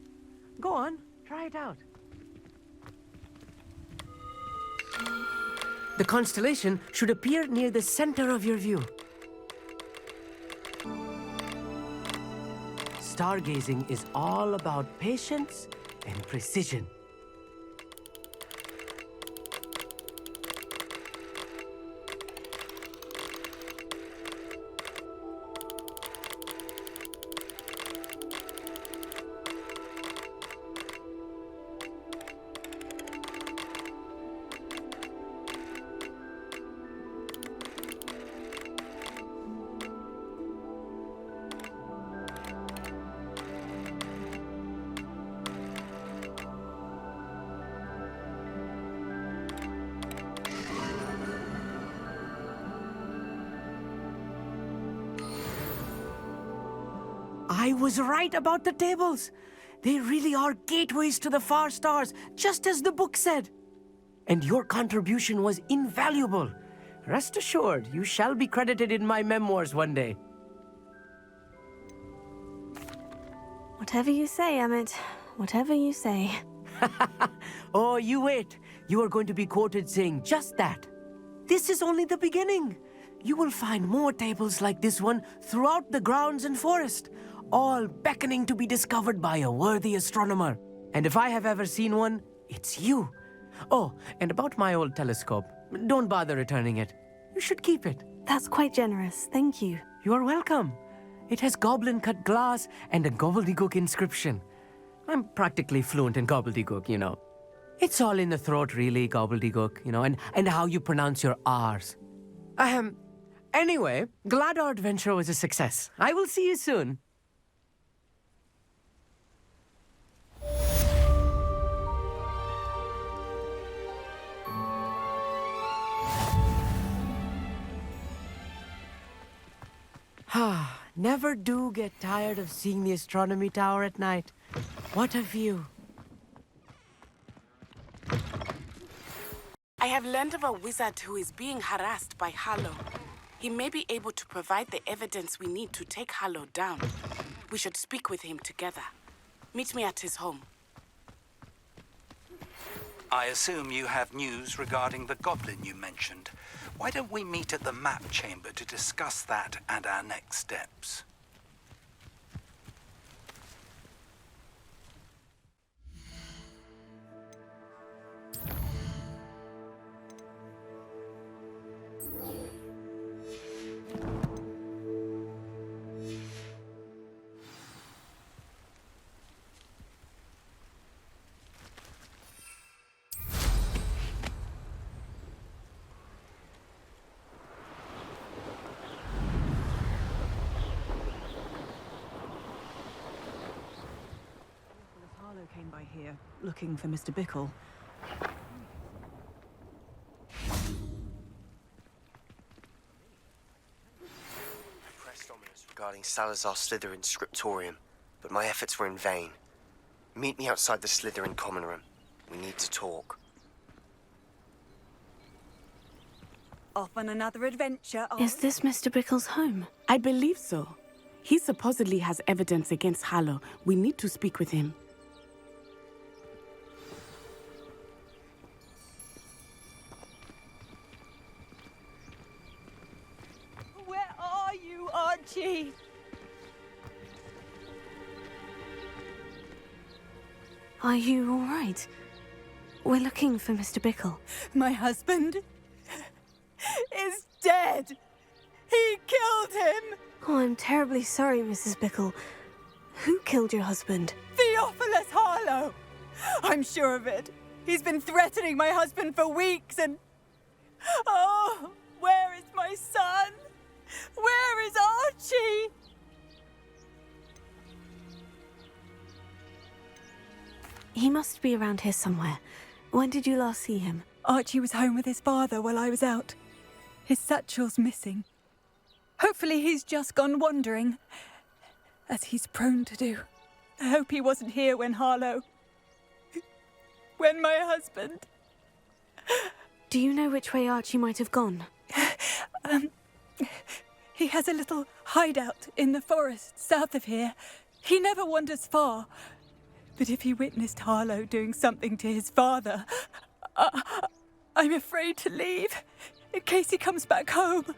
Go on, try it out. The constellation should appear near the center of your view. Stargazing is all about patience and precision. I was right about the tables. They really are gateways to the far stars, just as the book said. And your contribution was invaluable. Rest assured, you shall be credited in my memoirs one day. Whatever you say, Amit. Whatever you say. Oh, you wait. You are going to be quoted saying just that. This is only the beginning. You will find more tables like this one throughout the grounds and forest, all beckoning to be discovered by a worthy astronomer. And if I have ever seen one, it's you. Oh, and about my old telescope. Don't bother returning it. You should keep it. That's quite generous, thank you. You are welcome. It has goblin-cut glass and a gobbledygook inscription. I'm practically fluent in gobbledygook, you know. It's all in the throat, really, gobbledygook, you know, and how you pronounce your R's. Anyway, glad our adventure was a success. I will see you soon. Never do get tired of seeing the astronomy tower at night. What a view. I have learned of a wizard who is being harassed by Harlow. He may be able to provide the evidence we need to take Harlow down. We should speak with him together. Meet me at his home. I assume you have news regarding the goblin you mentioned. Why don't we meet at the map chamber to discuss that and our next steps? Harlow came by here, looking for Mr. Bickle. Pressed Ominis regarding Salazar Slytherin's scriptorium, but my efforts were in vain. Meet me outside the Slytherin common room. We need to talk. Off on another adventure. Is this Mr. Bickle's home? I believe so. He supposedly has evidence against Harlow. We need to speak with him. Where are you, Archie? Are you all right? We're looking for Mr. Bickle. My husband is dead. He killed him. Oh, I'm terribly sorry, Mrs. Bickle. Who killed your husband? Theophilus Harlow. I'm sure of it. He's been threatening my husband for weeks and... Oh, where is my son? Where is Archie? He must be around here somewhere. When did you last see him? Archie was home with his father while I was out. His satchel's missing. Hopefully he's just gone wandering, as he's prone to do. I hope he wasn't here when Harlow... when my husband... Do you know which way Archie might have gone? He has a little hideout in the forest south of here. He never wanders far. But if he witnessed Harlow doing something to his father, I'm afraid to leave, in case he comes back home.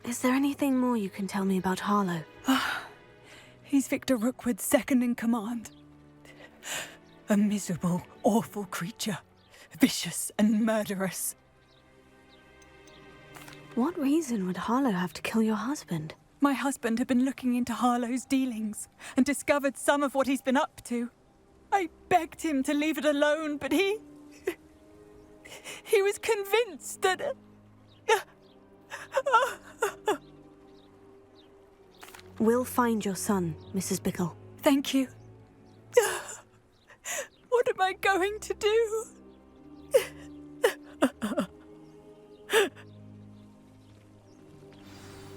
Is there anything more you can tell me about Harlow? He's Victor Rookwood's second in command. A miserable, awful creature. Vicious and murderous. What reason would Harlow have to kill your husband? My husband had been looking into Harlow's dealings and discovered some of what he's been up to. I begged him to leave it alone, but he was convinced that... We'll find your son, Mrs. Bickle. Thank you. What am I going to do?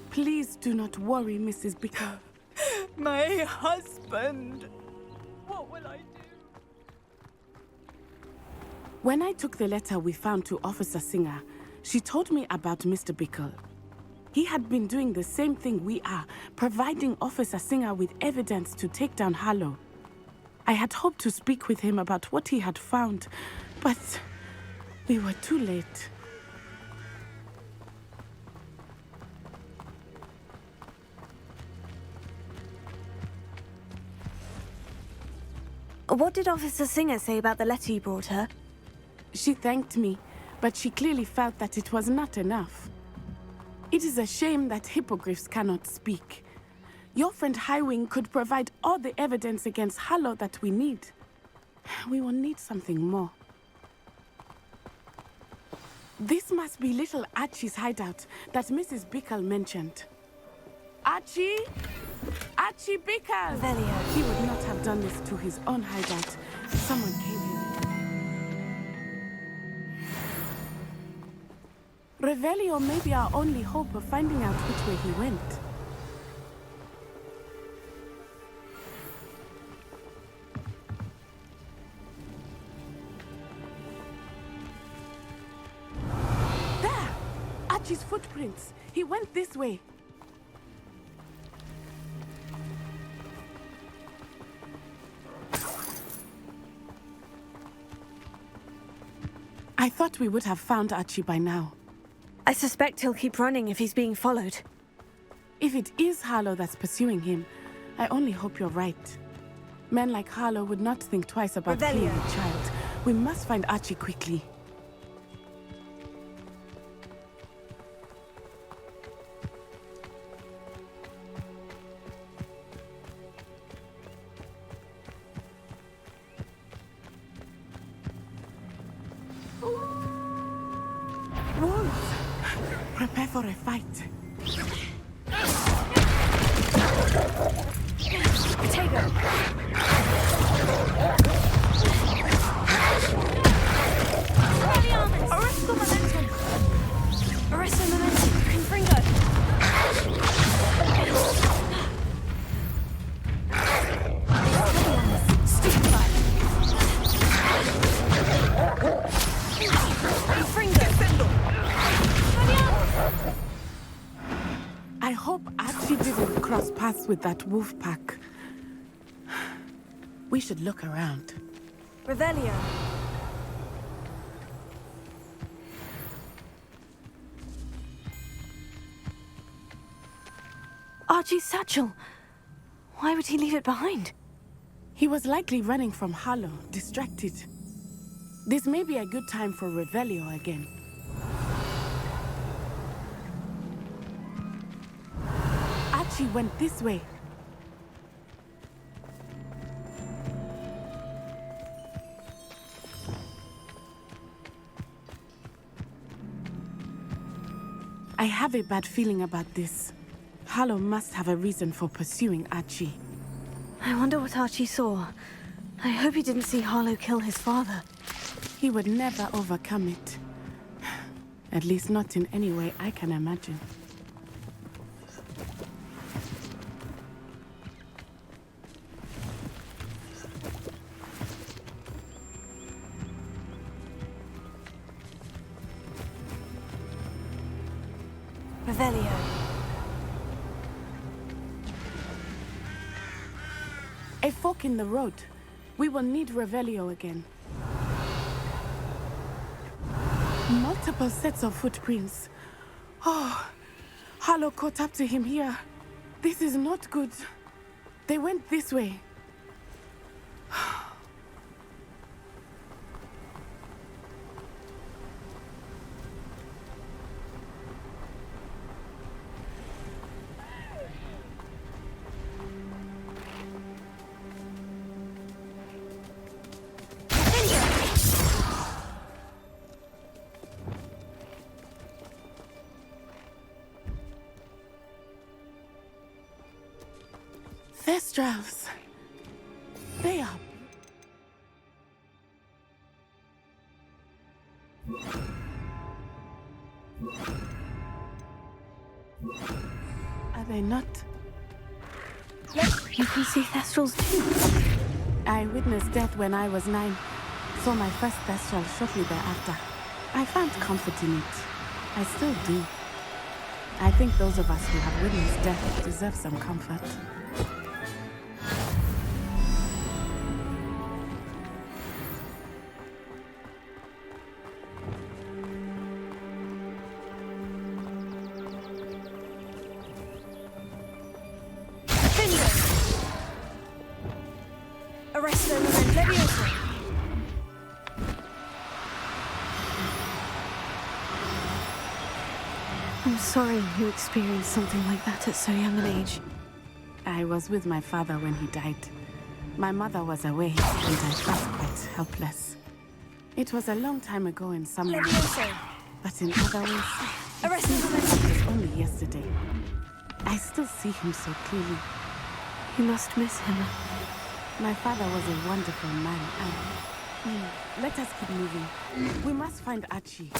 Please do not worry, Mrs. Bickle. My husband. What will I do? When I took the letter we found to Officer Singer, she told me about Mr. Bickle. He had been doing the same thing we are, providing Officer Singer with evidence to take down Harlow. I had hoped to speak with him about what he had found, but we were too late. What did Officer Singer say about the letter you brought her? She thanked me, but she clearly felt that it was not enough. It is a shame that hippogriffs cannot speak. Your friend Highwing could provide all the evidence against Harlow that we need. We will need something more. This must be little Archie's hideout that Mrs. Bickle mentioned. Archie? Archie Bickle! Revelio. He would not have done this to his own hideout. Someone came here. Revelio may be our only hope of finding out which way he went. There! Archie's footprints. He went this way. I thought we would have found Archie by now. I suspect he'll keep running if he's being followed. If it is Harlow that's pursuing him, I only hope you're right. Men like Harlow would not think twice about killing a child. We must find Archie quickly. Prepare for a fight. Potato. Arresto momentum. Arresto momentum. Confringo. Stupefied. Confringo. I hope Archie didn't cross paths with that wolf pack. We should look around. Revelio. Archie's satchel. Why would he leave it behind? He was likely running from Harlow, distracted. This may be a good time for Revelio again. Archie went this way. I have a bad feeling about this. Harlow must have a reason for pursuing Archie. I wonder what Archie saw. I hope he didn't see Harlow kill his father. He would never overcome it. At least not in any way I can imagine. Revelio. A fork in the road. We will need Revelio again. Multiple sets of footprints. Oh, Harlow caught up to him here. This is not good. They went this way. Thestrals. They are. Are they not? Yes, you can see Thestrals too. I witnessed death when I was 9. Saw my first Thestral shortly thereafter. I found comfort in it. I still do. I think those of us who have witnessed death deserve some comfort. Arrest them and then I'm sorry you experienced something like that at so young an age. I was with my father when he died. My mother was away, and I felt quite helpless. It was a long time ago in some ways, but in other ways, it seems like it was only yesterday. I still see him so clearly. You must miss him. My father was a wonderful man. Let us keep moving. We must find Archie.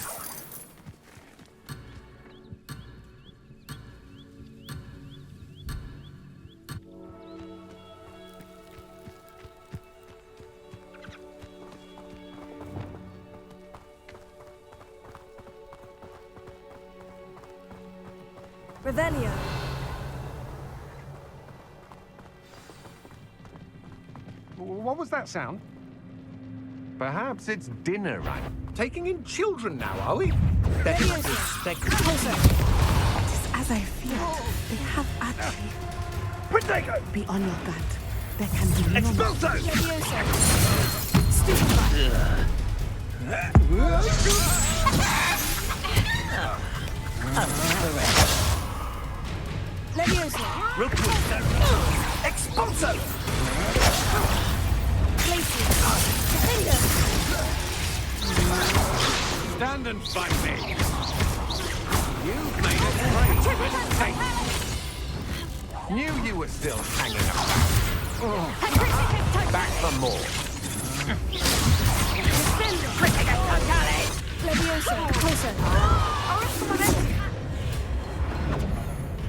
Revelio. What was that sound? Perhaps it's dinner, right? Taking in children now, are we? It is as I feared. They have Archie. Protego! Be on your guard. There can be no Expulso! Leviosa. Rookwood! Expulso! Stand and fight me! You've made it great! Knew you were still hanging about. Back for more. Leviosa. Closer.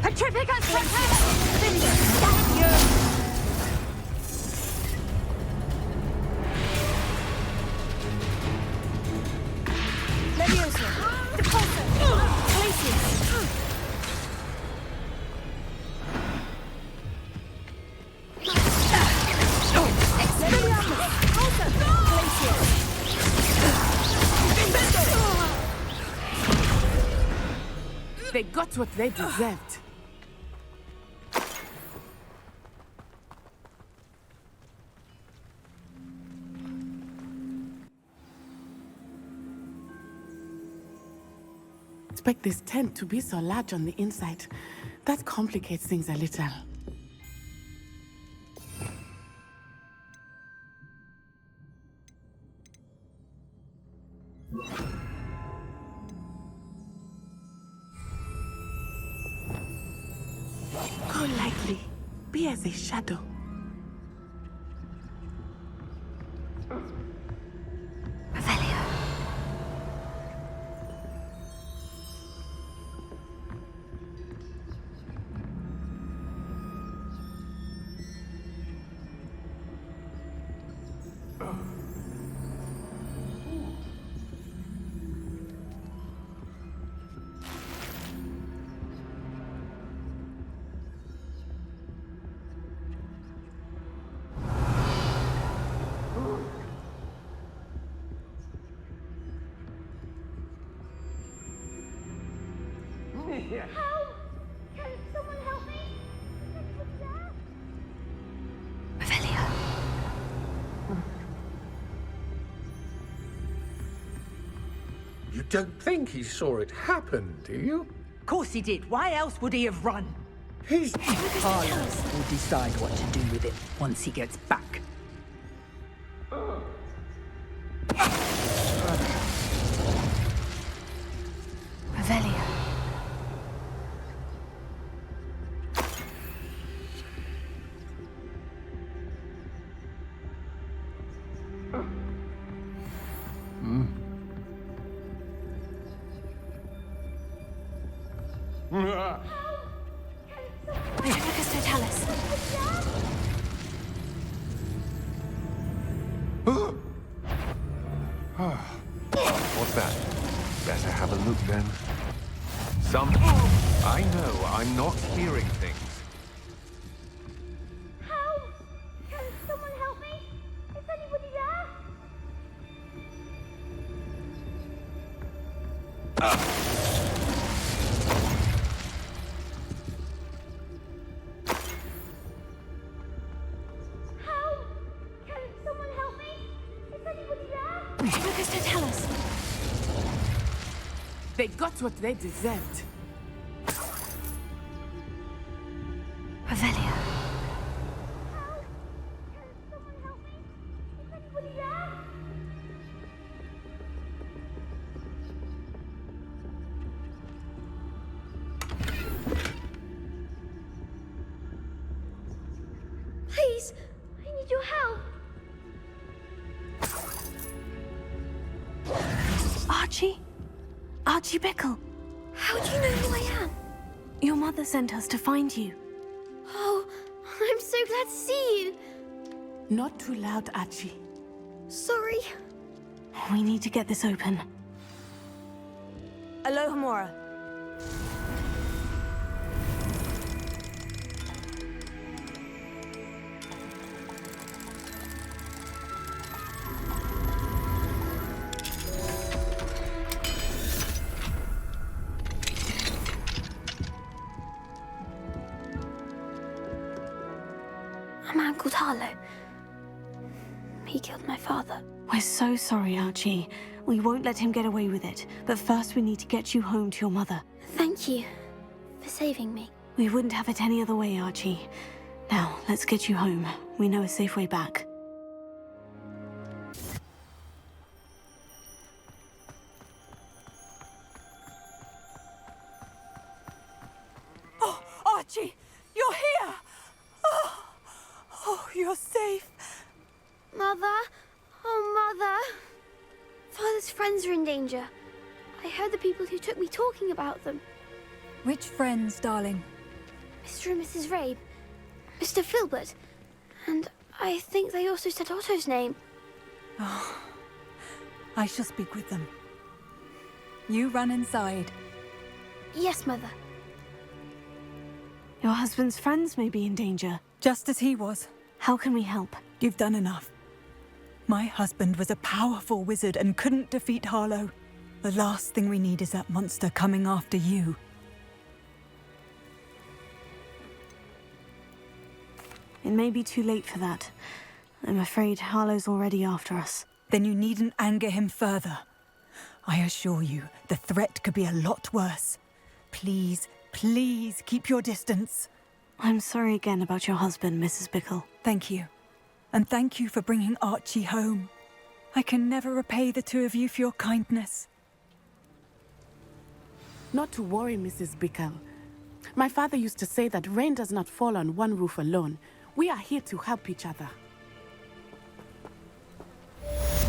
Petrificus! Leviosa! Depulso! Glacius! Expelliarmus! Glacius! They got what they deserved. Expect this tent to be so large on the inside. That complicates things a little. Go lightly. Be as a shadow. Help! Can someone help me? Revelio. You don't think he saw it happen, do you? Of course he did. Why else would he have run? He's... Carlos will decide what to do with it once he gets back. Revelio. Petrificus totalis. What's that? Better have a look then. I know, I'm not hearing things. Help! Can someone help me? Is anybody there? Help! Can someone help me? Is anybody there? Petrificus totalis. They got what they deserved. Revelio. Please, I need your help. Archie? Archie Bickle. How do you know who I am? Your mother sent us to find you. Oh, I'm so glad to see you. Not too loud, Archie. Sorry. We need to get this open. Alohomora. A man called Harlow. He killed my father. We're so sorry, Archie. We won't let him get away with it. But first we need to get you home to your mother. Thank you for saving me. We wouldn't have it any other way, Archie. Now, let's get you home. We know a safe way back. Oh, Archie! You're here! Oh, you're safe. Mother? Oh, Mother. Father's friends are in danger. I heard the people who took me talking about them. Which friends, darling? Mr. and Mrs. Rabe, Mr. Filbert, and I think they also said Otto's name. Oh, I shall speak with them. You run inside. Yes, Mother. Your husband's friends may be in danger. Just as he was. How can we help? You've done enough. My husband was a powerful wizard and couldn't defeat Harlow. The last thing we need is that monster coming after you. It may be too late for that. I'm afraid Harlow's already after us. Then you needn't anger him further. I assure you, the threat could be a lot worse. Please, please keep your distance. I'm sorry again about your husband, Mrs. Bickle. Thank you. And thank you for bringing Archie home. I can never repay the two of you for your kindness. Not to worry, Mrs. Bickle. My father used to say that rain does not fall on one roof alone. We are here to help each other.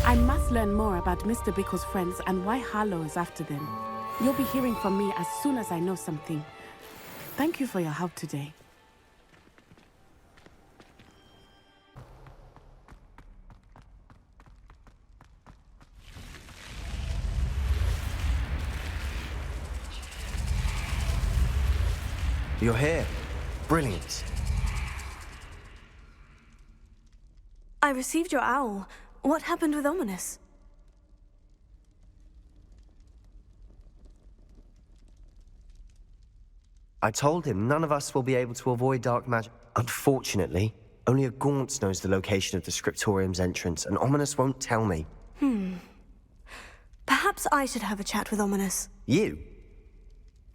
I must learn more about Mr. Bickle's friends and why Harlow is after them. You'll be hearing from me as soon as I know something. Thank you for your help today. You're here. Brilliant. I received your owl. What happened with Ominis? I told him none of us will be able to avoid dark magic. Unfortunately, only a Gaunt knows the location of the Scriptorium's entrance, and Ominis won't tell me. Perhaps I should have a chat with Ominis. You?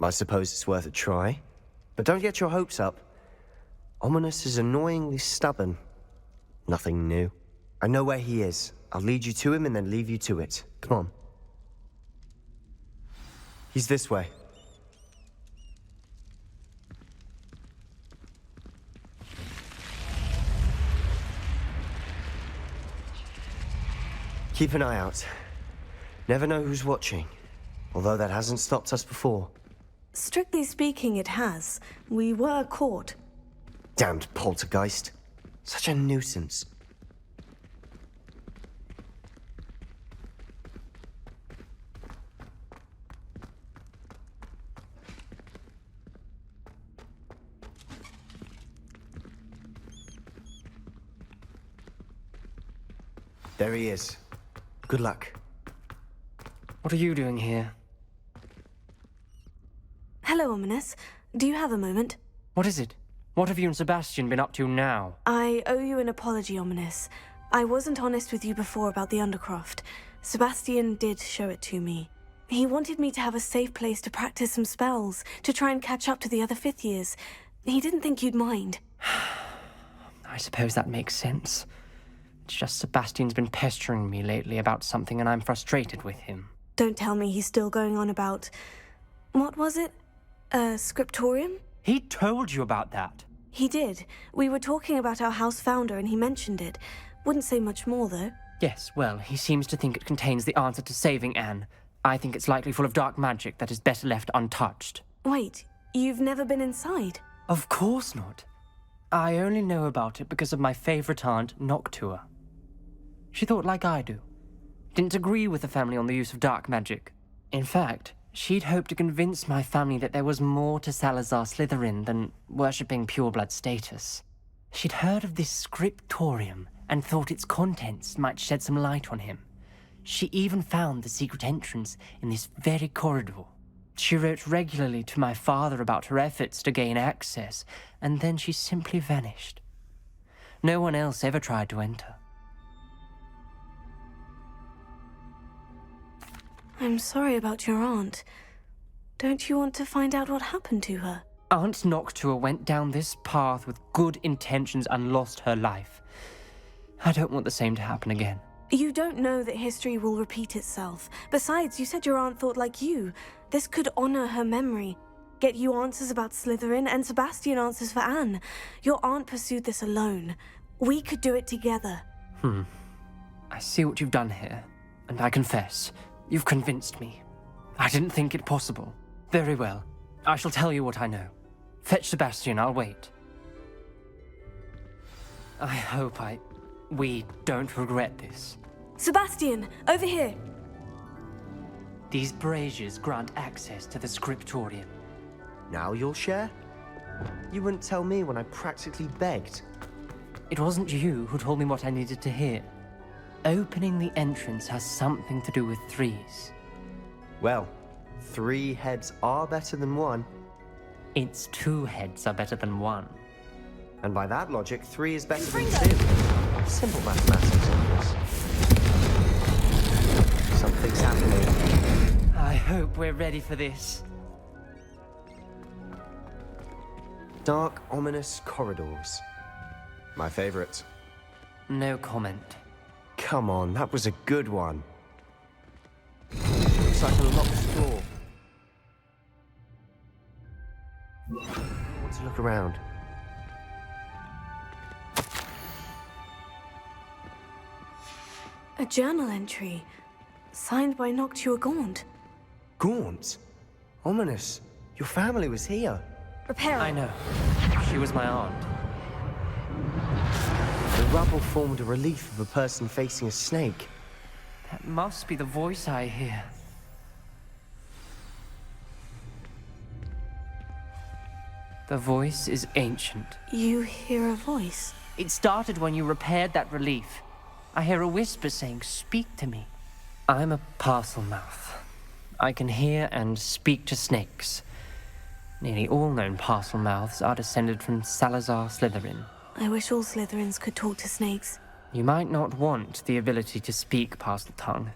I suppose it's worth a try. But don't get your hopes up. Ominis is annoyingly stubborn. Nothing new. I know where he is. I'll lead you to him and then leave you to it. Come on. He's this way. Keep an eye out. Never know who's watching. Although that hasn't stopped us before. Strictly speaking, it has. We were caught. Damned poltergeist. Such a nuisance. There he is. Good luck. What are you doing here? Hello, Ominis. Do you have a moment? What is it? What have you and Sebastian been up to now? I owe you an apology, Ominis. I wasn't honest with you before about the Undercroft. Sebastian did show it to me. He wanted me to have a safe place to practice some spells, to try and catch up to the other fifth years. He didn't think you'd mind. I suppose that makes sense. It's just Sebastian's been pestering me lately about something and I'm frustrated with him. Don't tell me he's still going on about... What was it? Scriptorium? He told you about that? He did. We were talking about our house founder and he mentioned it. Wouldn't say much more, though. Yes, well, he seems to think it contains the answer to saving Anne. I think it's likely full of dark magic that is better left untouched. Wait, you've never been inside? Of course not. I only know about it because of my favorite aunt, Noctua. She thought like I do. Didn't agree with the family on the use of dark magic. In fact, she'd hoped to convince my family that there was more to Salazar Slytherin than worshipping pureblood status. She'd heard of this scriptorium and thought its contents might shed some light on him. She even found the secret entrance in this very corridor. She wrote regularly to my father about her efforts to gain access, and then she simply vanished. No one else ever tried to enter. I'm sorry about your aunt. Don't you want to find out what happened to her? Aunt Noctua went down this path with good intentions and lost her life. I don't want the same to happen again. You don't know that history will repeat itself. Besides, you said your aunt thought like you. This could honor her memory. Get you answers about Slytherin and Sebastian answers for Anne. Your aunt pursued this alone. We could do it together. I see what you've done here, and I confess, you've convinced me. I didn't think it possible. Very well. I shall tell you what I know. Fetch Sebastian, I'll wait. I hope we don't regret this. Sebastian, over here! These braziers grant access to the scriptorium. Now you'll share? You wouldn't tell me when I practically begged. It wasn't you who told me what I needed to hear. Opening the entrance has something to do with threes. Well, 3 heads are better than 1. It's 2 heads are better than 1. And by that logic, 3 is better than 2. Simple mathematics, of course. Something's happening. I hope we're ready for this. Dark, ominous corridors. My favorite. No comment. Come on, that was a good one. Looks like a locked door. I want to look around. A journal entry. Signed by Noctua Gaunt. Gaunt? Ominous. Your family was here. Repair. I know. She was my aunt. The rubble formed a relief of a person facing a snake. That must be the voice I hear. The voice is ancient. You hear a voice? It started when you repaired that relief. I hear a whisper saying, "Speak to me." I'm a parcel mouth. I can hear and speak to snakes. Nearly all known parcel mouths are descended from Salazar Slytherin. I wish all Slytherins could talk to snakes. You might not want the ability to speak parcel tongue.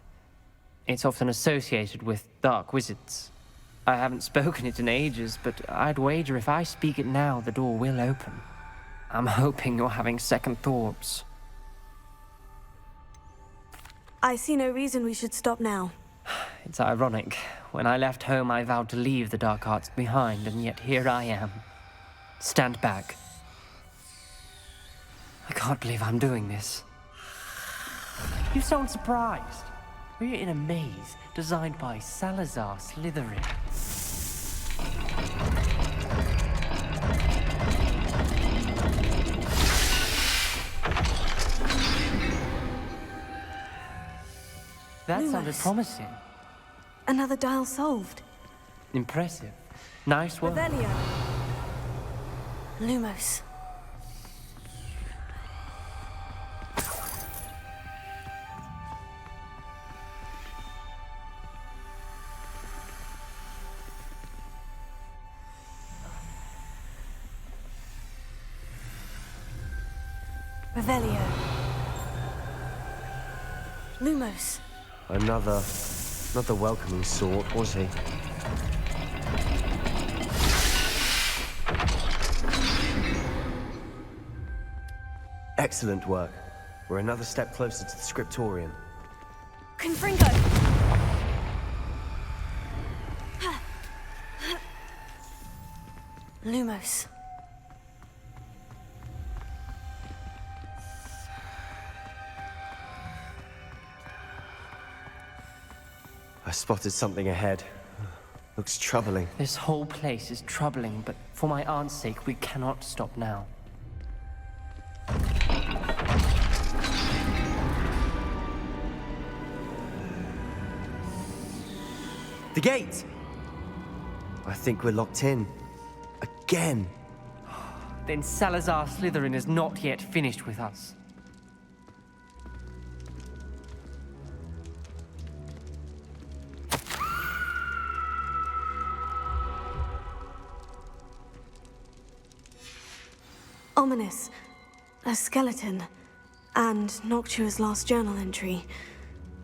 It's often associated with dark wizards. I haven't spoken it in ages, but I'd wager if I speak it now, the door will open. I'm hoping you're having second thoughts. I see no reason we should stop now. It's ironic. When I left home, I vowed to leave the dark arts behind, and yet here I am. Stand back. I can't believe I'm doing this. You sound surprised. We're in a maze designed by Salazar Slytherin. That sounded promising. Another dial solved. Impressive. Nice work. Revelio. Lumos. Revelio. Lumos. Not the welcoming sort, was he? Excellent work. We're another step closer to the scriptorium. Confringo! Lumos. I spotted something ahead. Looks troubling. This whole place is troubling, but for my aunt's sake, we cannot stop now. The gate! I think we're locked in. Again. Then Salazar Slytherin is not yet finished with us. Ominis. A skeleton. And Noctua's last journal entry.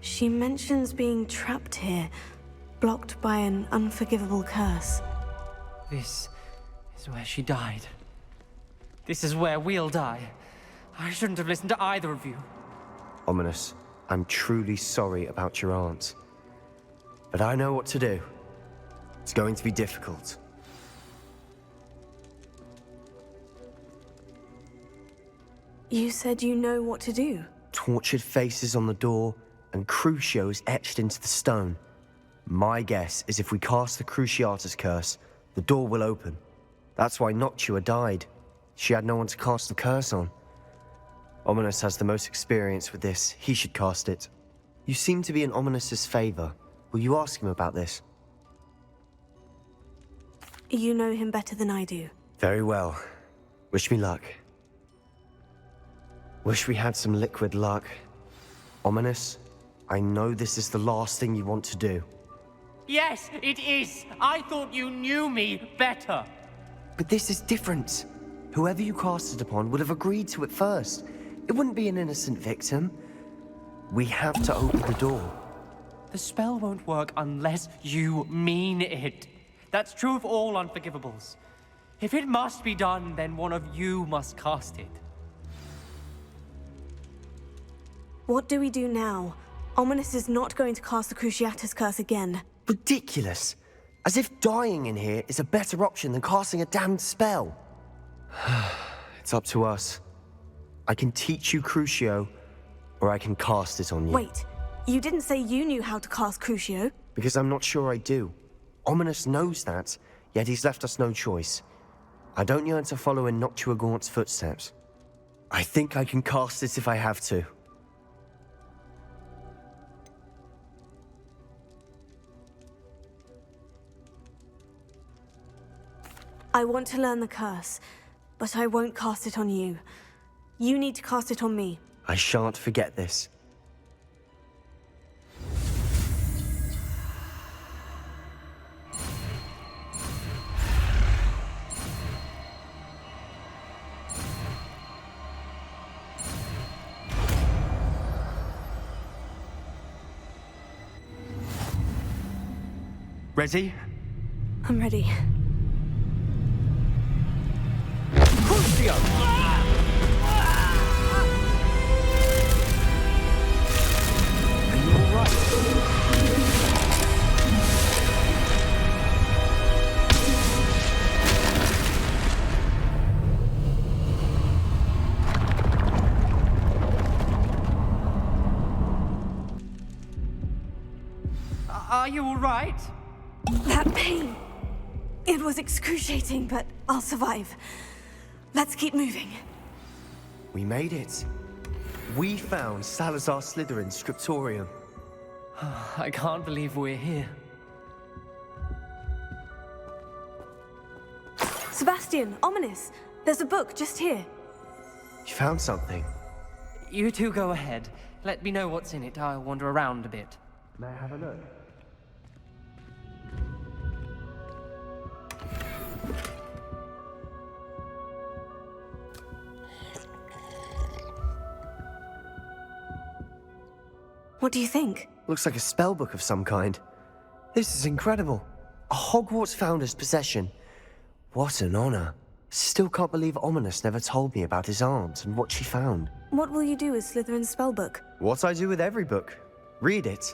She mentions being trapped here, blocked by an unforgivable curse. This is where she died. This is where we'll die. I shouldn't have listened to either of you. Ominis, I'm truly sorry about your aunt. But I know what to do. It's going to be difficult. You said you know what to do. Tortured faces on the door, and Crucios etched into the stone. My guess is if we cast the Cruciatus curse, the door will open. That's why Noctua died. She had no one to cast the curse on. Ominis has the most experience with this. He should cast it. You seem to be in Ominis's favor. Will you ask him about this? You know him better than I do. Very well. Wish me luck. Wish we had some liquid luck. Ominis, I know this is the last thing you want to do. Yes, it is! I thought you knew me better! But this is different. Whoever you cast it upon would have agreed to it first. It wouldn't be an innocent victim. We have to open the door. The spell won't work unless you mean it. That's true of all unforgivables. If it must be done, then one of you must cast it. What do we do now? Ominis is not going to cast the Cruciatus curse again. Ridiculous. As if dying in here is a better option than casting a damned spell. It's up to us. I can teach you Crucio, or I can cast it on you. Wait, you didn't say you knew how to cast Crucio? Because I'm not sure I do. Ominis knows that, yet he's left us no choice. I don't yearn to follow in Noctua Gaunt's footsteps. I think I can cast it if I have to. I want to learn the curse, but I won't cast it on you. You need to cast it on me. I shan't forget this. Ready? I'm ready. Are you all right? That pain. It was excruciating, but I'll survive. Let's keep moving. We made it. We found Salazar Slytherin's scriptorium. I can't believe we're here. Sebastian, Ominis, there's a book just here. You found something? You two go ahead. Let me know what's in it. I'll wander around a bit. May I have a look? What do you think? Looks like a spellbook of some kind. This is incredible. A Hogwarts founder's possession. What an honor. Still can't believe Ominis never told me about his aunt and what she found. What will you do with Slytherin's spellbook? What I do with every book. Read it.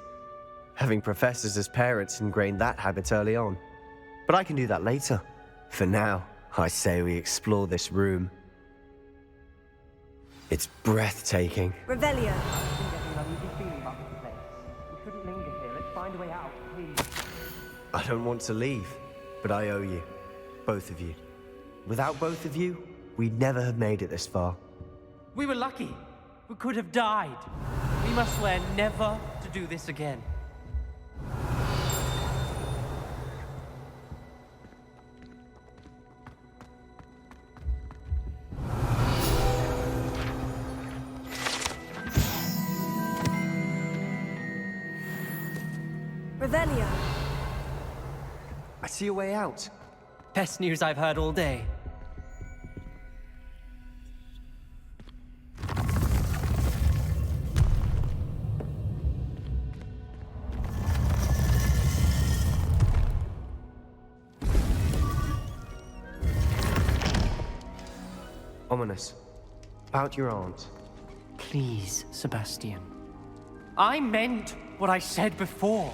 Having professors as parents ingrained that habit early on. But I can do that later. For now, I say we explore this room. It's breathtaking. Revelio. I don't want to leave, but I owe you. Both of you. Without both of you, we'd never have made it this far. We were lucky. We could have died. We must swear never to do this again. Revelio. I see a way out. Best news I've heard all day. Ominis, about your aunt. Please, Sebastian. I meant what I said before.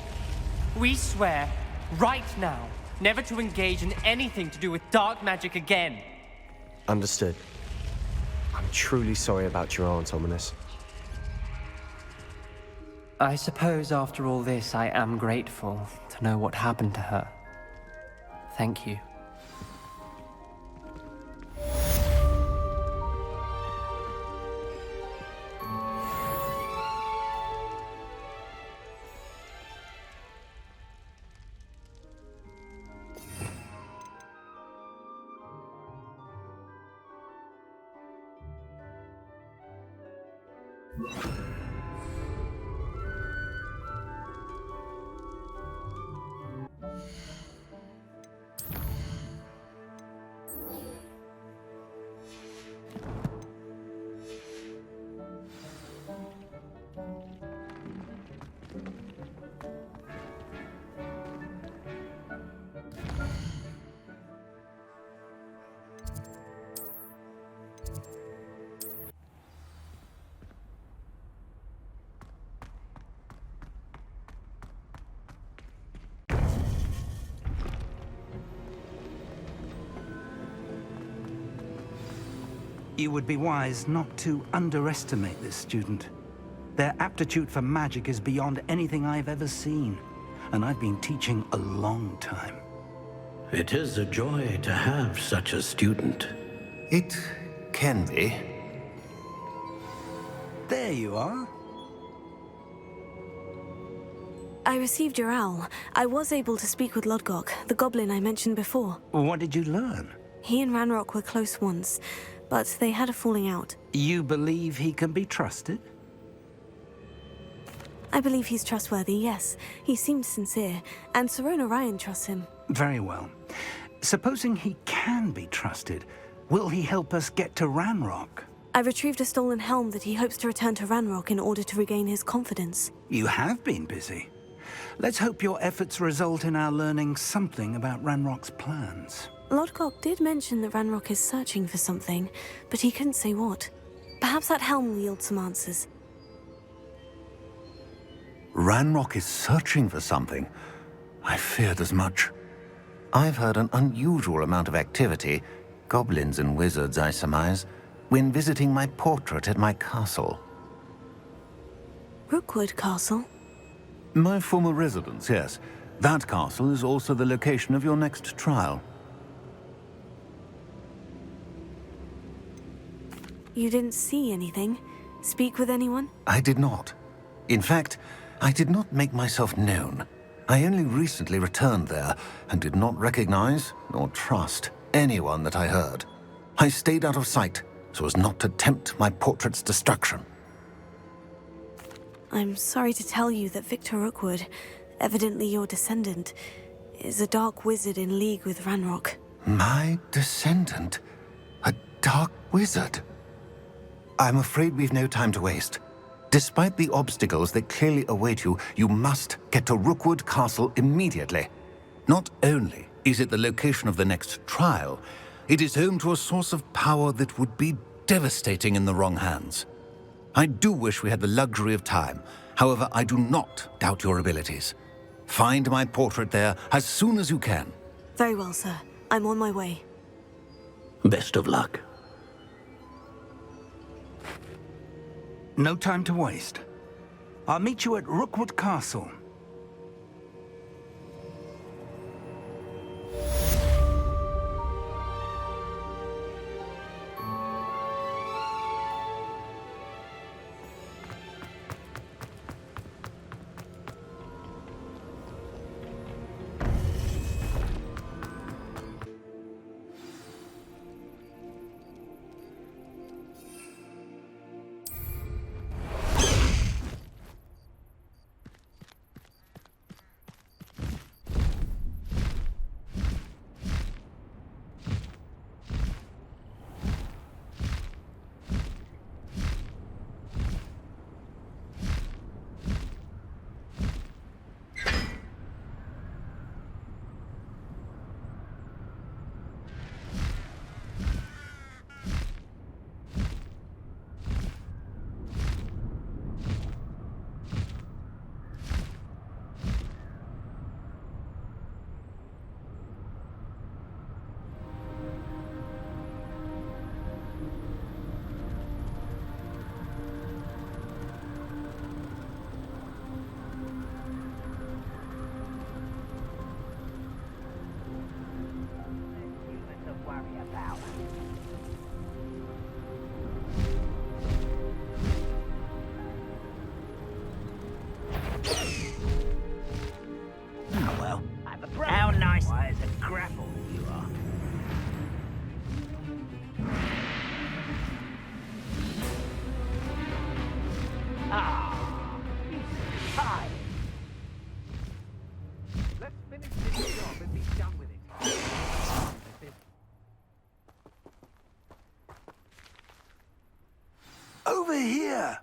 We swear, right now, never to engage in anything to do with dark magic again. Understood. I'm truly sorry about your aunt, Ominis. I suppose after all this, I am grateful to know what happened to her. Thank you. You would be wise not to underestimate this student. Their aptitude for magic is beyond anything I've ever seen, and I've been teaching a long time. It is a joy to have such a student. It can be. There you are. I received your owl. I was able to speak with Lodgok, the goblin I mentioned before. What did you learn? He and Ranrock were close once, but they had a falling out. You believe he can be trusted? I believe he's trustworthy, yes. He seemed sincere, and Serona Ryan trusts him. Very well. Supposing he can be trusted, will he help us get to Ranrock? I retrieved a stolen helm that he hopes to return to Ranrock in order to regain his confidence. You have been busy. Let's hope your efforts result in our learning something about Ranrock's plans. Lodgok did mention that Ranrock is searching for something, but he couldn't say what. Perhaps that helm will yield some answers. Ranrock is searching for something. I feared as much. I've heard an unusual amount of activity, goblins and wizards, I surmise, when visiting my portrait at my castle. Rookwood Castle? My former residence, yes. That castle is also the location of your next trial. You didn't see anything? Speak with anyone? I did not. In fact, I did not make myself known. I only recently returned there and did not recognize nor trust anyone that I heard. I stayed out of sight so as not to tempt my portrait's destruction. I'm sorry to tell you that Victor Rookwood, evidently your descendant, is a dark wizard in league with Ranrock. My descendant? A dark wizard? I'm afraid we've no time to waste. Despite the obstacles that clearly await you, you must get to Rookwood Castle immediately. Not only is it the location of the next trial, It is home to a source of power that would be devastating in the wrong hands. I do wish we had the luxury of time. However, I do not doubt your abilities. Find my portrait there as soon as you can. Very well, sir. I'm on my way. Best of luck. No time to waste. I'll meet you at Rookwood Castle. How nice as a grapple you are. Ah, you tired. Let's finish this job and be done with it. Over here!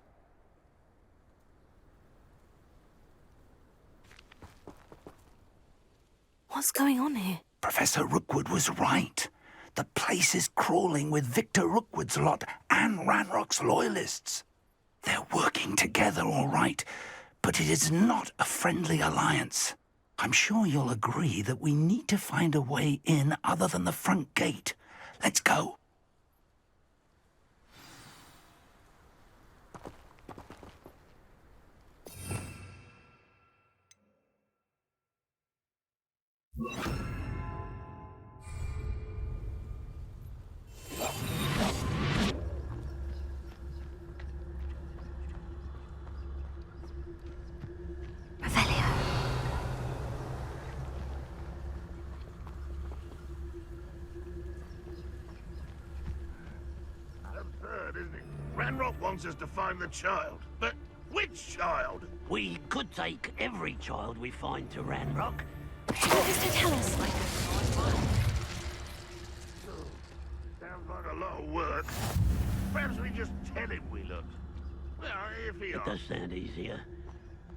What's going on here? Professor Rookwood was right. The place is crawling with Victor Rookwood's lot and Ranrock's loyalists. They're working together, all right, but it is not a friendly alliance. I'm sure you'll agree that we need to find a way in other than the front gate. Let's go. Absurd, isn't it? Ranrock wants us to find the child. But which child? We could take every child we find to Ranrock. Mr. Tell us. Sounds like a lot of work. Perhaps we just tell him we looked. Well, if he It asks. does sound easier.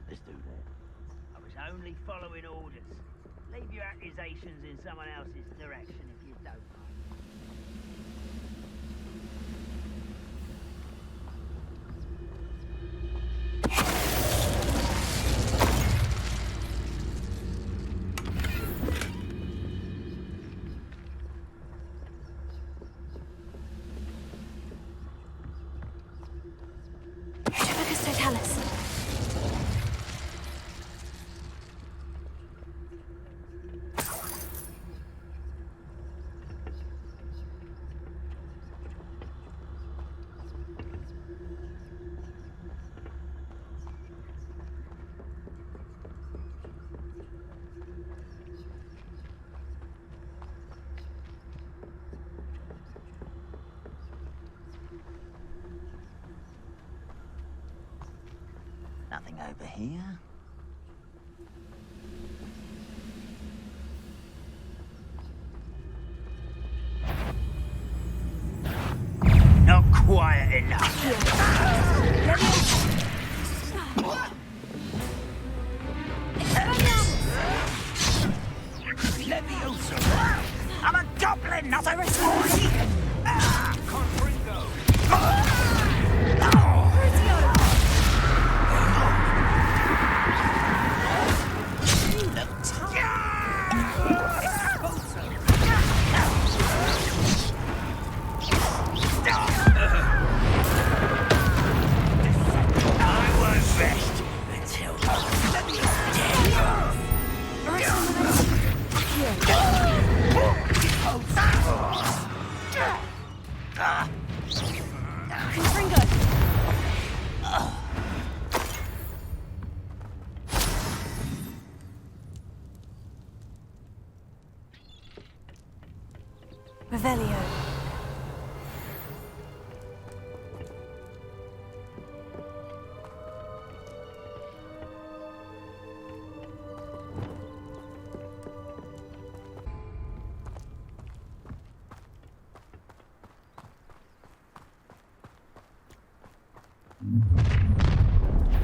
Let's do that. I was only following orders. Leave your accusations in someone else's direction if you don't mind. Tell us. Nothing over here. Not quiet enough. Leviosa. I'm a goblin, not a toy! Revelio.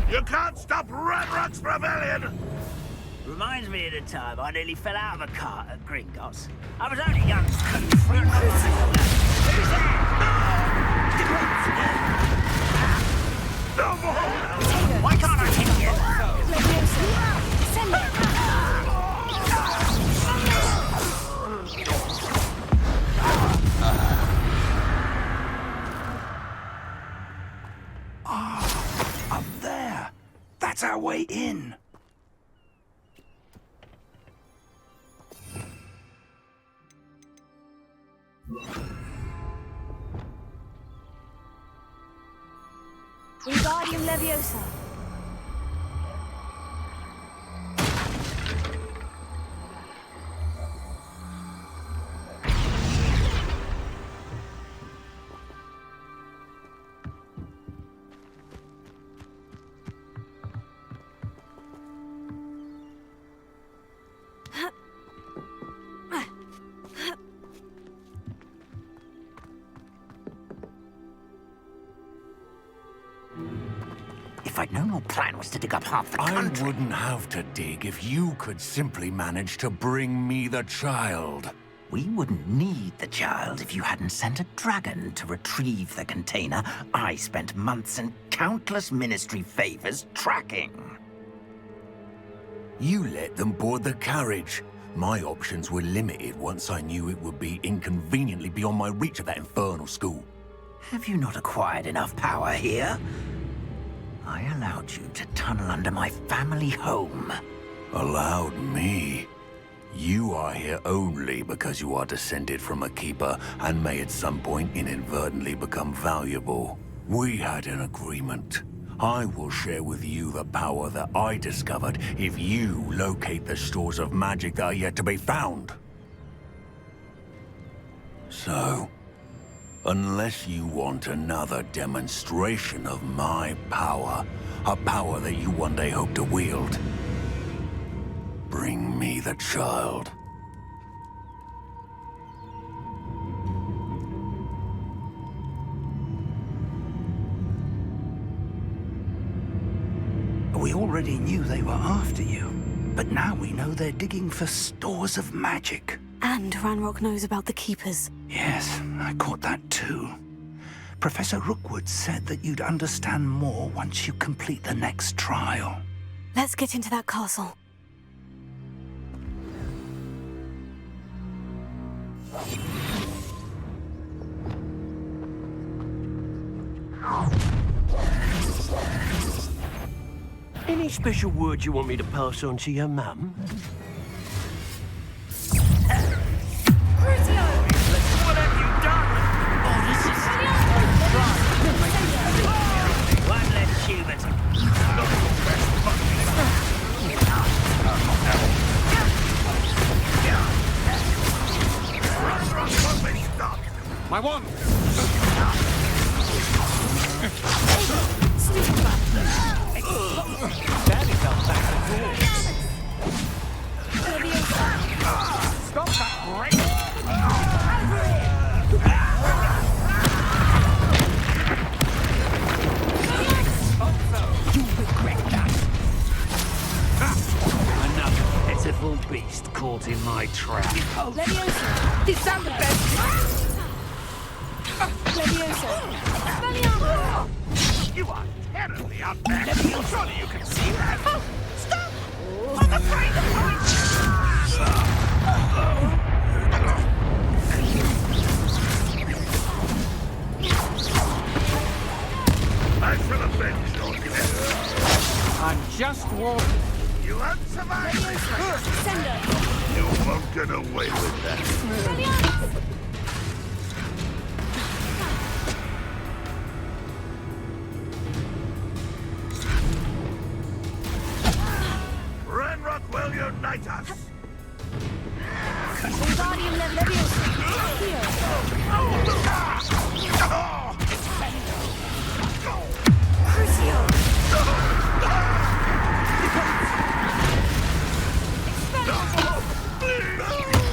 You can't stop Ranrock's rebellion! Reminds me of the time I nearly fell out of a cart at Gringotts. I was only young. Who's there? No more! Why can't I hit you? Up there. That's our way in. Wingardium Leviosa. If I'd known your plan was to dig up half the country... I wouldn't have to dig if you could simply manage to bring me the child. We wouldn't need the child if you hadn't sent a dragon to retrieve the container I spent months and countless ministry favors tracking. You let them board the carriage. My options were limited once I knew it would be inconveniently beyond my reach of that infernal school. Have you not acquired enough power here? I allowed you to tunnel under my family home. Allowed me? You are here only because you are descended from a keeper and may at some point inadvertently become valuable. We had an agreement. I will share with you the power that I discovered if you locate the stores of magic that are yet to be found. So, unless you want another demonstration of my power, a power that you one day hope to wield, bring me the child. We already knew they were after you, but now we know they're digging for stores of magic. And Ranrock knows about the Keepers. Yes, I caught that too. Professor Rookwood said that you'd understand more once you complete the next trial. Let's get into that castle. Any special words you want me to pass on to your mum? What have you done? Oh, this is... One less Hubert. My wand! Danny fell back and forth. Stop that break! You regret that. Another pitiful beast caught in my trap. Leviosa! This sounds the best! Leviosa! Expelliarmus! You are terribly outmatched. Surely you can see that. Oh, stop! I'm afraid of I shall avenge your death. I'm just walking. You won't survive this. You won't get away with that. Ranrock will unite us. Wingardium Leviosa! Here!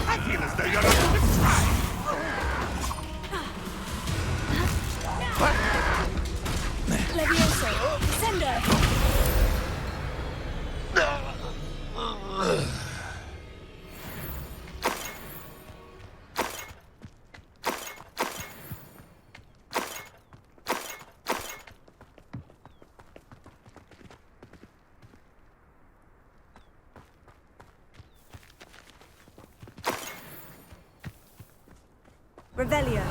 I feel as though you're not going to try. Leviosa! Descender! Revelio.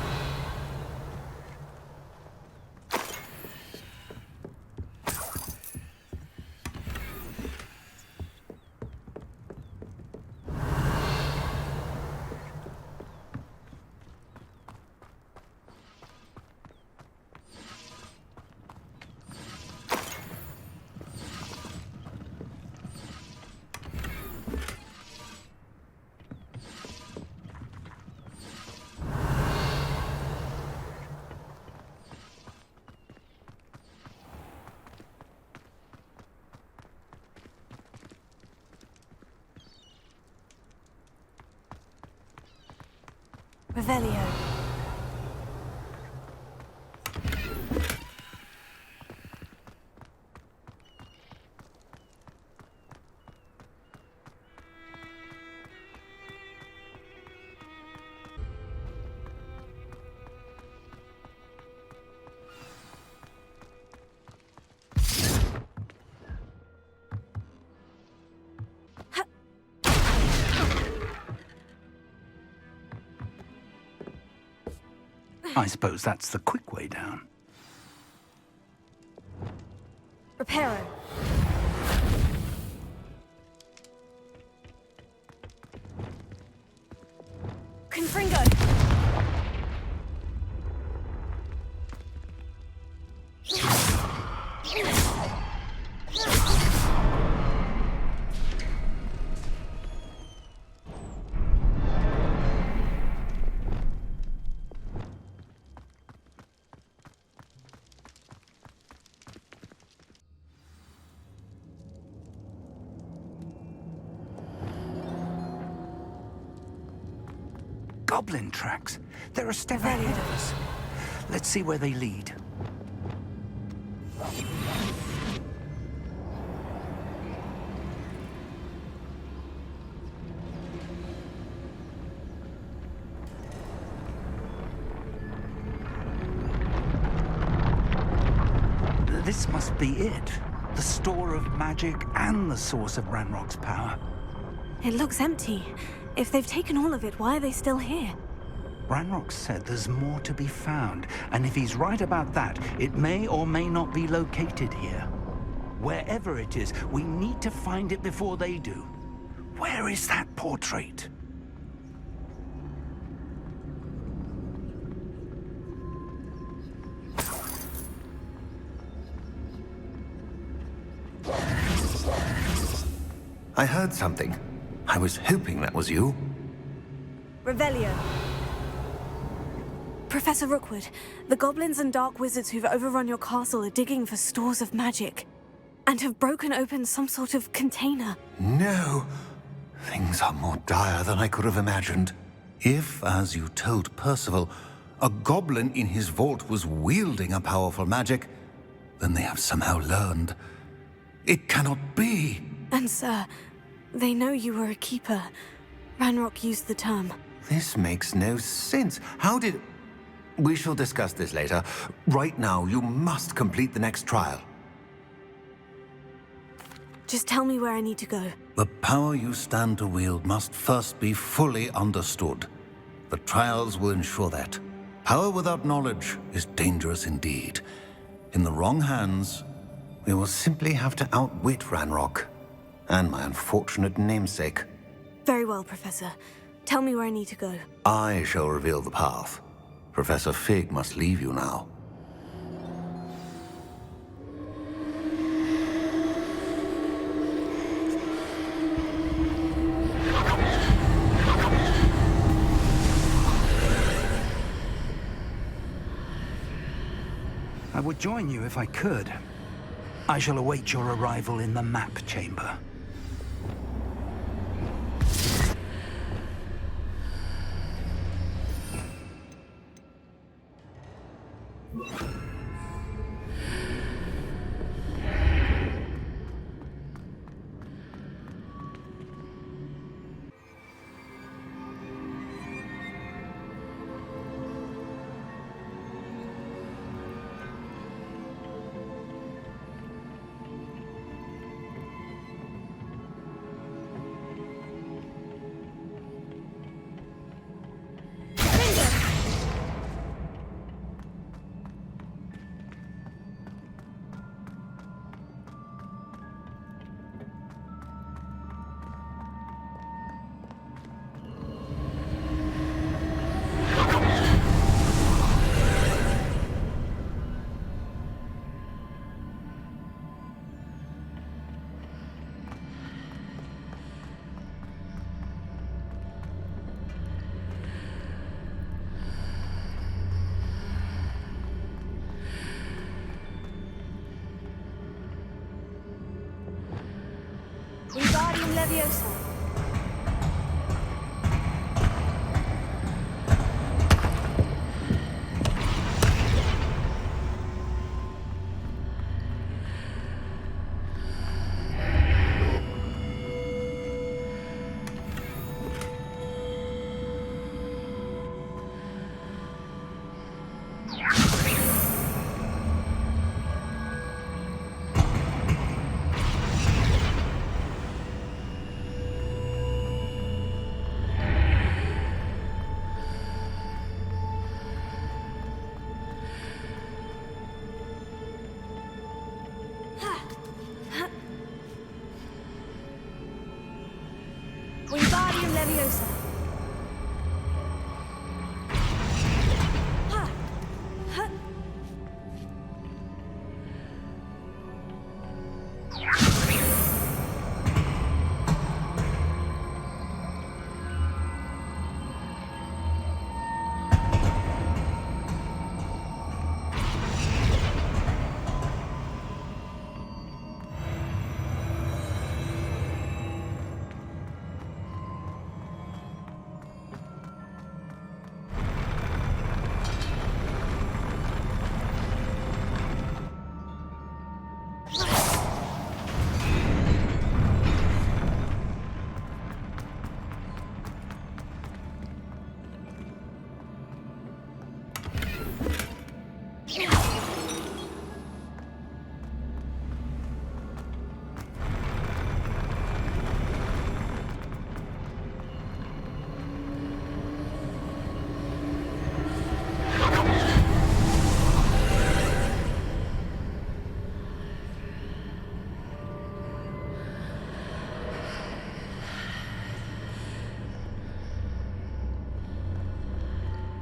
Revelio. I suppose that's the quick way down. Reparo. Confringo. Goblin tracks. They're a step ahead of us. Let's see where they lead. This must be it. The store of magic and the source of Ranrock's power. It looks empty. If they've taken all of it, why are they still here? Ranrock said there's more to be found, and if he's right about that, it may or may not be located here. Wherever it is, we need to find it before they do. Where is that portrait? I heard something. I was hoping that was you. Revelio. Professor Rookwood, the goblins and dark wizards who've overrun your castle are digging for stores of magic and have broken open some sort of container. No. Things are more dire than I could have imagined. If, as you told Percival, a goblin in his vault was wielding a powerful magic, then they have somehow learned. It cannot be. And sir, they know you were a keeper. Ranrock used the term. This makes no sense. How did... We shall discuss this later. Right now, you must complete the next trial. Just tell me where I need to go. The power you stand to wield must first be fully understood. The trials will ensure that. Power without knowledge is dangerous indeed. In the wrong hands, we will simply have to outwit Ranrock and my unfortunate namesake. Very well, Professor. Tell me where I need to go. I shall reveal the path. Professor Fig must leave you now. I would join you if I could. I shall await your arrival in the map chamber. Wingardium Leviosa. Wingardium Leviosa.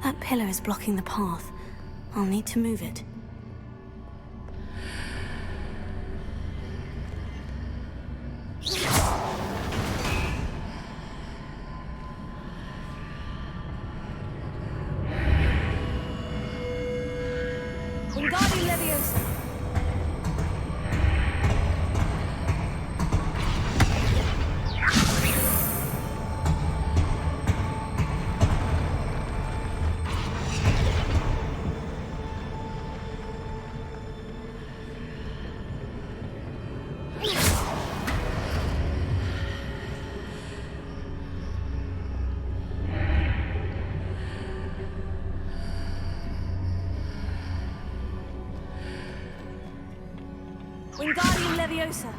That pillar is blocking the path. I'll need to move it. Wingardium Leviosa. Leviosa.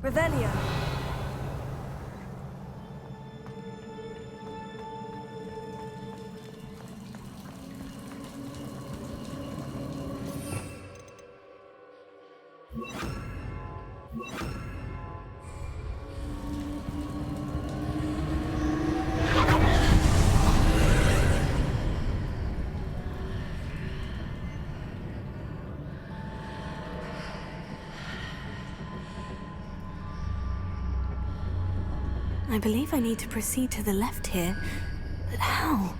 Revelio. I believe I need to proceed to the left here, but how?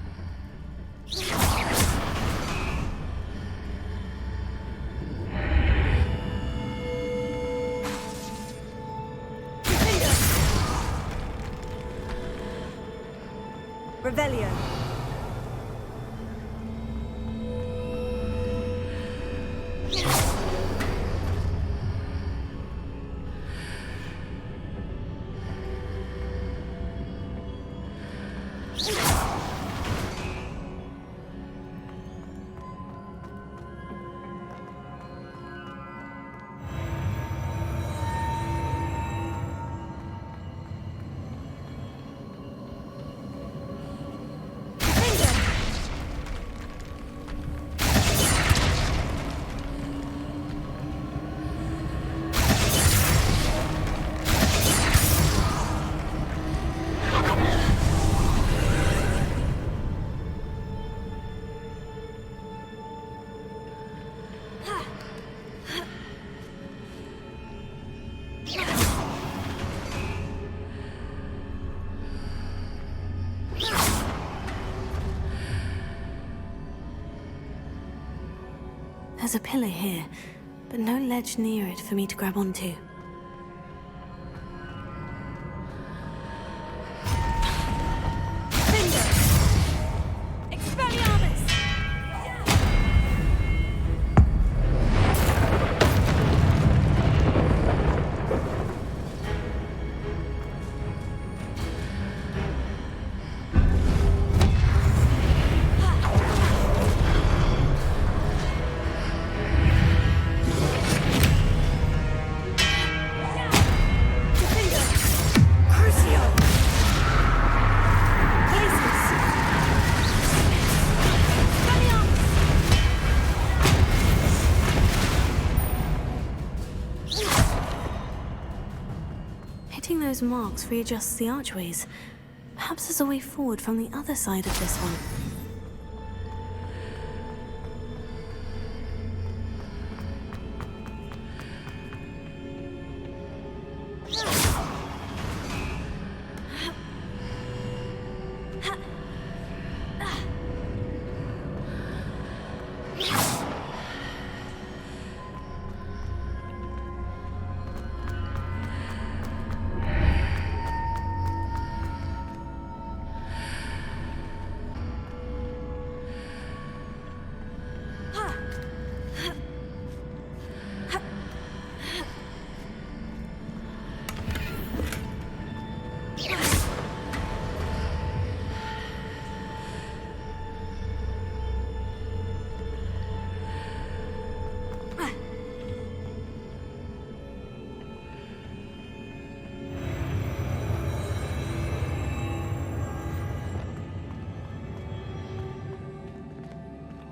Revelio. There's a pillar here, but no ledge near it for me to grab onto. those marks readjusts the archways. Perhaps there's a way forward from the other side of this one.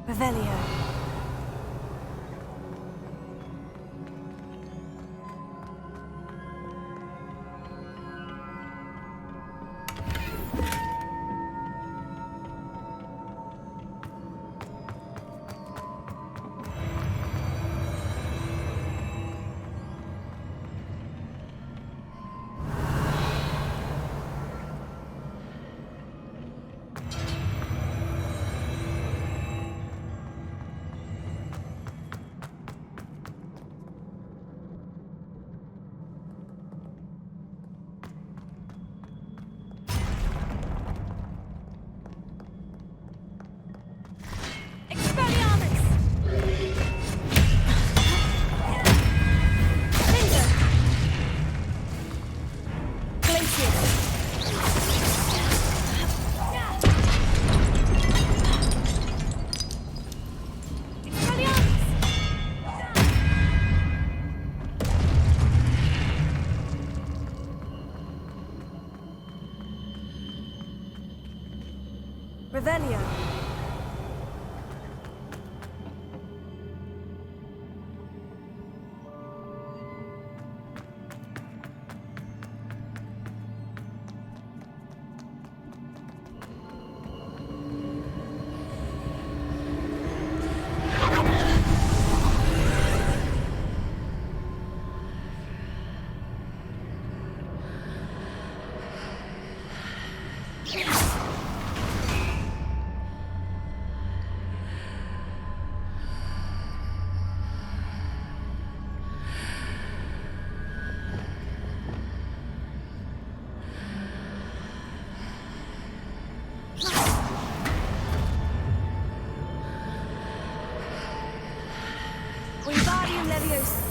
Revelio. Revelio. Wingardium Leviosa.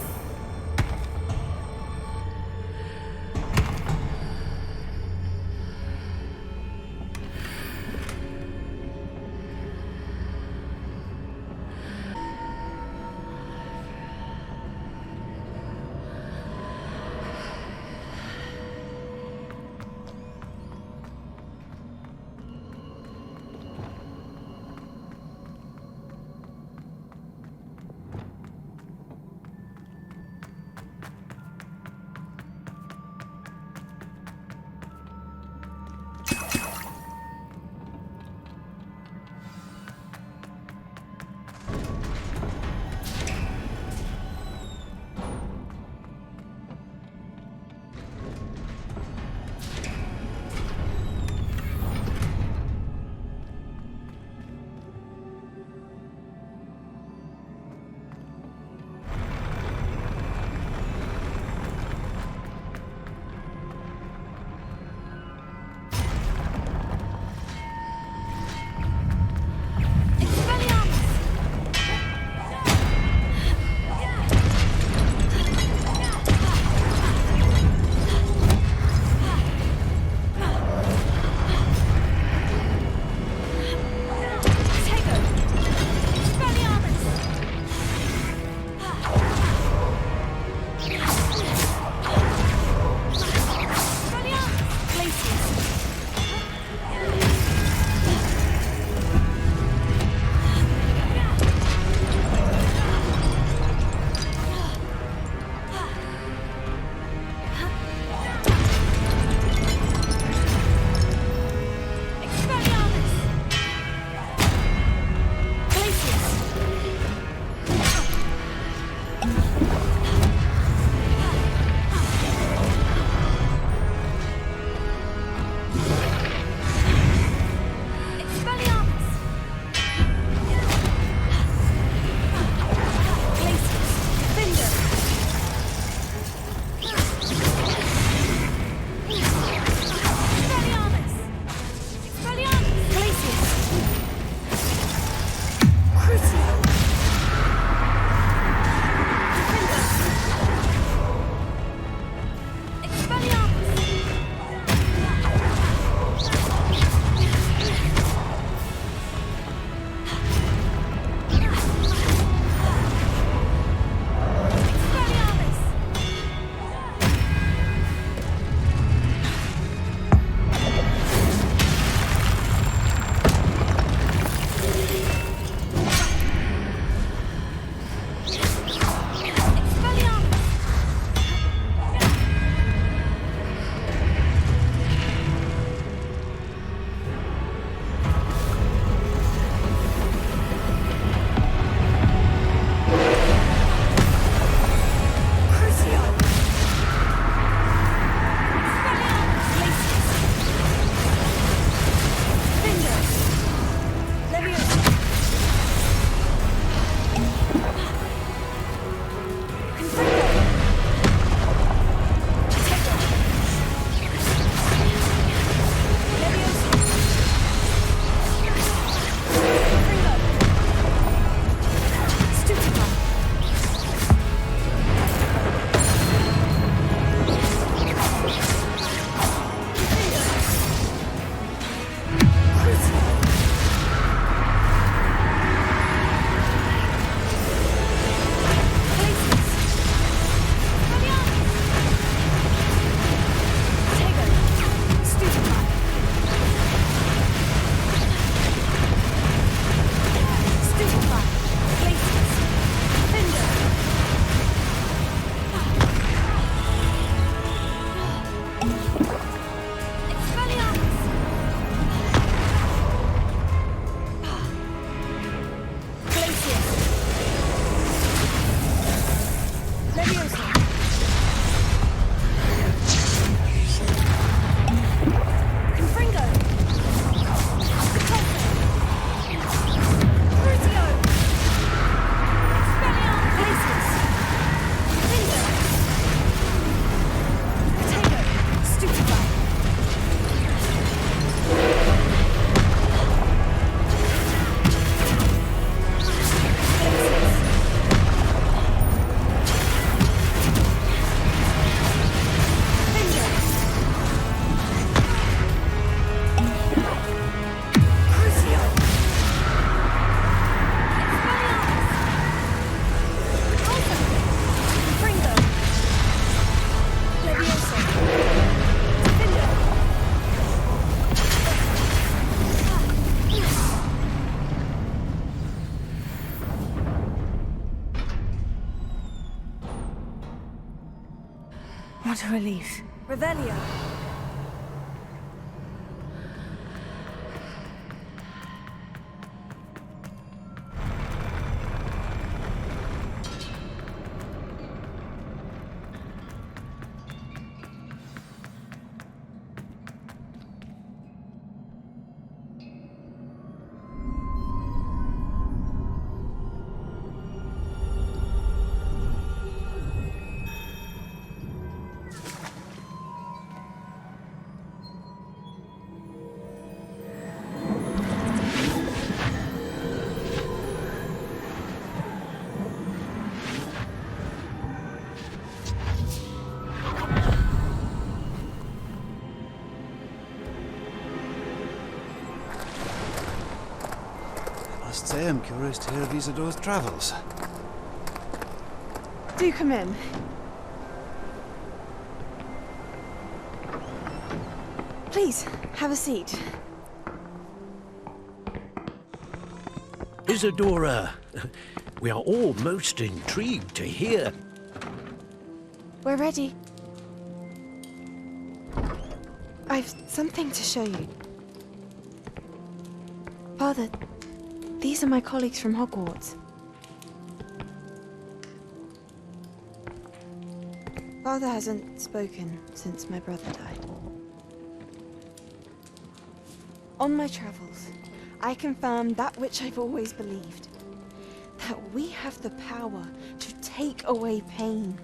What a relief. Revelio. I am curious to hear of Isidore's travels. Do come in. Please, have a seat. Isidora, we are all most intrigued to hear. We're ready. I've something to show you. Father, these are my colleagues from Hogwarts. Father hasn't spoken since my brother died. On my travels, I confirmed that which I've always believed. That we have the power to take away pain.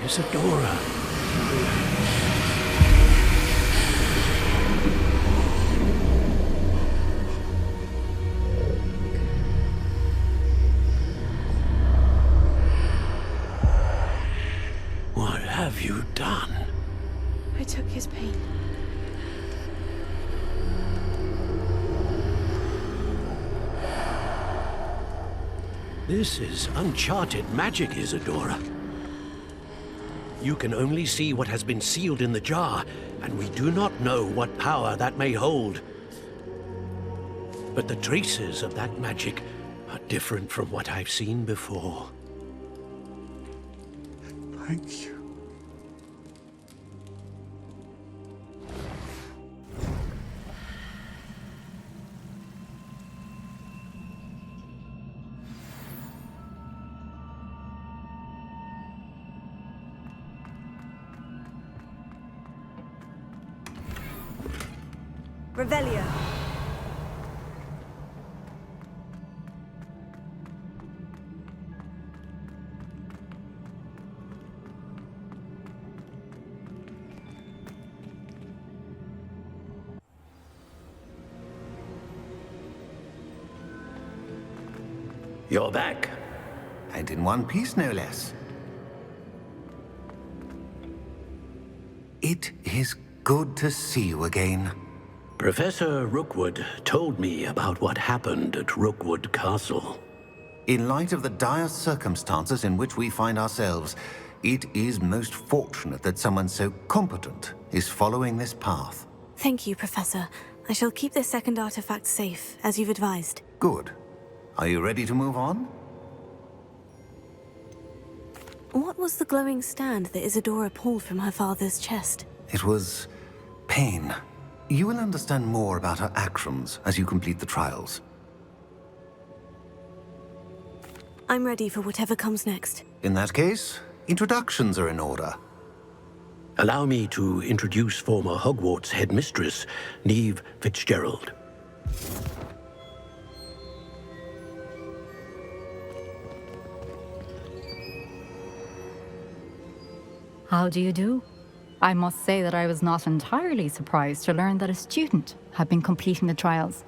Isidora. What have you done? I took his pain. This is uncharted magic, Isidora. You can only see what has been sealed in the jar, and we do not know what power that may hold. But the traces of that magic are different from what I've seen before. Thank you. Revelio. You're back. And in one piece, no less. It is good to see you again. Professor Rookwood told me about what happened at Rookwood Castle. In light of the dire circumstances in which we find ourselves, it is most fortunate that someone so competent is following this path. Thank you, Professor. I shall keep this second artifact safe, as you've advised. Good. Are you ready to move on? What was the glowing stand that Isidora pulled from her father's chest? It was pain. You will understand more about her actions as you complete the trials. I'm ready for whatever comes next. In that case, introductions are in order. Allow me to introduce former Hogwarts headmistress, Neve Fitzgerald. How do you do? I must say that I was not entirely surprised to learn that a student had been completing the trials.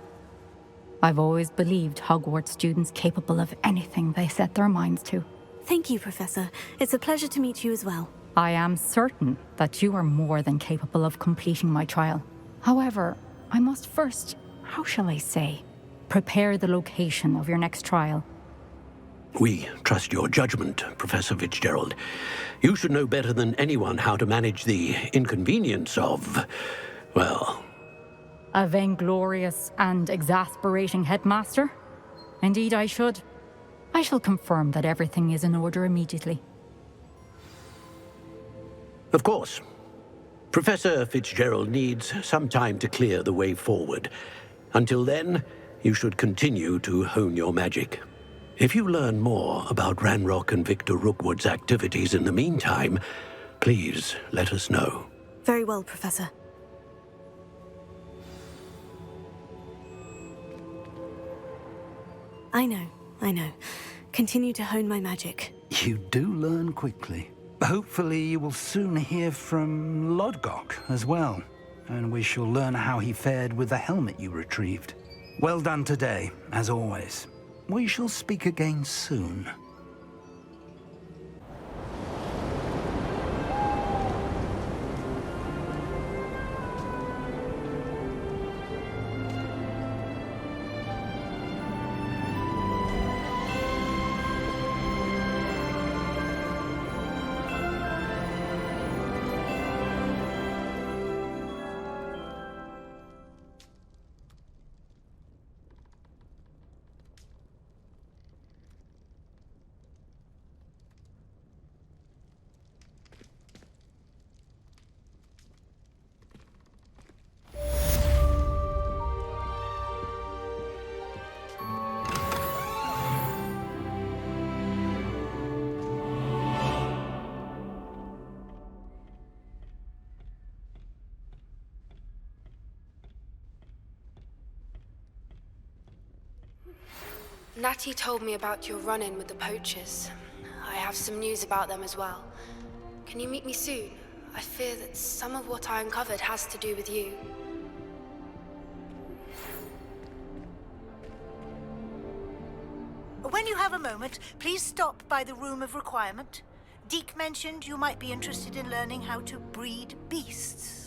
I've always believed Hogwarts students capable of anything they set their minds to. Thank you, Professor. It's a pleasure to meet you as well. I am certain that you are more than capable of completing my trial. However, I must first, how shall I say, prepare the location of your next trial. We trust your judgment, Professor Fitzgerald. You should know better than anyone how to manage the inconvenience of, well... A vainglorious and exasperating headmaster? Indeed, I should. I shall confirm that everything is in order immediately. Of course. Professor Fitzgerald needs some time to clear the way forward. Until then, you should continue to hone your magic. If you learn more about Ranrock and Victor Rookwood's activities in the meantime, please let us know. Very well, Professor. I know. Continue to hone my magic. You do learn quickly. Hopefully you will soon hear from Lodgok as well, and we shall learn how he fared with the helmet you retrieved. Well done today, as always. We shall speak again soon. Natty told me about your run-in with the poachers. I have some news about them as well. Can you meet me soon? I fear that some of what I uncovered has to do with you. When you have a moment, please stop by the Room of Requirement. Deke mentioned you might be interested in learning how to breed beasts.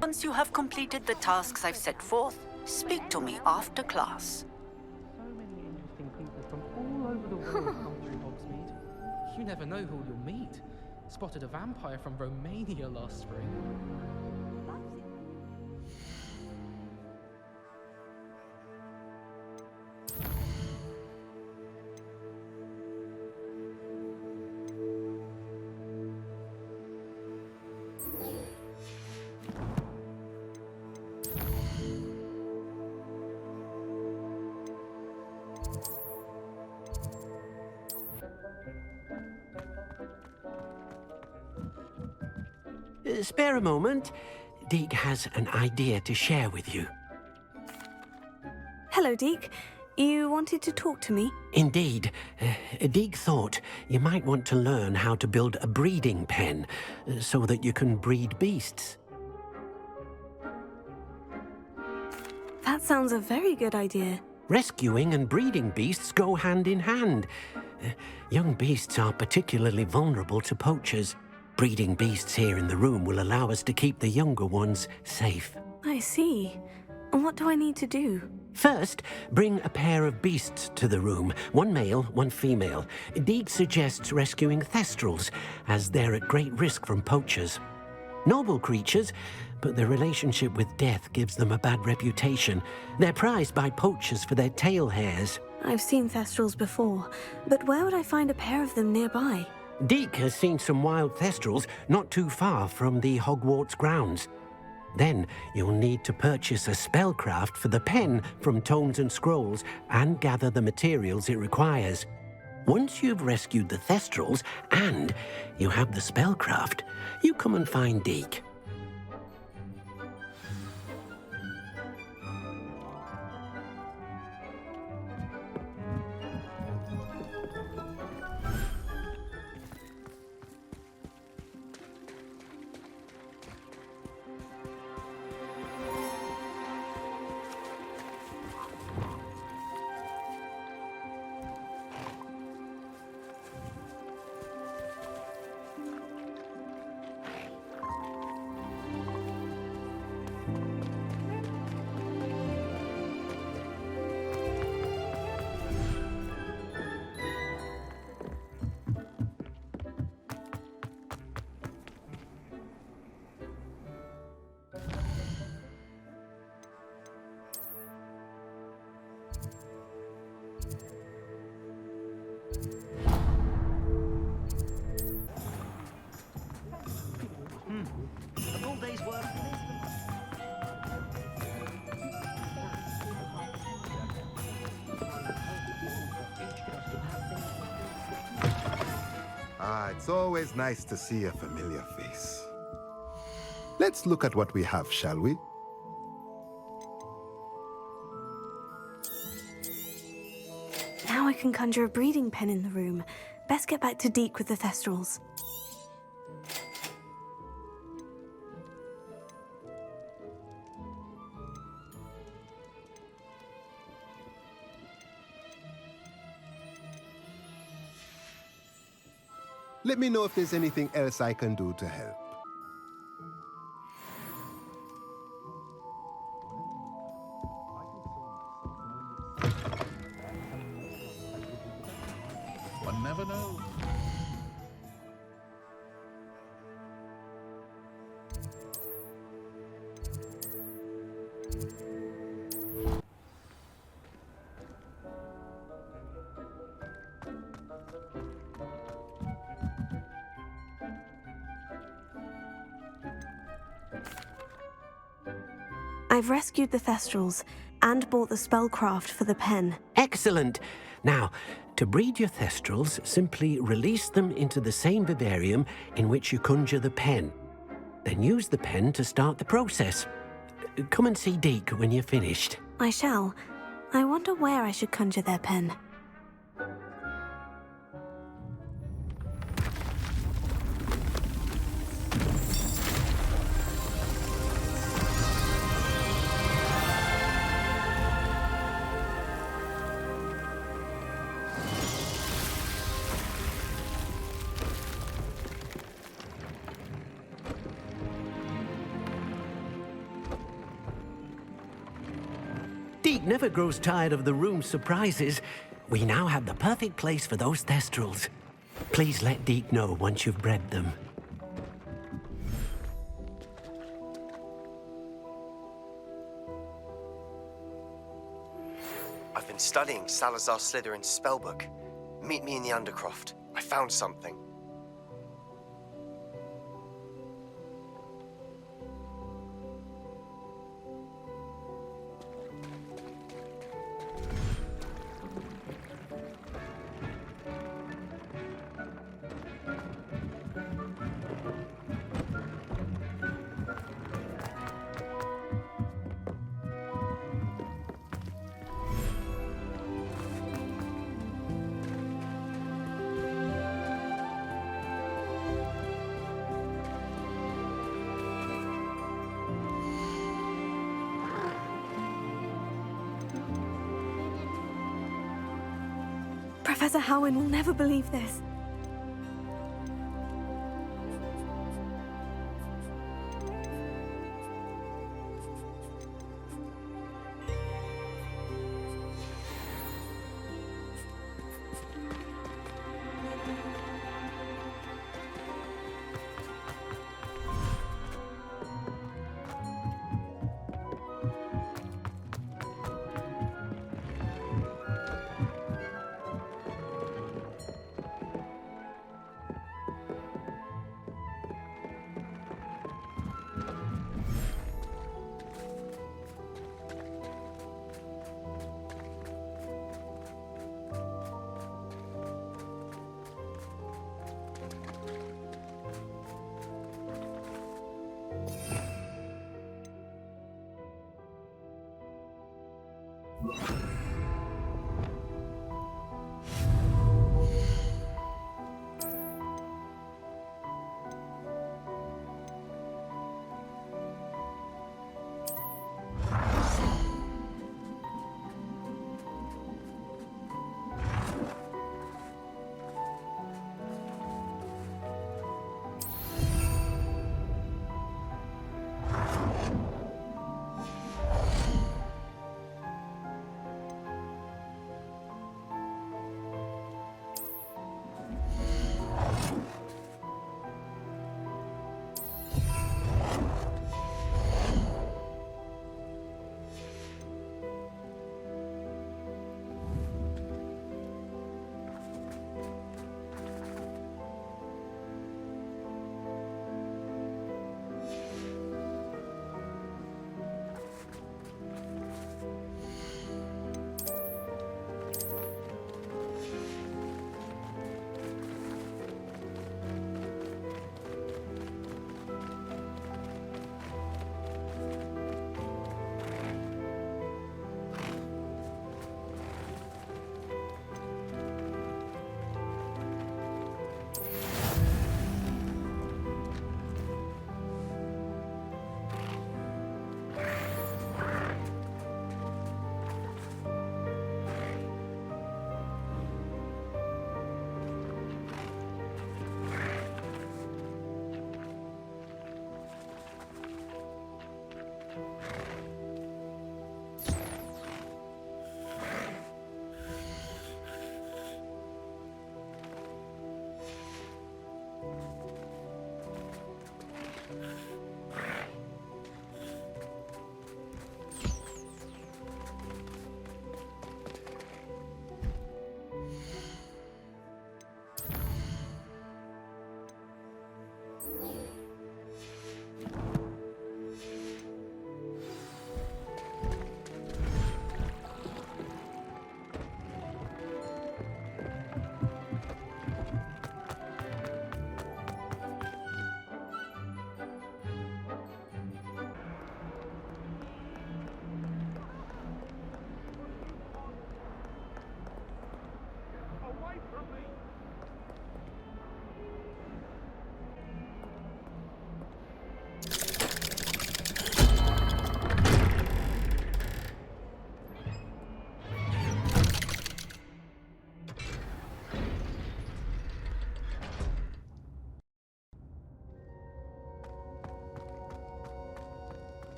Once you have completed the tasks I've set forth, speak to me after class. So many interesting people from all over the world come through Hogsmeade. You never know who you'll meet. Spotted a vampire from Romania last spring. Spare a moment. Deke has an idea to share with you. Hello, Deke. You wanted to talk to me? Indeed. Deke thought you might want to learn how to build a breeding pen so that you can breed beasts. That sounds a very good idea. Rescuing and breeding beasts go hand in hand. Young beasts are particularly vulnerable to poachers. Breeding beasts here in the room will allow us to keep the younger ones safe. I see. And what do I need to do? First, bring a pair of beasts to the room. One male, one female. Deke suggests rescuing thestrals, as they're at great risk from poachers. Noble creatures, but their relationship with death gives them a bad reputation. They're prized by poachers for their tail hairs. I've seen thestrals before, but where would I find a pair of them nearby? Deke has seen some wild thestrals not too far from the Hogwarts grounds. Then you'll need to purchase a spellcraft for the pen from Tomes and Scrolls and gather the materials it requires. Once you've rescued the thestrals and you have the spellcraft, you come and find Deke. Ah, it's always nice to see a familiar face. Let's look at what we have, shall we? Now I can conjure a breeding pen in the room. Best get back to Deke with the Thestrals. Let me know if there's anything else I can do to help. One never knows. I've rescued the Thestrals and bought the spellcraft for the pen. Excellent. Now, to breed your Thestrals, simply release them into the same vivarium in which you conjure the pen. Then use the pen to start the process. Come and see Deke when you're finished. I shall. I wonder where I should conjure their pen. Deke never grows tired of the room's surprises. We now have the perfect place for those Thestrals. Please let Deke know once you've bred them. I've been studying Salazar Slytherin's spellbook. Meet me in the Undercroft. I found something. Professor Howin will never believe this.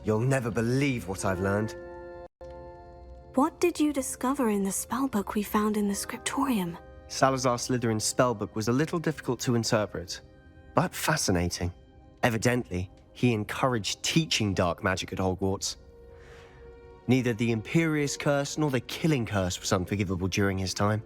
You'll never believe what I've learned. What did you discover in the spellbook we found in the scriptorium? Salazar Slytherin's spellbook was a little difficult to interpret, but fascinating. Evidently, he encouraged teaching dark magic at Hogwarts. Neither the Imperious Curse nor the Killing Curse was unforgivable during his time.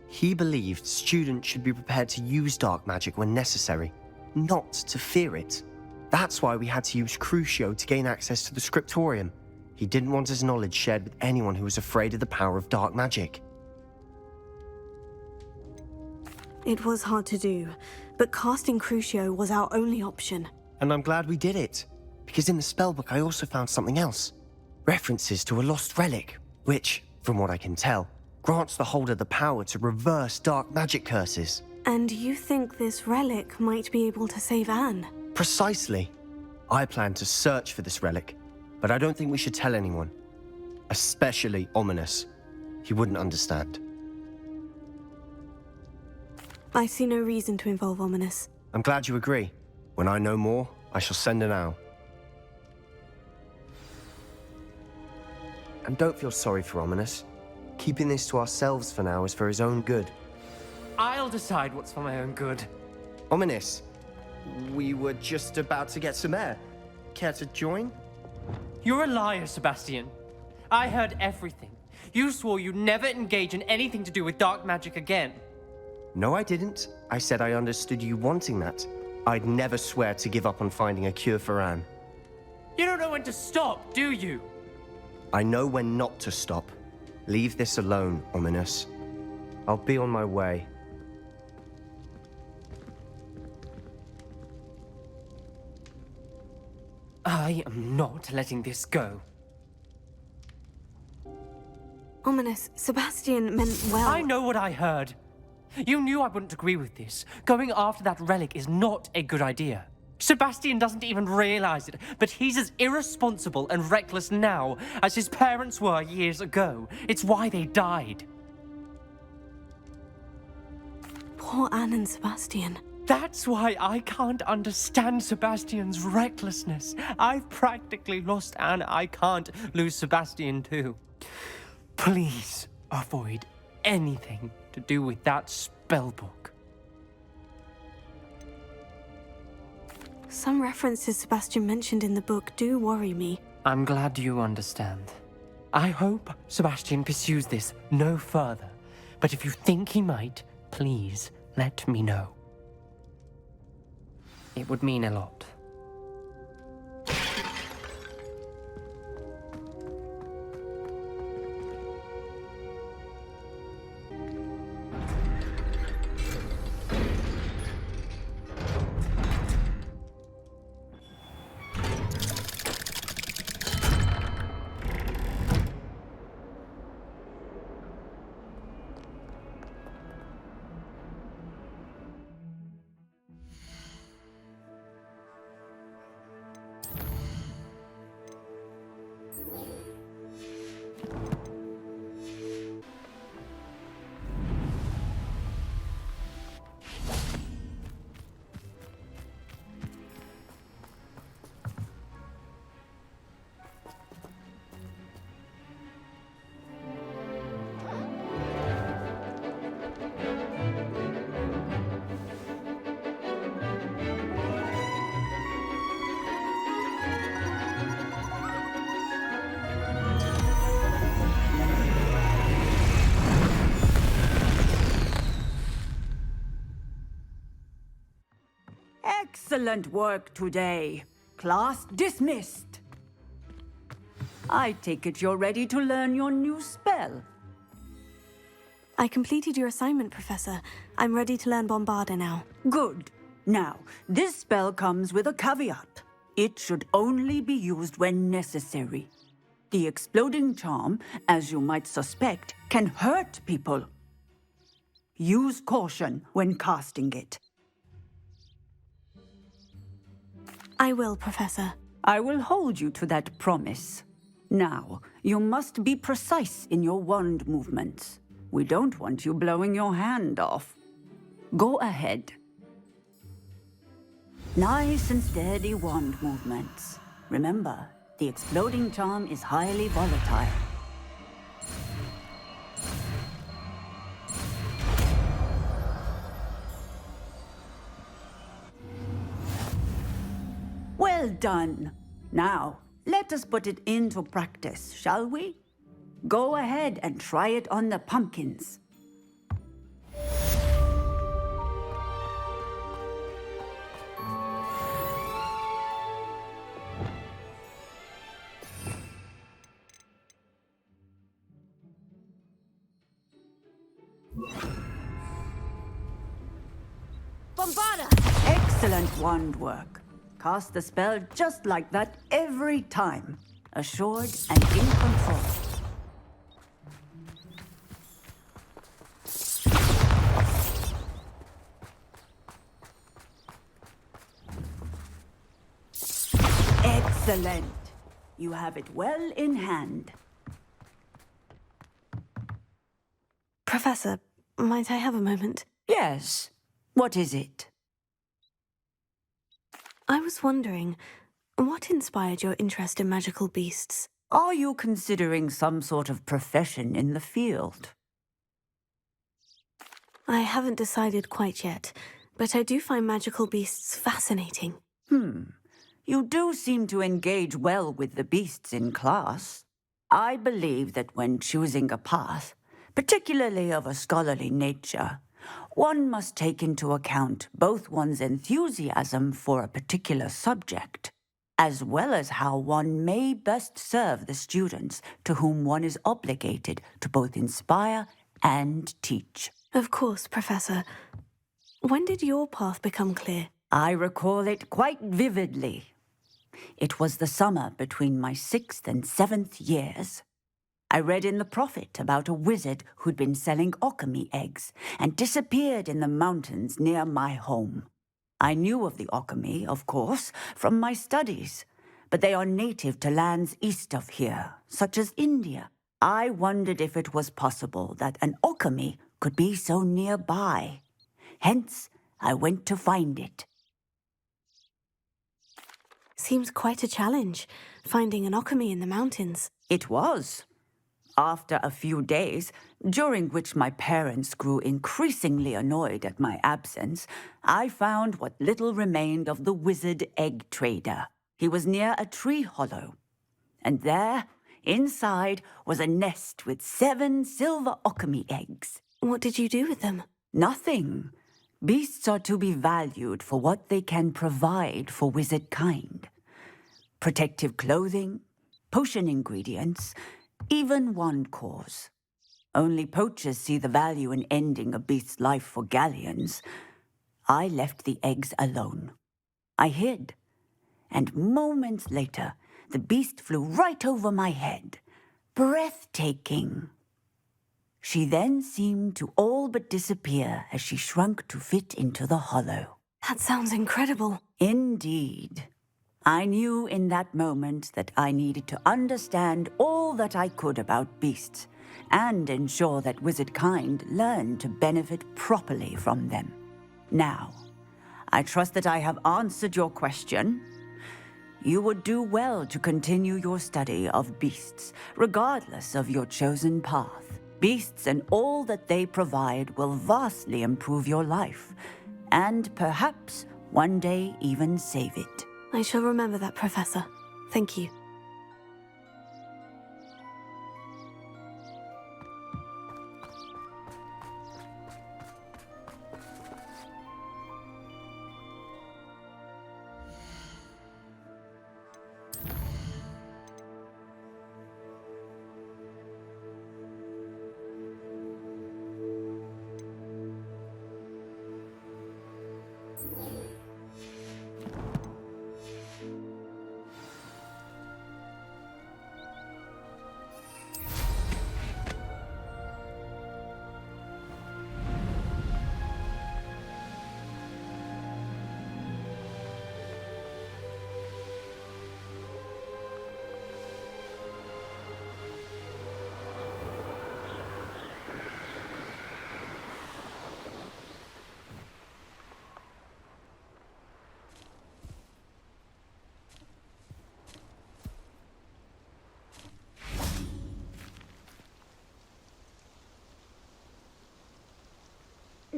He believed students should be prepared to use dark magic when necessary, not to fear it. That's why we had to use Crucio to gain access to the scriptorium. He didn't want his knowledge shared with anyone who was afraid of the power of dark magic. It was hard to do, but casting Crucio was our only option. And I'm glad we did it, because in the spellbook I also found something else. References to a lost relic, which, from what I can tell, grants the holder the power to reverse dark magic curses. And you think this relic might be able to save Anne? Precisely. I plan to search for this relic, but I don't think we should tell anyone. Especially Ominis. He wouldn't understand. I see no reason to involve Ominis. I'm glad you agree. When I know more, I shall send an owl. And don't feel sorry for Ominis. Keeping this to ourselves for now is for his own good. I'll decide what's for my own good. Ominis, we were just about to get some air. Care to join? You're a liar, Sebastian. I heard everything. You swore you'd never engage in anything to do with dark magic again. No, I didn't. I said I understood you wanting that. I'd never swear to give up on finding a cure for Anne. You don't know when to stop, do you? I know when not to stop. Leave this alone, Ominis. I'll be on my way. I am not letting this go. Ominis, Sebastian meant well. I know what I heard. You knew I wouldn't agree with this. Going after that relic is not a good idea. Sebastian doesn't even realize it, but he's as irresponsible and reckless now as his parents were years ago. It's why they died. Poor Anne and Sebastian. That's why I can't understand Sebastian's recklessness. I've practically lost Anne. I can't lose Sebastian too. Please avoid anything to do with that spellbook. Some references Sebastian mentioned in the book do worry me. I'm glad you understand. I hope Sebastian pursues this no further. But if you think he might, please let me know. It would mean a lot. Excellent work today. Class dismissed. I take it you're ready to learn your new spell. I completed your assignment, Professor. I'm ready to learn Bombarda now. Good. Now, this spell comes with a caveat. It should only be used when necessary. The exploding charm, as you might suspect, can hurt people. Use caution when casting it. I will, Professor. I will hold you to that promise. Now, you must be precise in your wand movements. We don't want you blowing your hand off. Go ahead. Nice and steady wand movements. Remember, The exploding charm is highly volatile. Well done. Now, let us put it into practice, shall we? Go ahead and try it on the pumpkins. Bombarda! Excellent wand work. Cast the spell just like that every time. Assured and in control. Excellent. You have it well in hand. Professor, might I have a moment? Yes. What is it? I was wondering, what inspired your interest in magical beasts? Are you considering some sort of profession in the field? I haven't decided quite yet, but I do find magical beasts fascinating. You do seem to engage well with the beasts in class. I believe that when choosing a path, particularly of a scholarly nature, one must take into account both one's enthusiasm for a particular subject, as well as how one may best serve the students to whom one is obligated to both inspire and teach. Of course, Professor. When did your path become clear? I recall it quite vividly. It was the summer between my 6th and 7th years. I read in the Prophet about a wizard who'd been selling alchemy eggs and disappeared in the mountains near my home. I knew of the alchemy, of course, from my studies, but they are native to lands east of here, such as India. I wondered if it was possible that an alchemy could be so nearby. Hence, I went to find it. Seems quite a challenge, finding an alchemy in the mountains. It was. After a few days, during which my parents grew increasingly annoyed at my absence, I found what little remained of the wizard egg trader. He was near a tree hollow. And there, inside, was a nest with 7 silver alchemy eggs. What did you do with them? Nothing. Beasts are to be valued for what they can provide for wizard kind. Protective clothing, potion ingredients, even wand cores. Only poachers see the value in ending a beast's life for galleons. I left the eggs alone. I hid, and moments later, the beast flew right over my head. Breathtaking. She then seemed to all but disappear as she shrunk to fit into the hollow. That sounds incredible. Indeed. I knew in that moment that I needed to understand all that I could about beasts and ensure that wizard kind learned to benefit properly from them. Now, I trust that I have answered your question. You would do well to continue your study of beasts, regardless of your chosen path. Beasts and all that they provide will vastly improve your life, and perhaps one day even save it. I shall remember that, Professor. Thank you.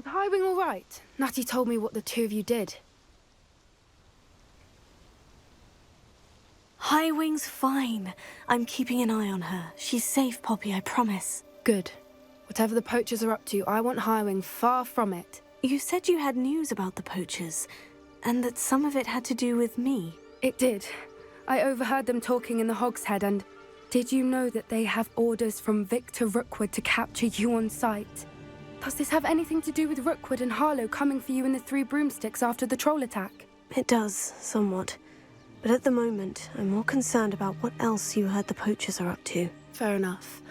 Highwing all right? Natty told me what the two of you did. Highwing's fine. I'm keeping an eye on her. She's safe, Poppy, I promise. Good. Whatever the poachers are up to, I want Highwing far from it. You said you had news about the poachers, and that some of it had to do with me. It did. I overheard them talking in the Hogshead, and did you know that they have orders from Victor Rookwood to capture you on sight? Does this have anything to do with Rookwood and Harlow coming for you in the Three Broomsticks after the troll attack? It does, somewhat. But at the moment, I'm more concerned about what else you heard the poachers are up to. Fair enough.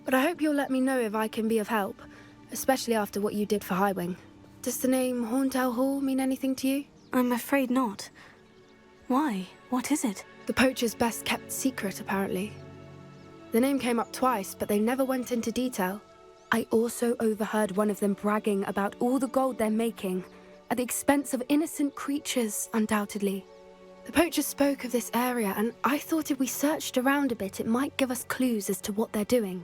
But I hope you'll let me know if I can be of help, especially after what you did for Highwing. Does the name Horntail Hall mean anything to you? I'm afraid not. Why? What is it? The poachers' best kept secret, apparently. The name came up twice, but they never went into detail. I also overheard one of them bragging about all the gold they're making, at the expense of innocent creatures, undoubtedly. The poachers spoke of this area, and I thought if we searched around a bit, it might give us clues as to what they're doing.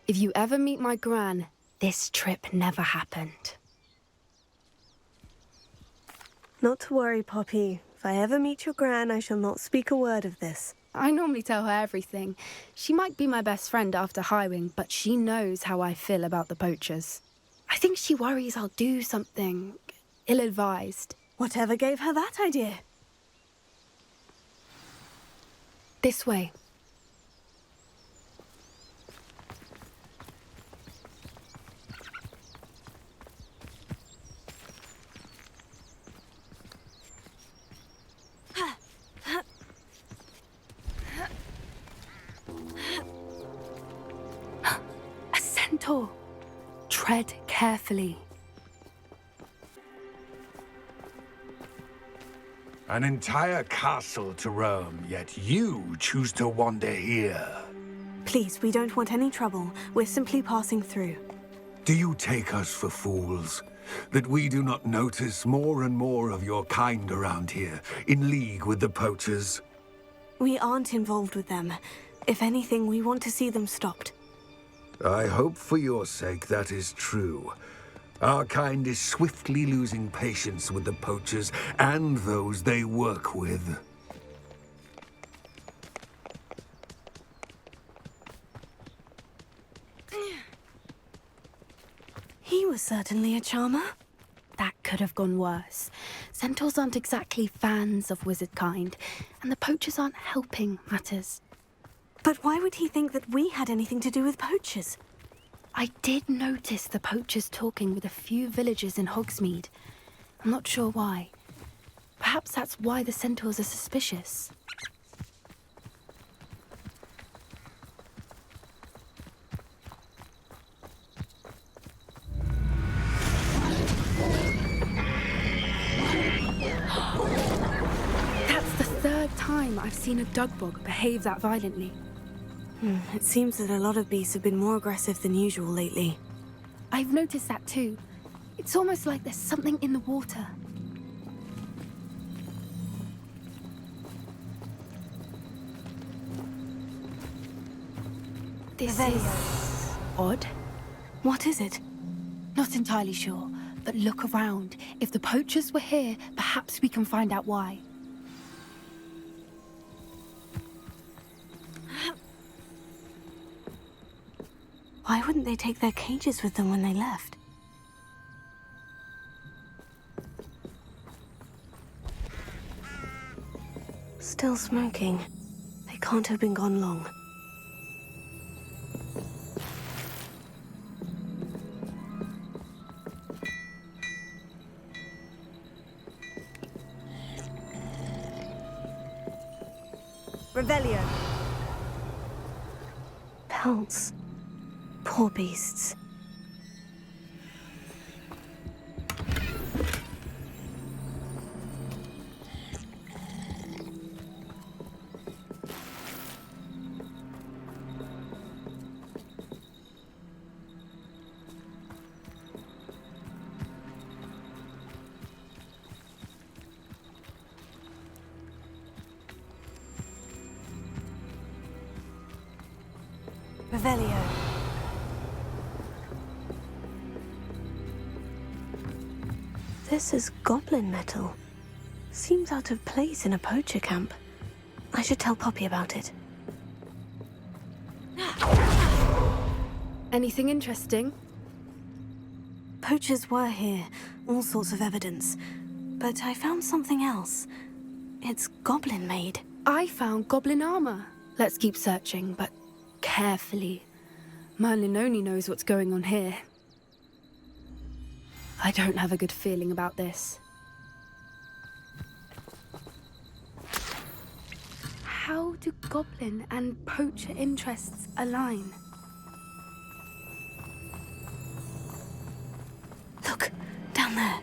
If you ever meet my gran, this trip never happened. Not to worry, Poppy. If I ever meet your gran, I shall not speak a word of this. I normally tell her everything. She might be my best friend after Highwing, but she knows how I feel about the poachers. I think she worries I'll do something ill-advised. Whatever gave her that idea? This way. A centaur. Tread carefully. An entire castle to roam, yet you choose to wander here. Please, we don't want any trouble. We're simply passing through. Do you take us for fools? That we do not notice more and more of your kind around here, in league with the poachers? We aren't involved with them. If anything, we want to see them stopped. I hope for your sake that is true. Our kind is swiftly losing patience with the poachers and those they work with. He was certainly a charmer. That could have gone worse. Centaurs aren't exactly fans of wizard kind, and the poachers aren't helping matters. But why would he think that we had anything to do with poachers? I did notice the poachers talking with a few villagers in Hogsmeade. I'm not sure why. Perhaps that's why the centaurs are suspicious. That's the third time I've seen a dugbog behave that violently. It seems that a lot of beasts have been more aggressive than usual lately. I've noticed that too. It's almost like there's something in the water. This is odd. What is it? Not entirely sure, but look around. If the poachers were here, perhaps we can find out why. Why wouldn't they take their cages with them when they left? Still smoking. They can't have been gone long. Revelio. Pelts. Poor beasts. Revelio. This is goblin metal. Seems out of place in a poacher camp. I should tell Poppy about it. Anything interesting? Poachers were here, all sorts of evidence. But I found something else. It's goblin made. I found goblin armor. Let's keep searching, but carefully. Merlin only knows what's going on here. I don't have a good feeling about this. How do goblin and poacher interests align? Look, down there.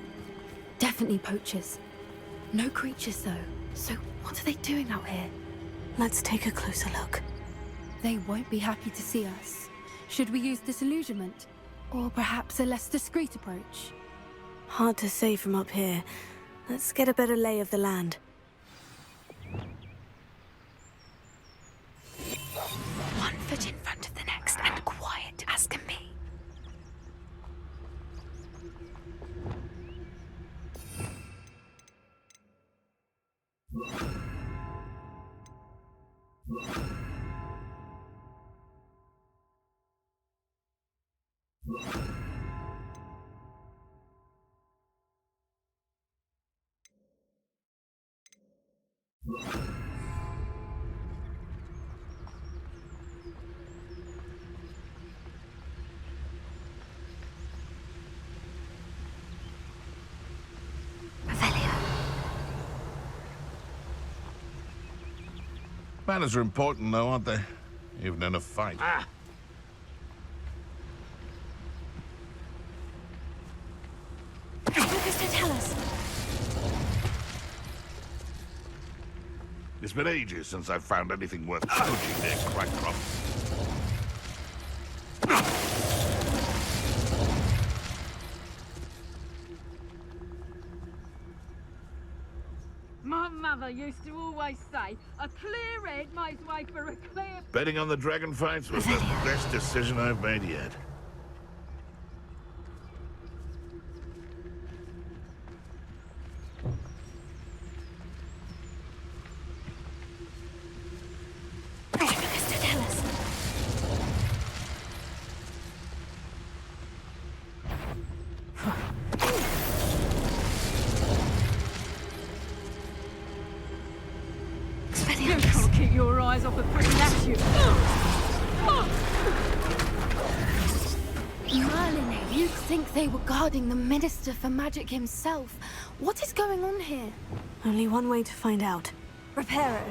Definitely poachers. No creatures, though. So what are they doing out here? Let's take a closer look. They won't be happy to see us. Should we use disillusionment? Or perhaps a less discreet approach? Hard to say from up here. Let's get a better lay of the land. One foot in front of the next and quiet as can be. Manners are important, though, aren't they? Even in a fight. Tell us. It's been ages since I've found anything worth poaching near Crackcroft. My mother used to always say, a clear head makes way for a clear... Betting on the dragon fights was the best decision I've made yet. Off a pretty statue. Merlin, you'd think they were guarding the Minister for Magic himself. What is going on here? Only one way to find out. Reparo.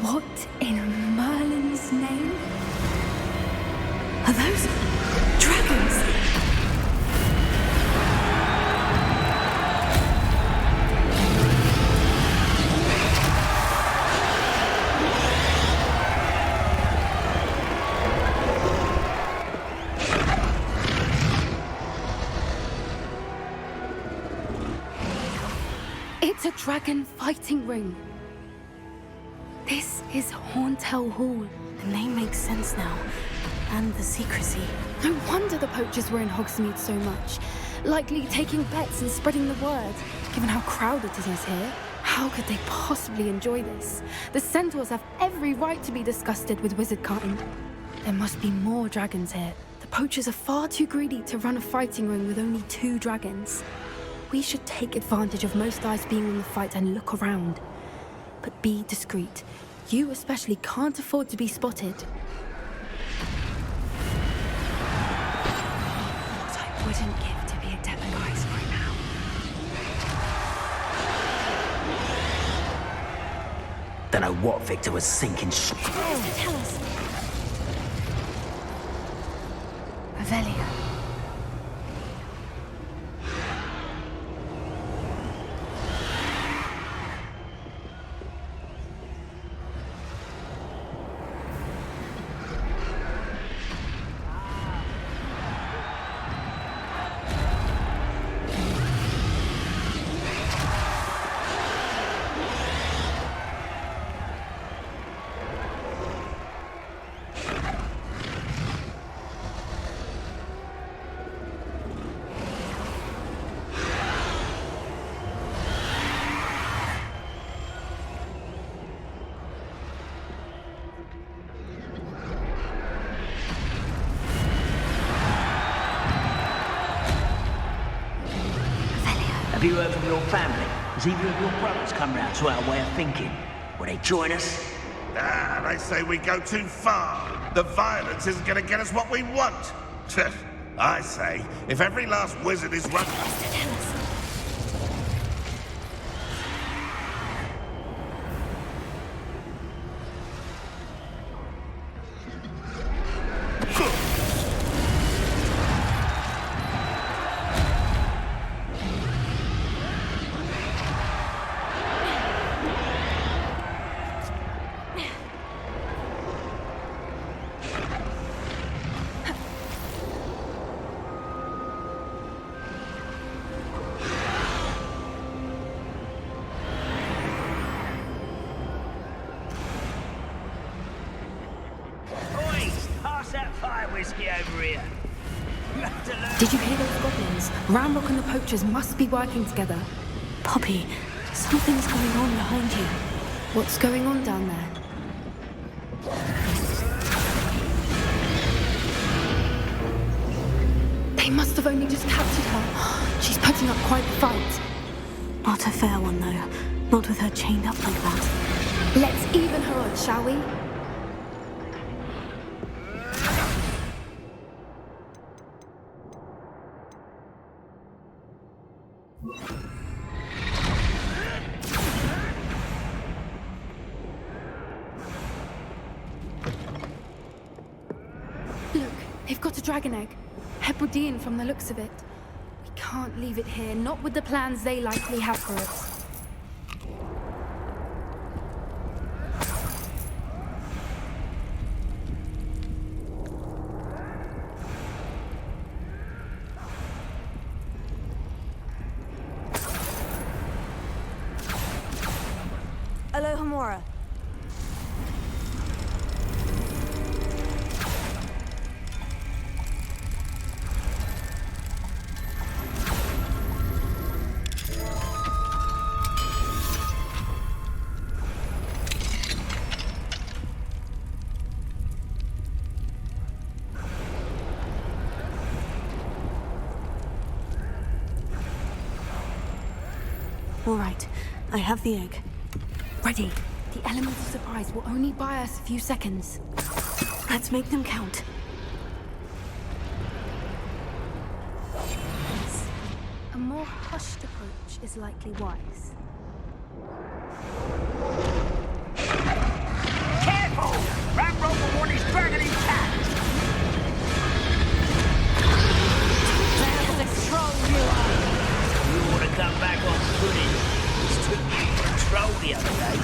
What in Merlin's name? Are those dragons? It's a dragon fighting ring. This is Hauntel Hall. The name makes sense now. And the secrecy. No wonder the poachers were in Hogsmeade so much. Likely taking bets and spreading the word. Given how crowded it is here, how could they possibly enjoy this? The centaurs have every right to be disgusted with wizard kind. There must be more dragons here. The poachers are far too greedy to run a fighting ring with only 2 dragons. We should take advantage of most eyes being on the fight and look around. But be discreet. You especially can't afford to be spotted. What I wouldn't give to be a Demiguise right now. Don't know what Victor was thinking. Tell us. Avelia. Have you heard from your family? Has either of your brothers come round to our way of thinking? Will they join us? Ah, they say we go too far. The violence isn't going to get us what we want. I say, if every last wizard is run... Did you hear those goblins? Ranrock and the poachers must be working together. Poppy, something's going on behind you. What's going on down there? They must have only just captured her. She's putting up quite a fight. Not a fair one, though. Not with her chained up like that. Let's even her odds, shall we? Look, they've got a dragon egg. Hebridean from the looks of it. We can't leave it here, not with the plans they likely have for us. Alohomora. All right, I have the egg. Ready. The element of surprise will only buy us a few seconds. Let's make them count. A more hushed approach is likely wise. Careful! Ranrock will want his dragon intact! There's a troll you are! You want to come back on footage? This took me for a troll the other day.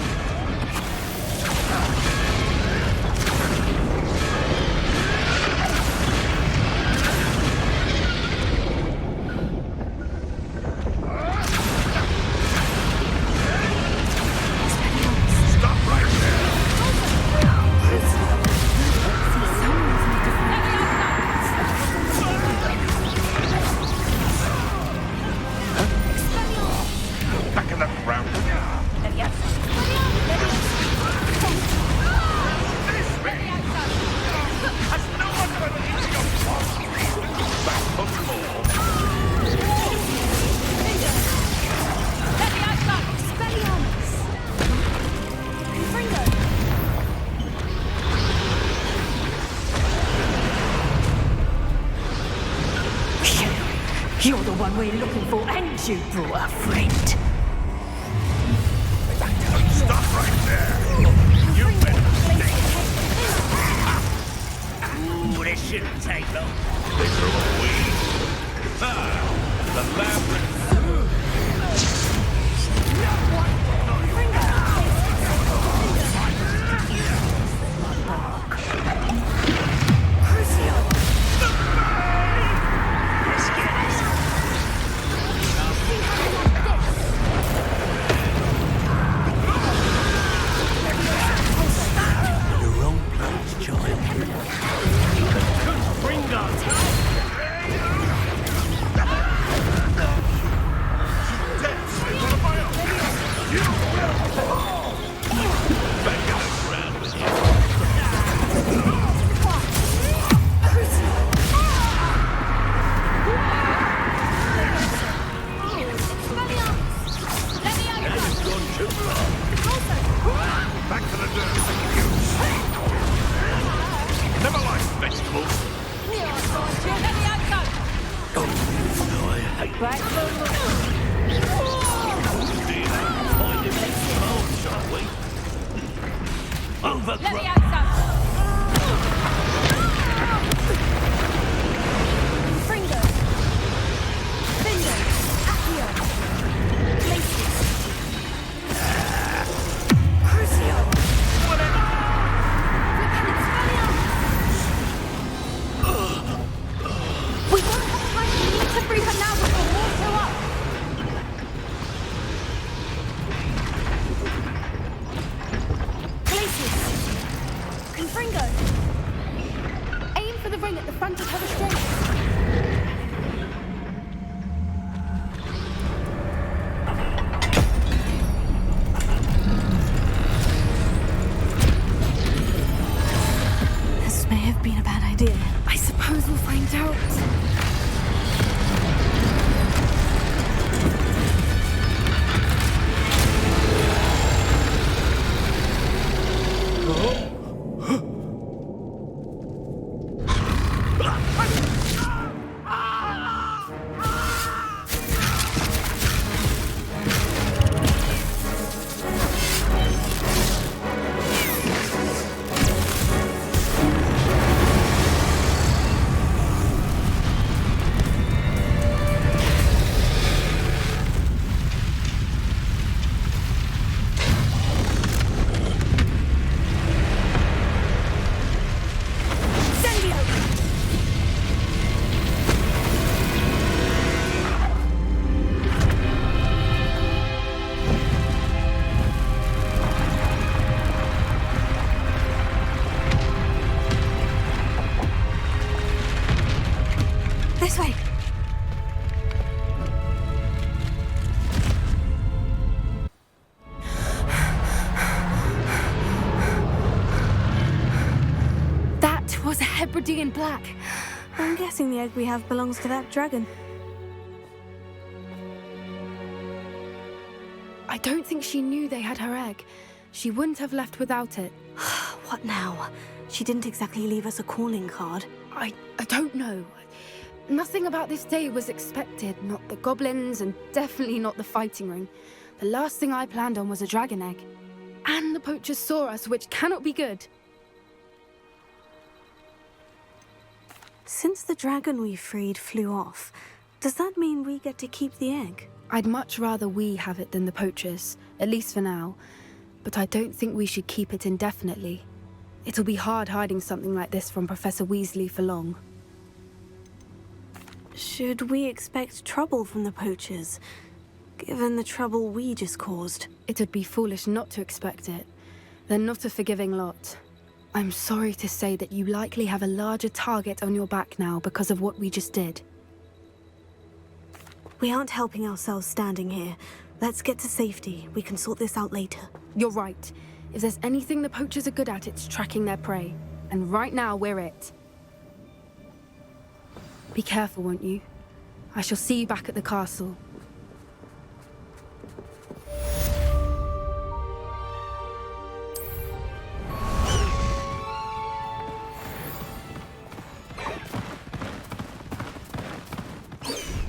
You're the one we're looking for, and you brought a friend. Stop right there! You Ooh, this shouldn't take long. This are what we... the labyrinth. In black. I'm guessing the egg we have belongs to that dragon. I don't think she knew they had her egg. She wouldn't have left without it. What now? She didn't exactly leave us a calling card. I don't know. Nothing about this day was expected. Not the goblins, and definitely not the fighting ring. The last thing I planned on was a dragon egg. And the poachers saw us, which cannot be good. Since the dragon we freed flew off, does that mean we get to keep the egg? I'd much rather we have it than the poachers, at least for now. But I don't think we should keep it indefinitely. It'll be hard hiding something like this from Professor Weasley for long. Should we expect trouble from the poachers, given the trouble we just caused? It would be foolish not to expect it. They're not a forgiving lot. I'm sorry to say that you likely have a larger target on your back now because of what we just did. We aren't helping ourselves standing here. Let's get to safety. We can sort this out later. You're right. If there's anything the poachers are good at, it's tracking their prey. And right now, we're it. Be careful, won't you? I shall see you back at the castle.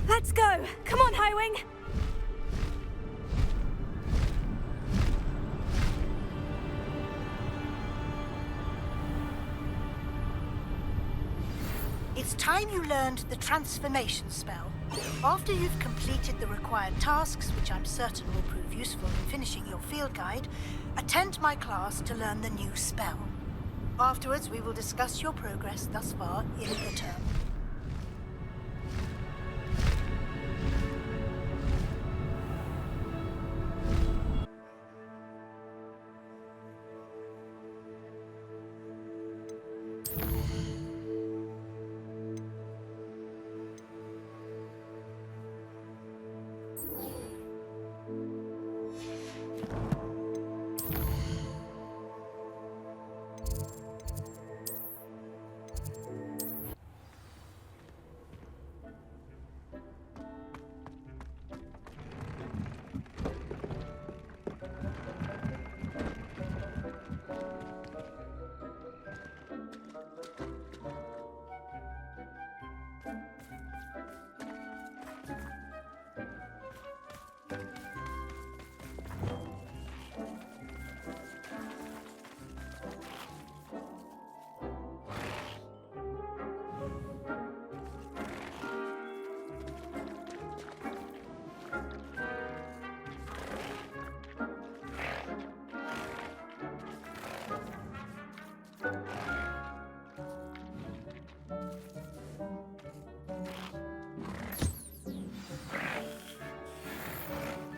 Let's go! Come on, Highwing! It's time you learned the transformation spell. After you've completed the required tasks, which I'm certain will prove useful in finishing your field guide, attend my class to learn the new spell. Afterwards, we will discuss your progress thus far in the term.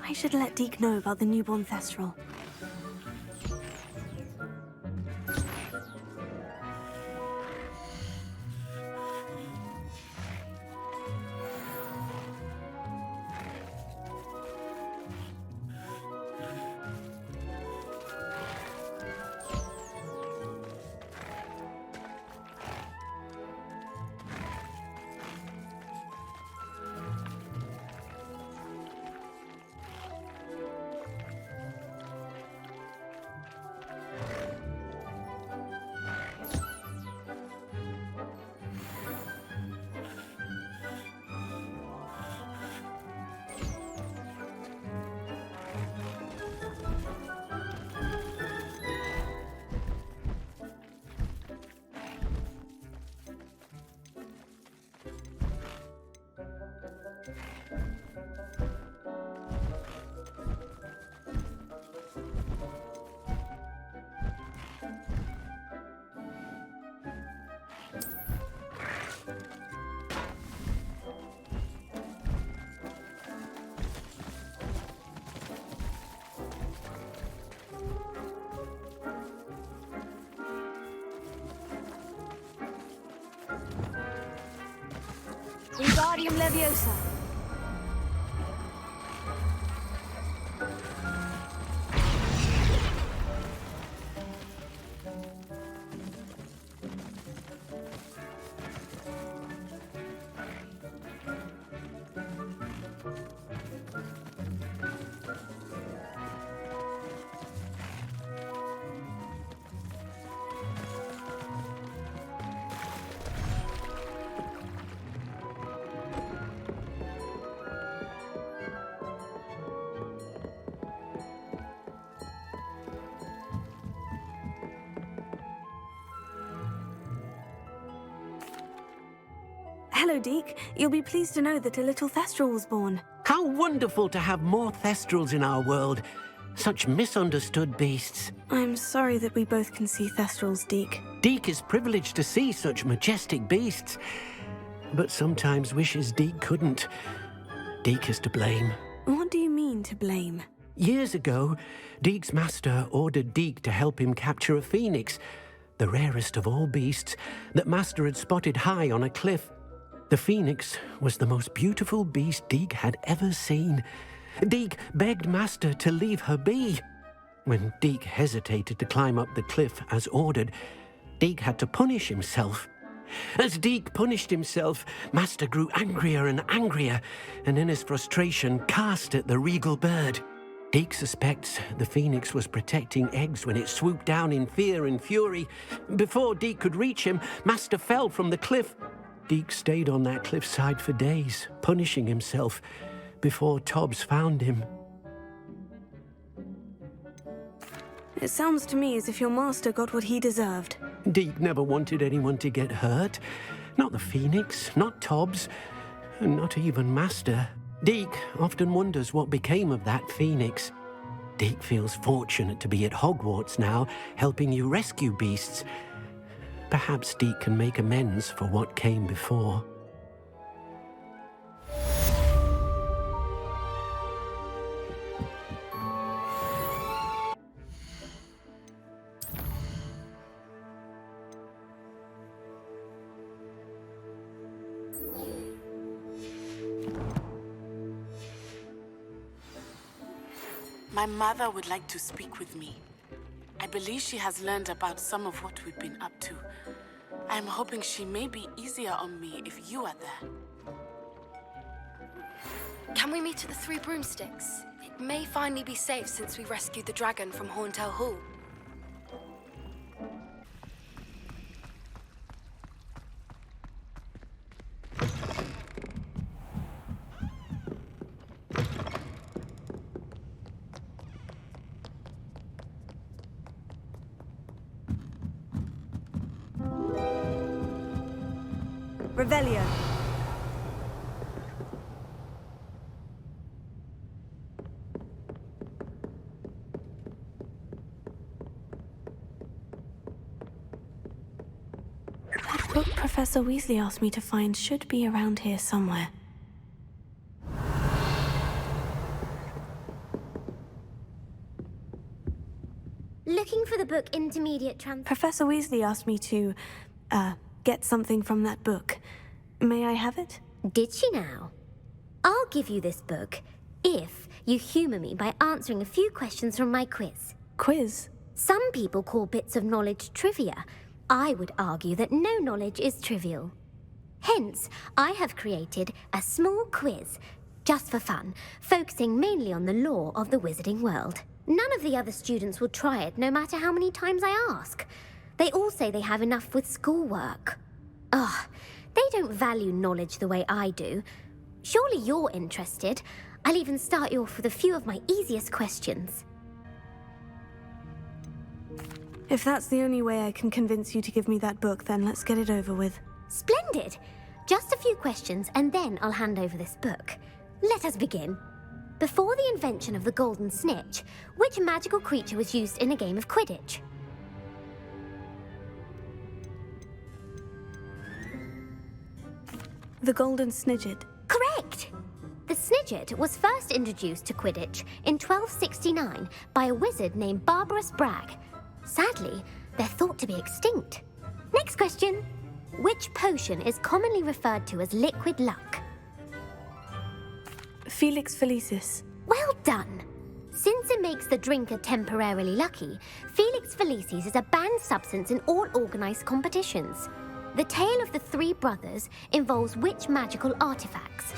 I should let Deke know about the newborn Thestral. Wingardium Leviosa. Hello, Deke. You'll be pleased to know that a little Thestral was born. How wonderful to have more Thestrals in our world. Such misunderstood beasts. I'm sorry that we both can see Thestrals, Deke. Deke is privileged to see such majestic beasts, but sometimes wishes Deke couldn't. Deke is to blame. What do you mean, to blame? Years ago, Deke's master ordered Deke to help him capture a phoenix, the rarest of all beasts, that master had spotted high on a cliff. The phoenix was the most beautiful beast Deke had ever seen. Deke begged master to leave her be. When Deke hesitated to climb up the cliff as ordered, Deke had to punish himself. As Deke punished himself, master grew angrier and angrier, and in his frustration cast at the regal bird. Deke suspects the phoenix was protecting eggs when it swooped down in fear and fury. Before Deke could reach him, master fell from the cliff. Deke stayed on that cliffside for days, punishing himself, before Tobbs found him. It sounds to me as if your master got what he deserved. Deke never wanted anyone to get hurt. Not the phoenix, not Tobbs, and not even master. Deke often wonders what became of that phoenix. Deke feels fortunate to be at Hogwarts now, helping you rescue beasts. Perhaps Deke can make amends for what came before. My mother would like to speak with me. I believe she has learned about some of what we've been up to. I'm hoping she may be easier on me if you are there. Can we meet at the Three Broomsticks? It may finally be safe since we rescued the dragon from Horntail Hall. Revelio. That book Professor Weasley asked me to find should be around here somewhere. Looking for the book Intermediate Professor Weasley asked me to, get something from that book. May I have it? Did she now? I'll give you this book if you humour me by answering a few questions from my quiz. Quiz? Some people call bits of knowledge trivia. I would argue that no knowledge is trivial. Hence, I have created a small quiz, just for fun, focusing mainly on the lore of the wizarding world. None of the other students will try it, no matter how many times I ask. They all say they have enough with schoolwork. Ugh, they don't value knowledge the way I do. Surely you're interested. I'll even start you off with a few of my easiest questions. If that's the only way I can convince you to give me that book, then let's get it over with. Splendid! Just a few questions, and then I'll hand over this book. Let us begin. Before the invention of the golden snitch, which magical creature was used in a game of Quidditch? The golden snidget. Correct! The snidget was first introduced to Quidditch in 1269 by a wizard named Barbarous Bragg. Sadly, they're thought to be extinct. Next question. Which potion is commonly referred to as liquid luck? Felix Felicis. Well done! Since it makes the drinker temporarily lucky, Felix Felicis is a banned substance in all organised competitions. The tale of the three brothers involves which magical artifacts?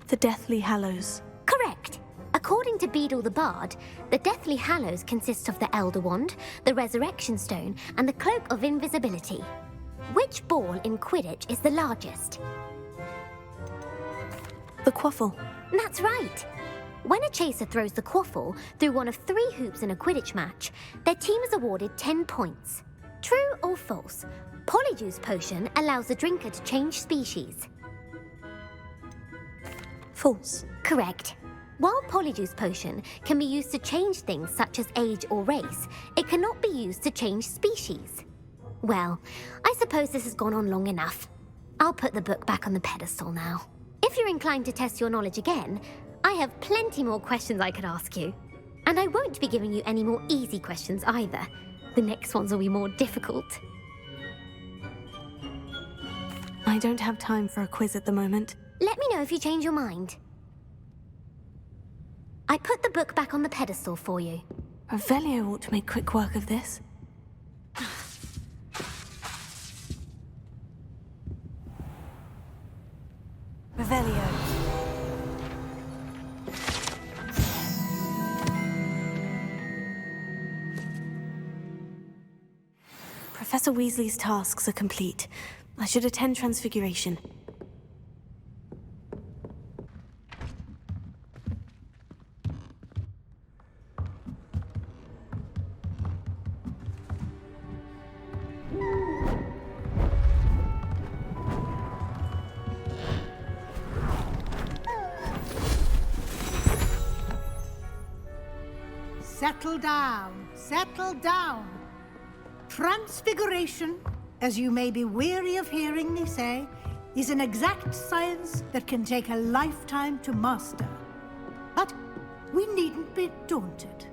The Deathly Hallows. Correct! According to Beadle the Bard, the Deathly Hallows consists of the Elder Wand, the Resurrection Stone, and the Cloak of Invisibility. Which ball in Quidditch is the largest? The Quaffle. That's right! When a chaser throws the Quaffle through one of 3 hoops in a Quidditch match, their team is awarded 10 points. True or false? Polyjuice Potion allows the drinker to change species. False. Correct. While Polyjuice Potion can be used to change things such as age or race, it cannot be used to change species. Well, I suppose this has gone on long enough. I'll put the book back on the pedestal now. If you're inclined to test your knowledge again, I have plenty more questions I could ask you. And I won't be giving you any more easy questions either. The next ones will be more difficult. I don't have time for a quiz at the moment. Let me know if you change your mind. I put the book back on the pedestal for you. Revelio ought to make quick work of this. Revelio. Professor Weasley's tasks are complete. I should attend Transfiguration. Settle down, settle down. Transfiguration, as you may be weary of hearing me say, is an exact science that can take a lifetime to master. But we needn't be daunted.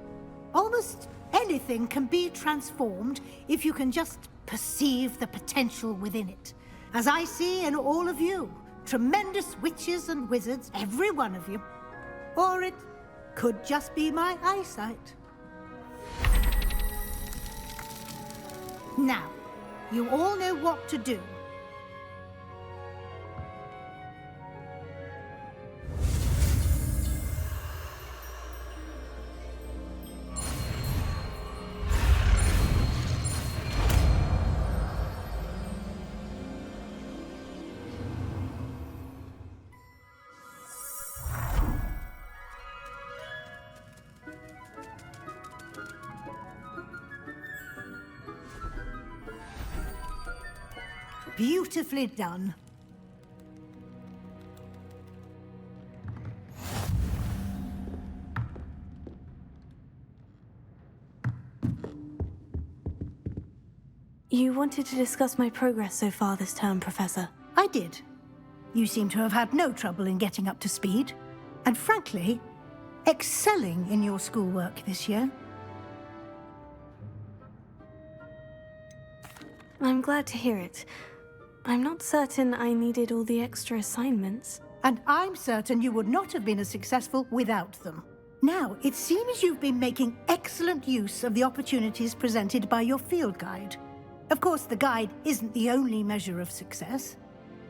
Almost anything can be transformed if you can just perceive the potential within it. As I see in all of you, tremendous witches and wizards, every one of you. Or it could just be my eyesight. Now, you all know what to do. Beautifully done. You wanted to discuss my progress so far this term, Professor. I did. You seem to have had no trouble in getting up to speed, and frankly, excelling in your schoolwork this year. I'm glad to hear it. I'm not certain I needed all the extra assignments. And I'm certain you would not have been as successful without them. Now, it seems you've been making excellent use of the opportunities presented by your field guide. Of course, the guide isn't the only measure of success.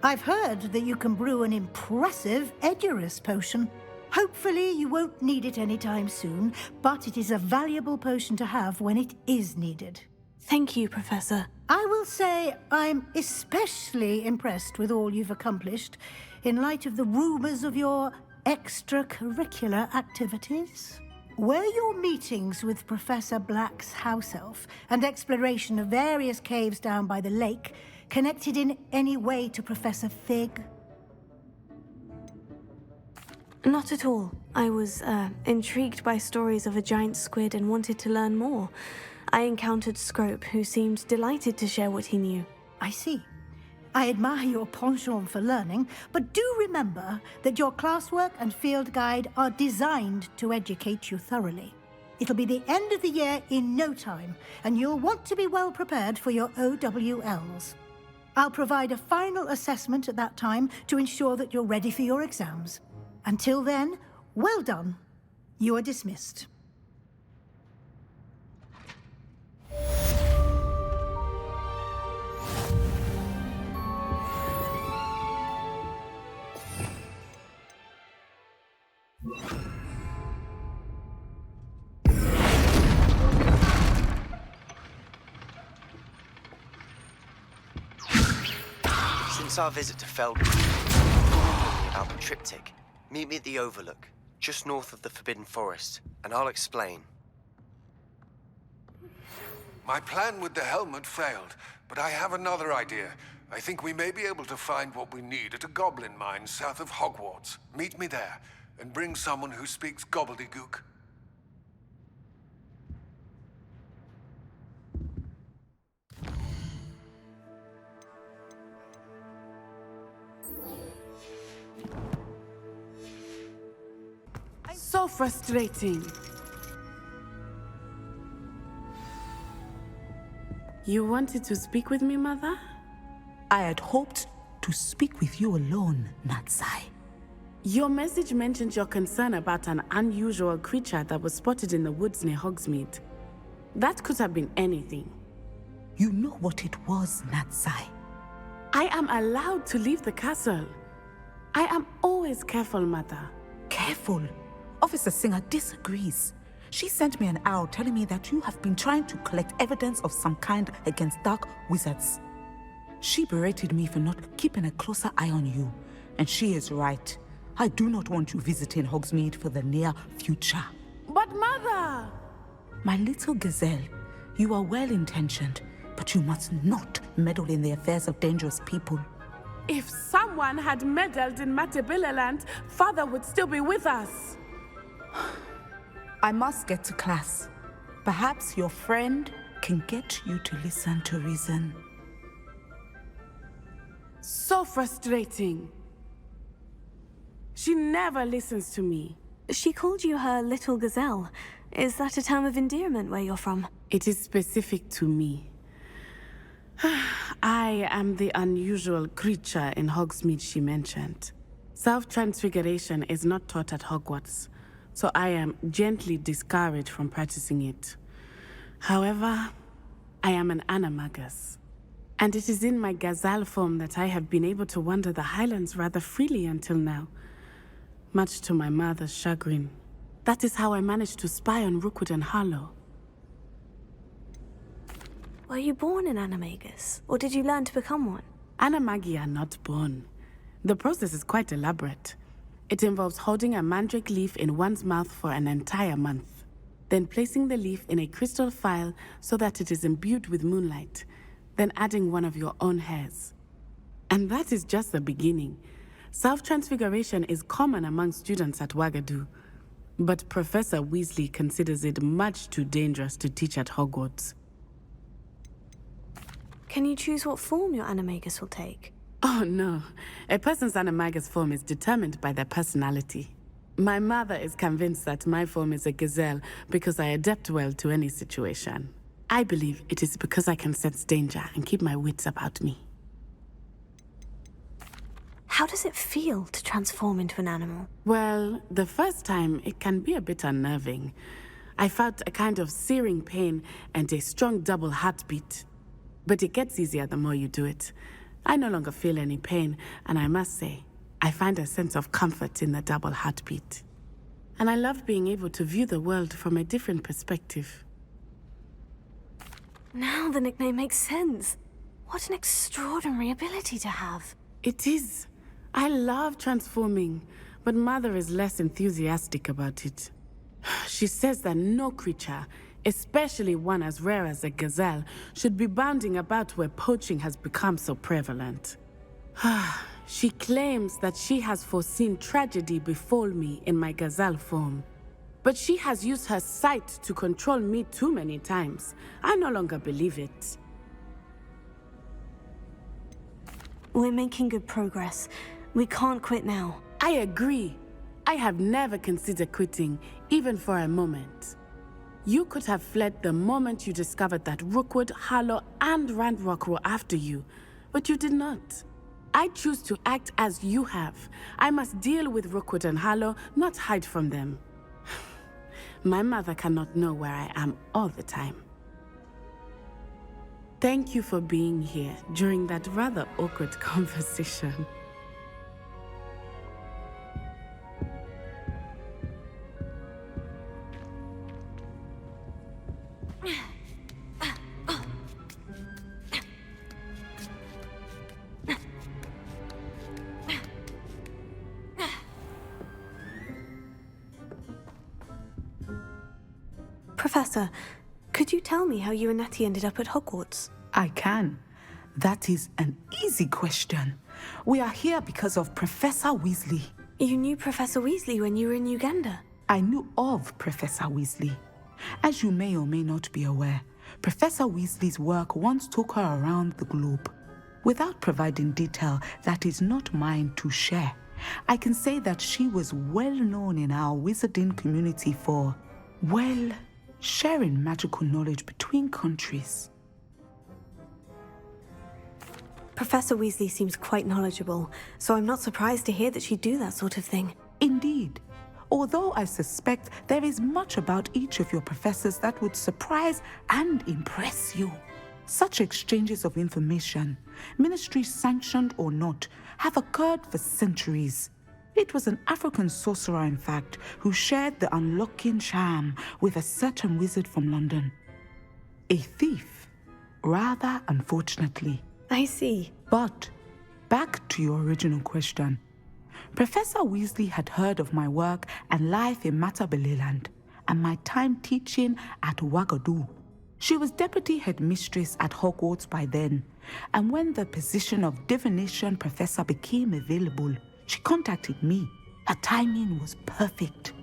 I've heard that you can brew an impressive Edurus potion. Hopefully, you won't need it anytime soon, but it is a valuable potion to have when it is needed. Thank you, Professor. I will say I'm especially impressed with all you've accomplished in light of the rumors of your extracurricular activities. Were your meetings with Professor Black's house elf and exploration of various caves down by the lake connected in any way to Professor Fig? Not at all. I was intrigued by stories of a giant squid and wanted to learn more. I encountered Scrope, who seemed delighted to share what he knew. I see. I admire your penchant for learning, but do remember that your classwork and field guide are designed to educate you thoroughly. It'll be the end of the year in no time, and you'll want to be well prepared for your OWLs. I'll provide a final assessment at that time to ensure that you're ready for your exams. Until then, well done. You are dismissed. Since our visit to Feld, about the triptych, meet me at the Overlook, just north of the Forbidden Forest, and I'll explain. My plan with the helmet failed, but I have another idea. I think we may be able to find what we need at a goblin mine south of Hogwarts. Meet me there, and bring someone who speaks gobbledygook. So frustrating. You wanted to speak with me, Mother? I had hoped to speak with you alone, Natsai. Your message mentioned your concern about an unusual creature that was spotted in the woods near Hogsmeade. That could have been anything. You know what it was, Natsai. I am allowed to leave the castle. I am always careful, Mother. Careful? Officer Singer disagrees. She sent me an owl telling me that you have been trying to collect evidence of some kind against dark wizards. She berated me for not keeping a closer eye on you, and she is right. I do not want you visiting Hogsmeade for the near future. But Mother! My little gazelle, you are well-intentioned, but you must not meddle in the affairs of dangerous people. If someone had meddled in Matabeleland, Father would still be with us. I must get to class. Perhaps your friend can get you to listen to reason. So frustrating. She never listens to me. She called you her little gazelle. Is that a term of endearment where you're from? It is specific to me. I am the unusual creature in Hogsmeade she mentioned. Self-transfiguration is not taught at Hogwarts, so I am gently discouraged from practicing it. However, I am an animagus, and it is in my gazelle form that I have been able to wander the Highlands rather freely until now, much to my mother's chagrin. That is how I managed to spy on Rookwood and Harlow. Were you born an animagus, or did you learn to become one? Animagi are not born. The process is quite elaborate. It involves holding a mandrake leaf in one's mouth for an entire month, then placing the leaf in a crystal phial so that it is imbued with moonlight, then adding one of your own hairs. And that is just the beginning. Self-transfiguration is common among students at Wagadu, but Professor Weasley considers it much too dangerous to teach at Hogwarts. Can you choose what form your animagus will take? Oh no, a person's animagus form is determined by their personality. My mother is convinced that my form is a gazelle because I adapt well to any situation. I believe it is because I can sense danger and keep my wits about me. How does it feel to transform into an animal? Well, the first time, it can be a bit unnerving. I felt a kind of searing pain and a strong double heartbeat. But it gets easier the more you do it. I no longer feel any pain, and I must say, I find a sense of comfort in the double heartbeat. And I love being able to view the world from a different perspective. Now the nickname makes sense. What an extraordinary ability to have. It is. I love transforming, but Mother is less enthusiastic about it. She says that no creature, especially one as rare as a gazelle, should be bounding about where poaching has become so prevalent. She claims that she has foreseen tragedy befall me in my gazelle form. But she has used her sight to control me too many times. I no longer believe it. We're making good progress. We can't quit now. I agree. I have never considered quitting, even for a moment. You could have fled the moment you discovered that Rookwood, Harlow, and Ranrock were after you, but you did not. I choose to act as you have. I must deal with Rookwood and Harlow, not hide from them. My mother cannot know where I am all the time. Thank you for being here during that rather awkward conversation. Professor, could you tell me how you and Natty ended up at Hogwarts? I can. That is an easy question. We are here because of Professor Weasley. You knew Professor Weasley when you were in Uganda? I knew of Professor Weasley. As you may or may not be aware, Professor Weasley's work once took her around the globe. Without providing detail that is not mine to share, I can say that she was well known in our wizarding community for, well, sharing magical knowledge between countries. Professor Weasley seems quite knowledgeable, so I'm not surprised to hear that she'd do that sort of thing. Indeed. Although I suspect there is much about each of your professors that would surprise and impress you. Such exchanges of information, ministry sanctioned or not, have occurred for centuries. It was an African sorcerer, in fact, who shared the unlocking charm with a certain wizard from London. A thief, rather unfortunately. I see. But, back to your original question. Professor Weasley had heard of my work and life in Matabeleland, and my time teaching at Ouagadougou. She was deputy headmistress at Hogwarts by then, and when the position of divination professor became available, she contacted me. Her timing was perfect.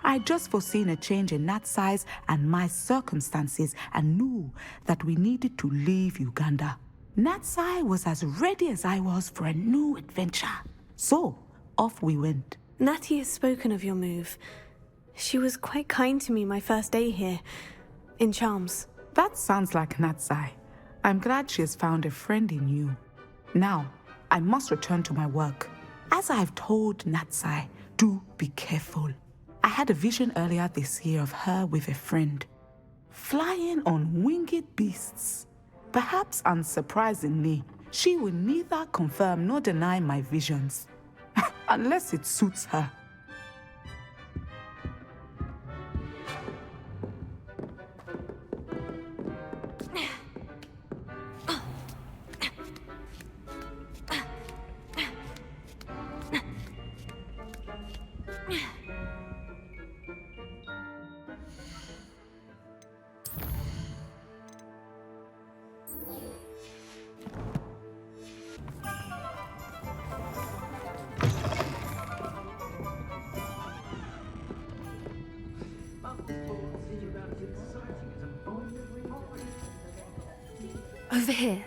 I had just foreseen a change in Nat's size and my circumstances and knew that we needed to leave Uganda. Natsai was as ready as I was for a new adventure. So, off we went. Natty has spoken of your move. She was quite kind to me my first day here, in charms. That sounds like Natsai. I'm glad she has found a friend in you. Now, I must return to my work. As I've told Natsai, do be careful. I had a vision earlier this year of her with a friend, flying on winged beasts. Perhaps unsurprisingly, she will neither confirm nor deny my visions, unless it suits her. Over here.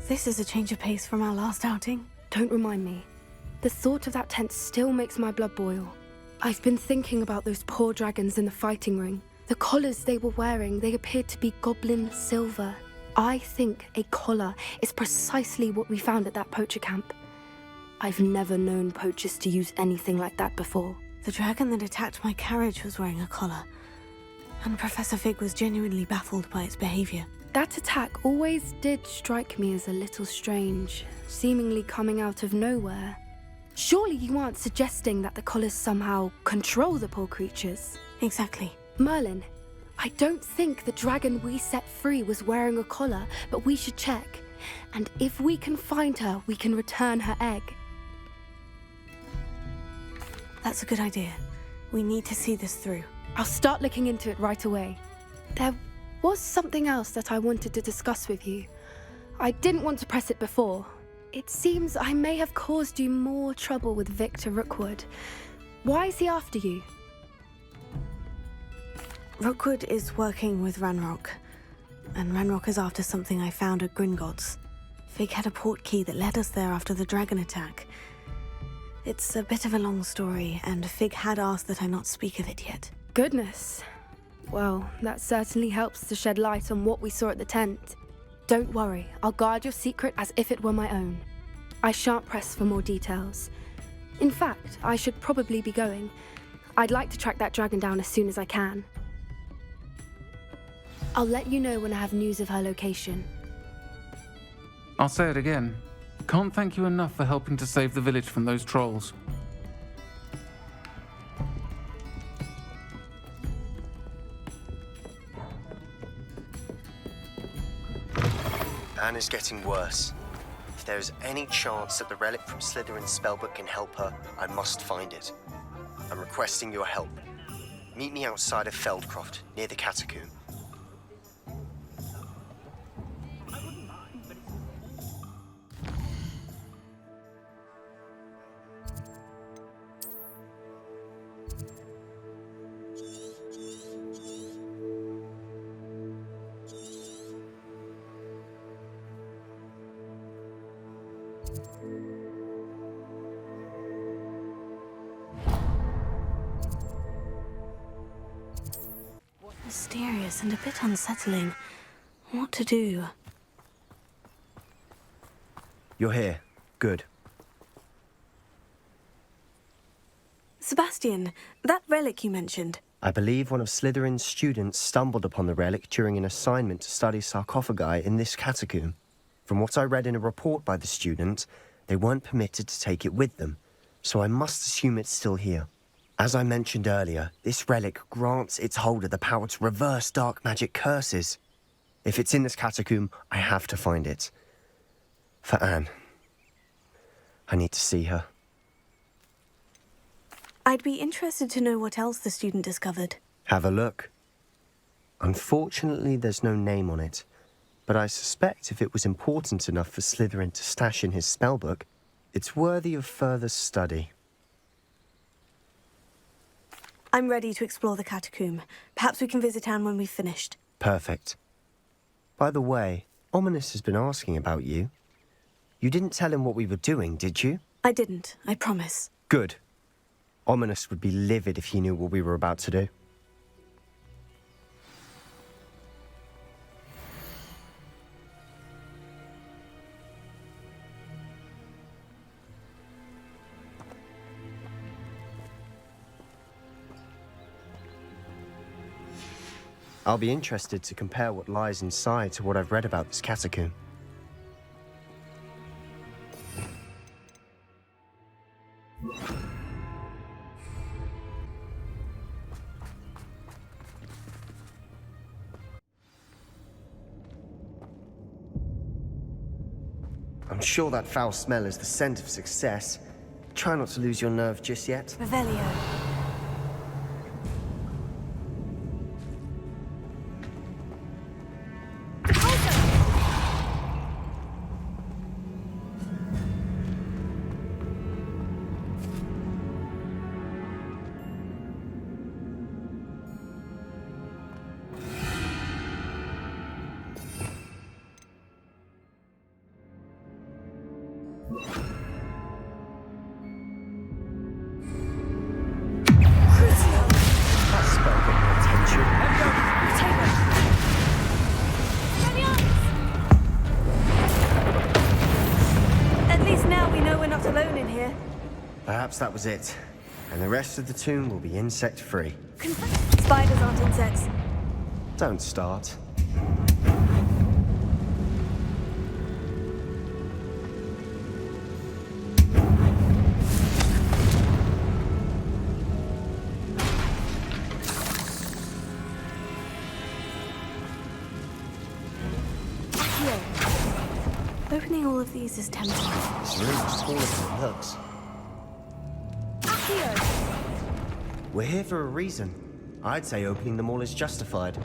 This is a change of pace from our last outing. Don't remind me. The thought of that tent still makes my blood boil. I've been thinking about those poor dragons in the fighting ring. The collars they were wearing, they appeared to be goblin silver. I think a collar is precisely what we found at that poacher camp. I've never known poachers to use anything like that before. The dragon that attacked my carriage was wearing a collar, and Professor Fig was genuinely baffled by its behavior. That attack always did strike me as a little strange, seemingly coming out of nowhere. Surely you aren't suggesting that the collars somehow control the poor creatures? Exactly. Merlin, I don't think the dragon we set free was wearing a collar, but we should check. And if we can find her, we can return her egg. That's a good idea. We need to see this through. I'll start looking into it right away. There was something else that I wanted to discuss with you. I didn't want to press it before. It seems I may have caused you more trouble with Victor Rookwood. Why is he after you? Rookwood is working with Ranrock, and Ranrock is after something I found at Gringotts. Fig had a port key that led us there after the dragon attack. It's a bit of a long story, and Fig had asked that I not speak of it yet. Goodness. Well, that certainly helps to shed light on what we saw at the tent. Don't worry, I'll guard your secret as if it were my own. I shan't press for more details. In fact, I should probably be going. I'd like to track that dragon down as soon as I can. I'll let you know when I have news of her location. I'll say it again. Can't thank you enough for helping to save the village from those trolls. Anne is getting worse. If there is any chance that the relic from Slytherin's spellbook can help her, I must find it. I'm requesting your help. Meet me outside of Feldcroft, near the catacomb. Mysterious and a bit unsettling. What to do? You're here. Good. Sebastian, that relic you mentioned. I believe one of Slytherin's students stumbled upon the relic during an assignment to study sarcophagi in this catacomb. From what I read in a report by the student, they weren't permitted to take it with them, so I must assume it's still here. As I mentioned earlier, this relic grants its holder the power to reverse dark magic curses. If it's in this catacomb, I have to find it. For Anne. I need to see her. I'd be interested to know what else the student discovered. Have a look. Unfortunately, there's no name on it, but I suspect if it was important enough for Slytherin to stash in his spellbook, it's worthy of further study. I'm ready to explore the catacomb. Perhaps we can visit Anne when we've finished. Perfect. By the way, Ominis has been asking about you. You didn't tell him what we were doing, did you? I didn't, I promise. Good. Ominis would be livid if he knew what we were about to do. I'll be interested to compare what lies inside to what I've read about this catacomb. I'm sure that foul smell is the scent of success. Try not to lose your nerve just yet. Revelio. not alone in here. Perhaps that was it. And the rest of the tomb will be insect-free. Spiders aren't insects. Don't start. Opening all of these is tempting. This room is smaller than it looks. We're here for a reason. I'd say opening them all is justified.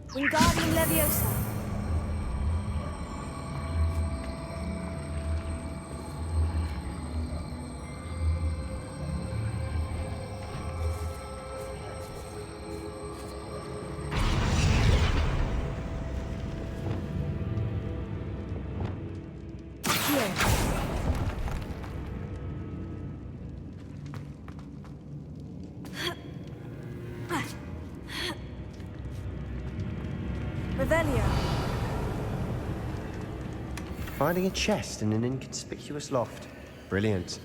Wingardium Leviosa. Finding a chest in an inconspicuous loft. Brilliant.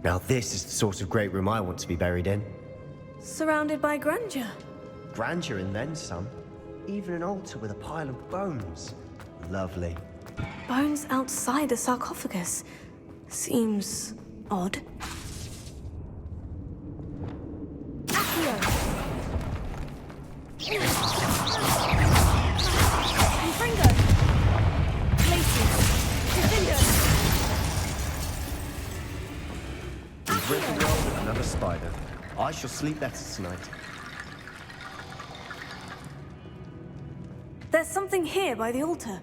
Now this is the sort of great room I want to be buried in. Surrounded by grandeur. Grandeur and then some. Even an altar with a pile of bones. Lovely. Bones outside a sarcophagus. Seems odd. Rid the world of another spider. I shall sleep better tonight. There's something here by the altar.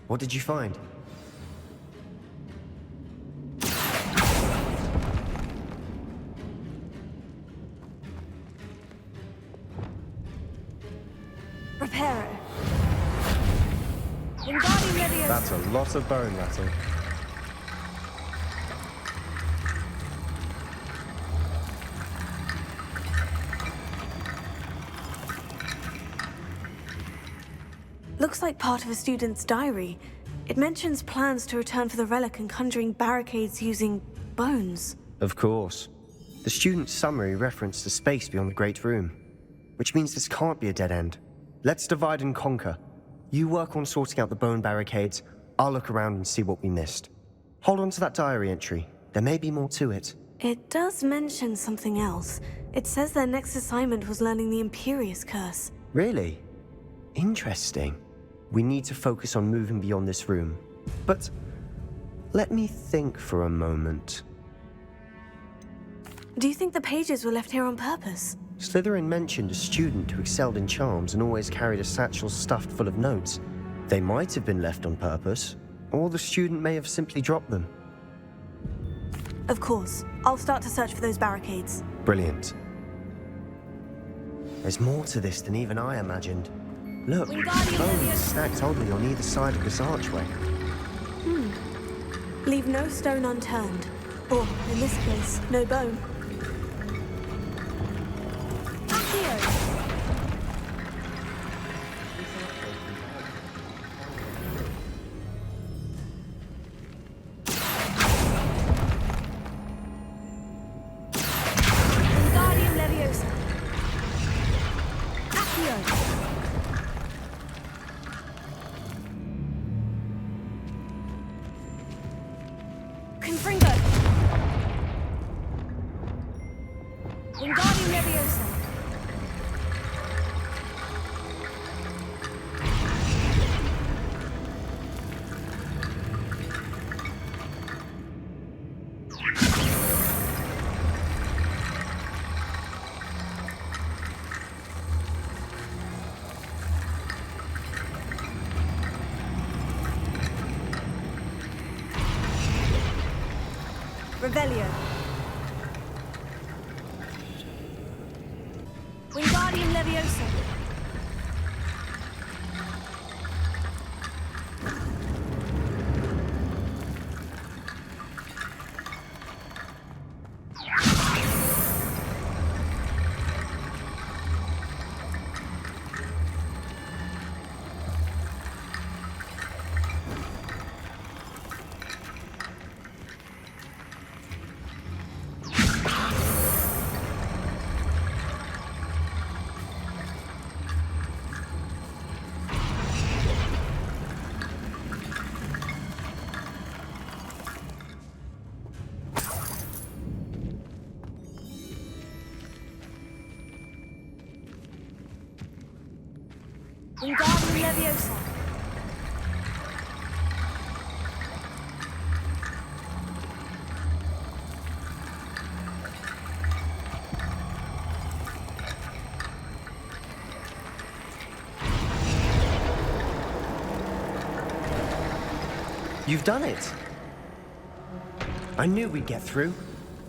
What did you find? Reparo. Wingardium Leviosa. That's a lot of bone rattle. Looks like part of a student's diary. It mentions plans to return for the relic and conjuring barricades using bones. Of course. The student's summary referenced a space beyond the Great Room, which means this can't be a dead end. Let's divide and conquer. You work on sorting out the bone barricades, I'll look around and see what we missed. Hold on to that diary entry. There may be more to it. It does mention something else. It says their next assignment was learning the Imperious Curse. Really? Interesting. We need to focus on moving beyond this room. But let me think for a moment. Do you think the pages were left here on purpose? Slytherin mentioned a student who excelled in charms and always carried a satchel stuffed full of notes. They might have been left on purpose, or the student may have simply dropped them. Of course. I'll start to search for those barricades. Brilliant. There's more to this than even I imagined. Look, bones stacked oddly on either side of this archway. Leave no stone unturned. Or, in this case, no bone. Revelio. Wingardium Leviosa. Wingardium Leviosa. You've done it! I knew we'd get through.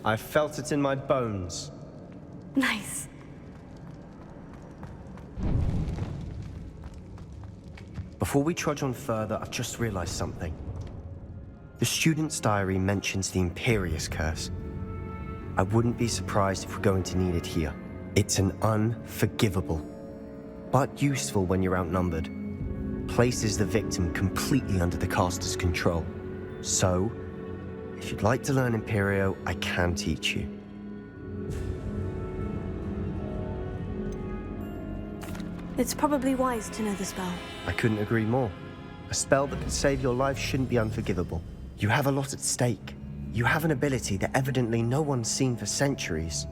I felt it in my bones. Nice. Before we trudge on further, I've just realized something. The student's diary mentions the Imperious Curse. I wouldn't be surprised if we're going to need it here. It's an unforgivable, but useful when you're outnumbered. Places the victim completely under the caster's control. So, if you'd like to learn Imperio, I can teach you. It's probably wise to know the spell. I couldn't agree more. A spell that could save your life shouldn't be unforgivable. You have a lot at stake. You have an ability that evidently no one's seen for centuries.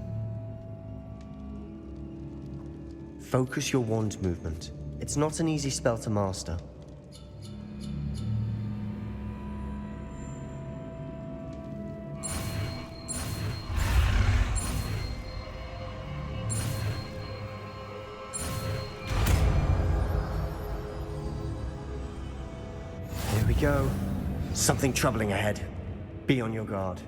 Focus your wand movement. It's not an easy spell to master. Here we go. Something troubling ahead. Be on your guard.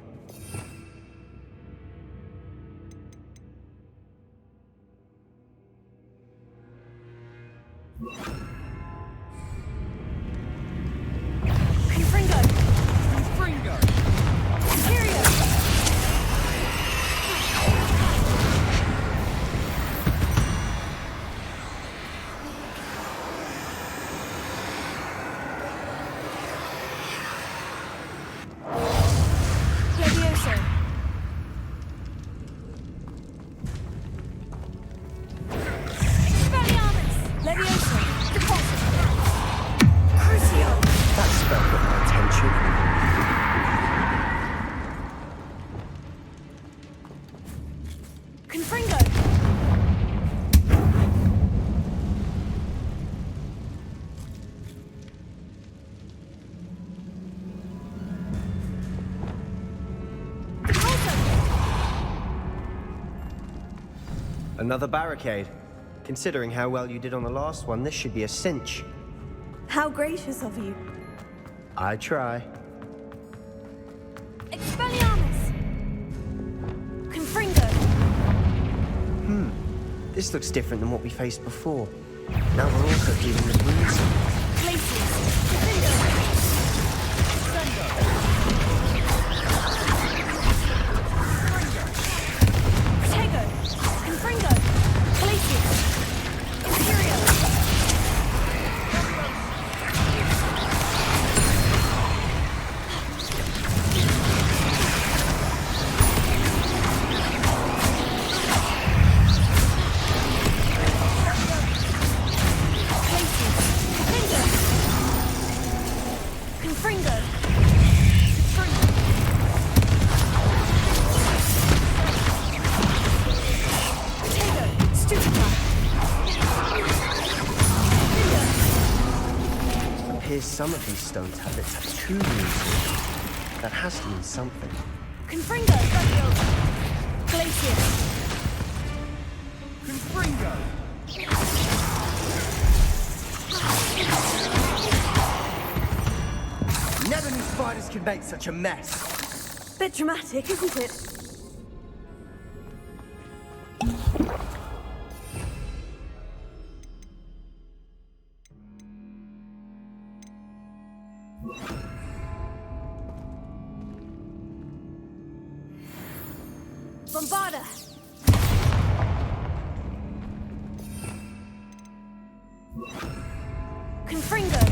Another barricade. Considering how well you did on the last one, this should be a cinch. How gracious of you. I try. Expelliarmus! Confringo! This looks different than what we faced before. Now we're also dealing with wounds. Glaciers. Defender. Thunder. Tego. Confringo. Glaciers. Imperial. Some of these stone tablets have 2 runes. That has to mean something. Confringo. Glacier. Confringo. Never knew spiders could make such a mess. Bit dramatic, isn't it? Bombarda! Confringo!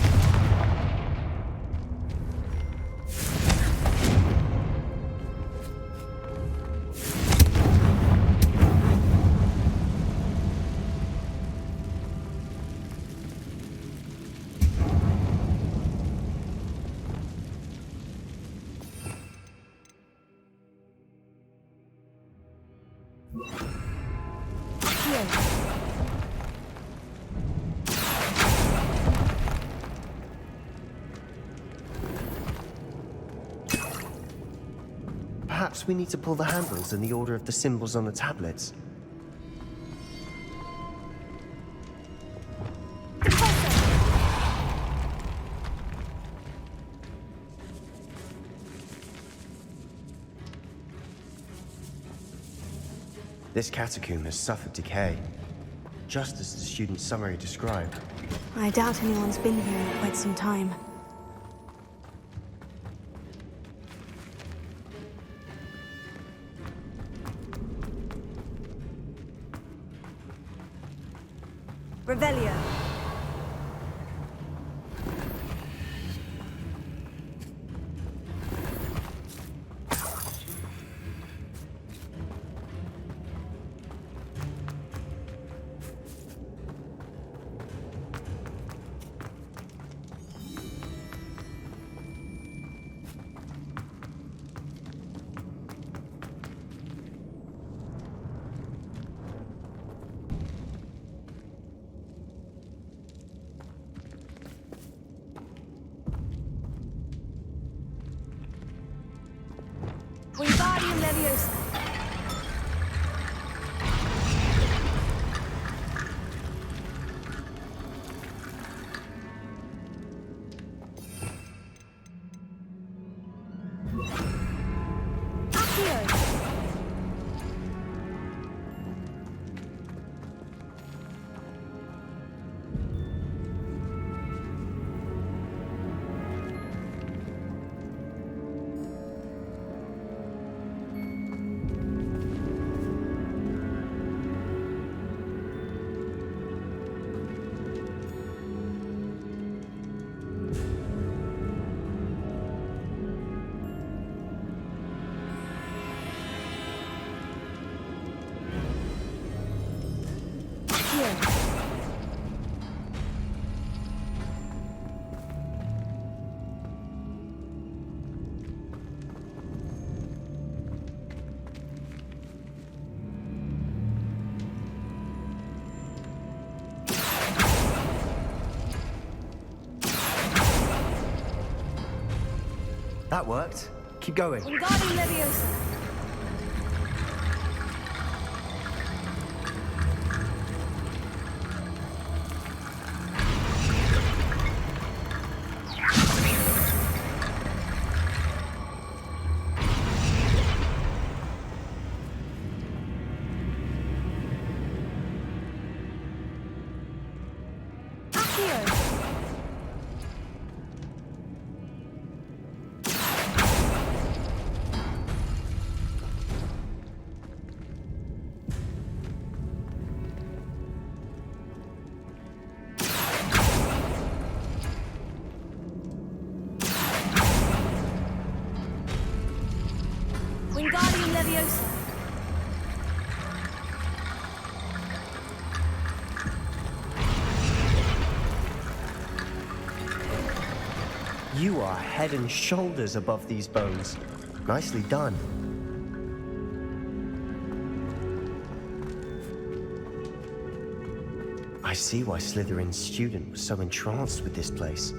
Perhaps we need to pull the handles in the order of the symbols on the tablets. This catacomb has suffered decay, just as the student's summary described. I doubt anyone's been here in quite some time. Revelio. Wingardium Leviosa. That worked. Keep going. Wingardium Leviosa. Leviosa. You are head and shoulders above these bones. Nicely done. I see why Slytherin's student was so entranced with this place.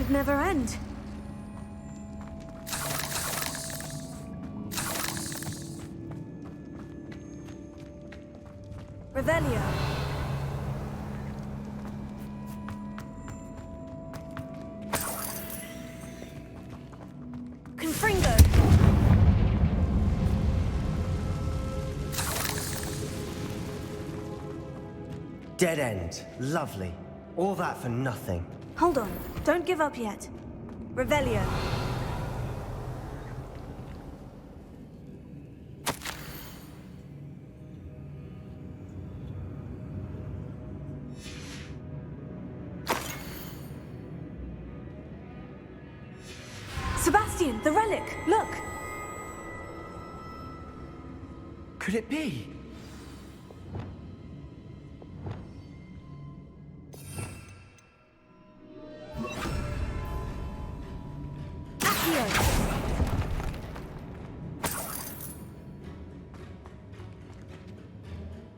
Never end. Revelio. Confringo. Dead end. Lovely. All that for nothing. Hold on. Don't give up yet. Revelio. Sebastian, the relic! Look! Could it be?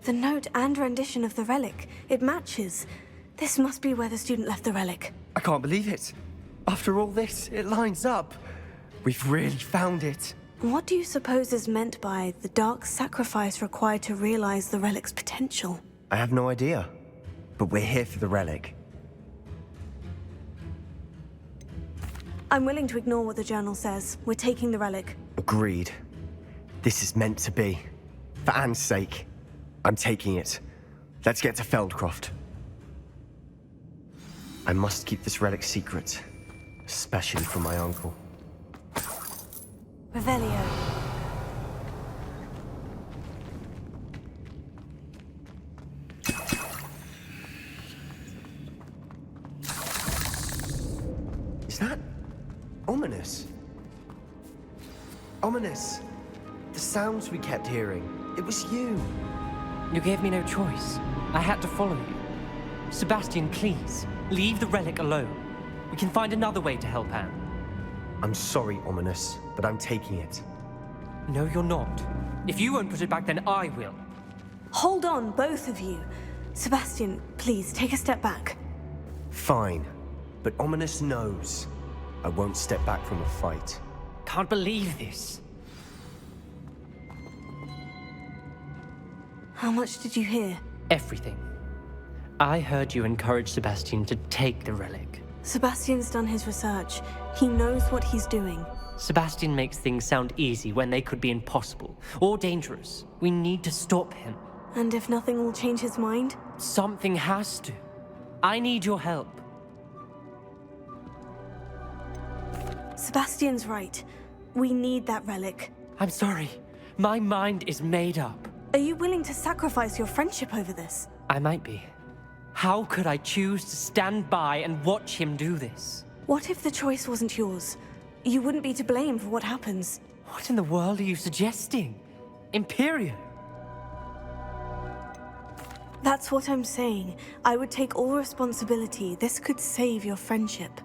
The note and rendition of the relic. It matches. This must be where the student left the relic. I can't believe it. After all this, it lines up. We've really found it. What do you suppose is meant by the dark sacrifice required to realize the relic's potential? I have no idea. But we're here for the relic. I'm willing to ignore what the journal says. We're taking the relic. Agreed. This is meant to be. For Anne's sake. I'm taking it. Let's get to Feldcroft. I must keep this relic secret. Especially from my uncle. Revelio. Is that Ominis? Ominis! The sounds we kept hearing. It was you. You gave me no choice. I had to follow you. Sebastian, please, leave the relic alone. We can find another way to help Anne. I'm sorry, Ominis, but I'm taking it. No, you're not. If you won't put it back, then I will. Hold on, both of you. Sebastian, please, take a step back. Fine. But Ominis knows. I won't step back from a fight. Can't believe this. How much did you hear? Everything. I heard you encourage Sebastian to take the relic. Sebastian's done his research. He knows what he's doing. Sebastian makes things sound easy when they could be impossible or dangerous. We need to stop him. And if nothing will change his mind? Something has to. I need your help. Sebastian's right. We need that relic. I'm sorry. My mind is made up. Are you willing to sacrifice your friendship over this? I might be. How could I choose to stand by and watch him do this? What if the choice wasn't yours? You wouldn't be to blame for what happens. What in the world are you suggesting? Imperio? That's what I'm saying. I would take all responsibility. This could save your friendship.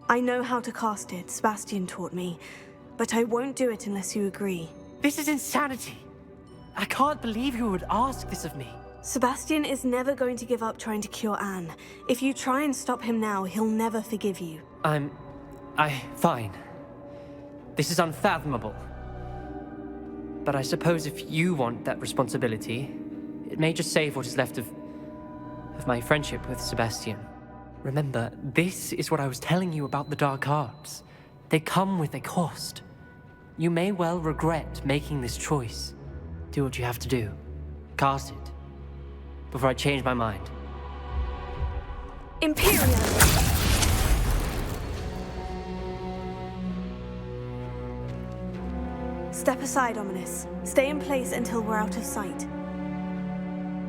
I know how to cast it, Sebastian taught me, but I won't do it unless you agree. This is insanity. I can't believe you would ask this of me. Sebastian is never going to give up trying to cure Anne. If you try and stop him now, he'll never forgive you. Fine. This is unfathomable. But I suppose if you want that responsibility, it may just save what is left of my friendship with Sebastian. Remember, this is what I was telling you about the dark arts. They come with a cost. You may well regret making this choice. Do what you have to do. Cast it. Before I change my mind. Imperial! Step aside, Ominis. Stay in place until we're out of sight.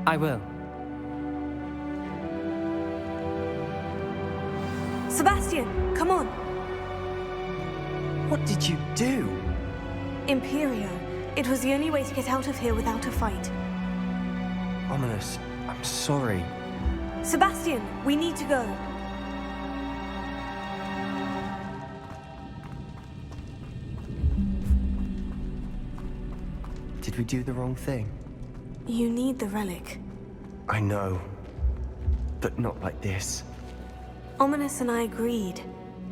I will. Sebastian, come on! What did you do? Imperio. It was the only way to get out of here without a fight. Ominis, I'm sorry. Sebastian, we need to go. Did we do the wrong thing? You need the relic. I know. But not like this. Ominis and I agreed.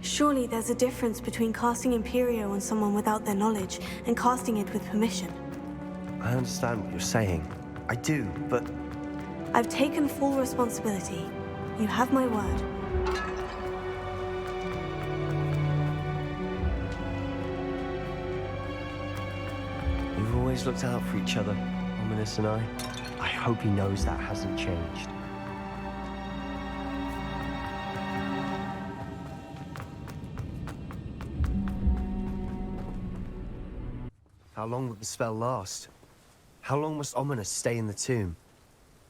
Surely there's a difference between casting Imperio on someone without their knowledge and casting it with permission. I understand what you're saying. I do, but... I've taken full responsibility. You have my word. We've always looked out for each other, Ominis and I. I hope he knows that hasn't changed. How long will the spell last? How long must Ominis stay in the tomb?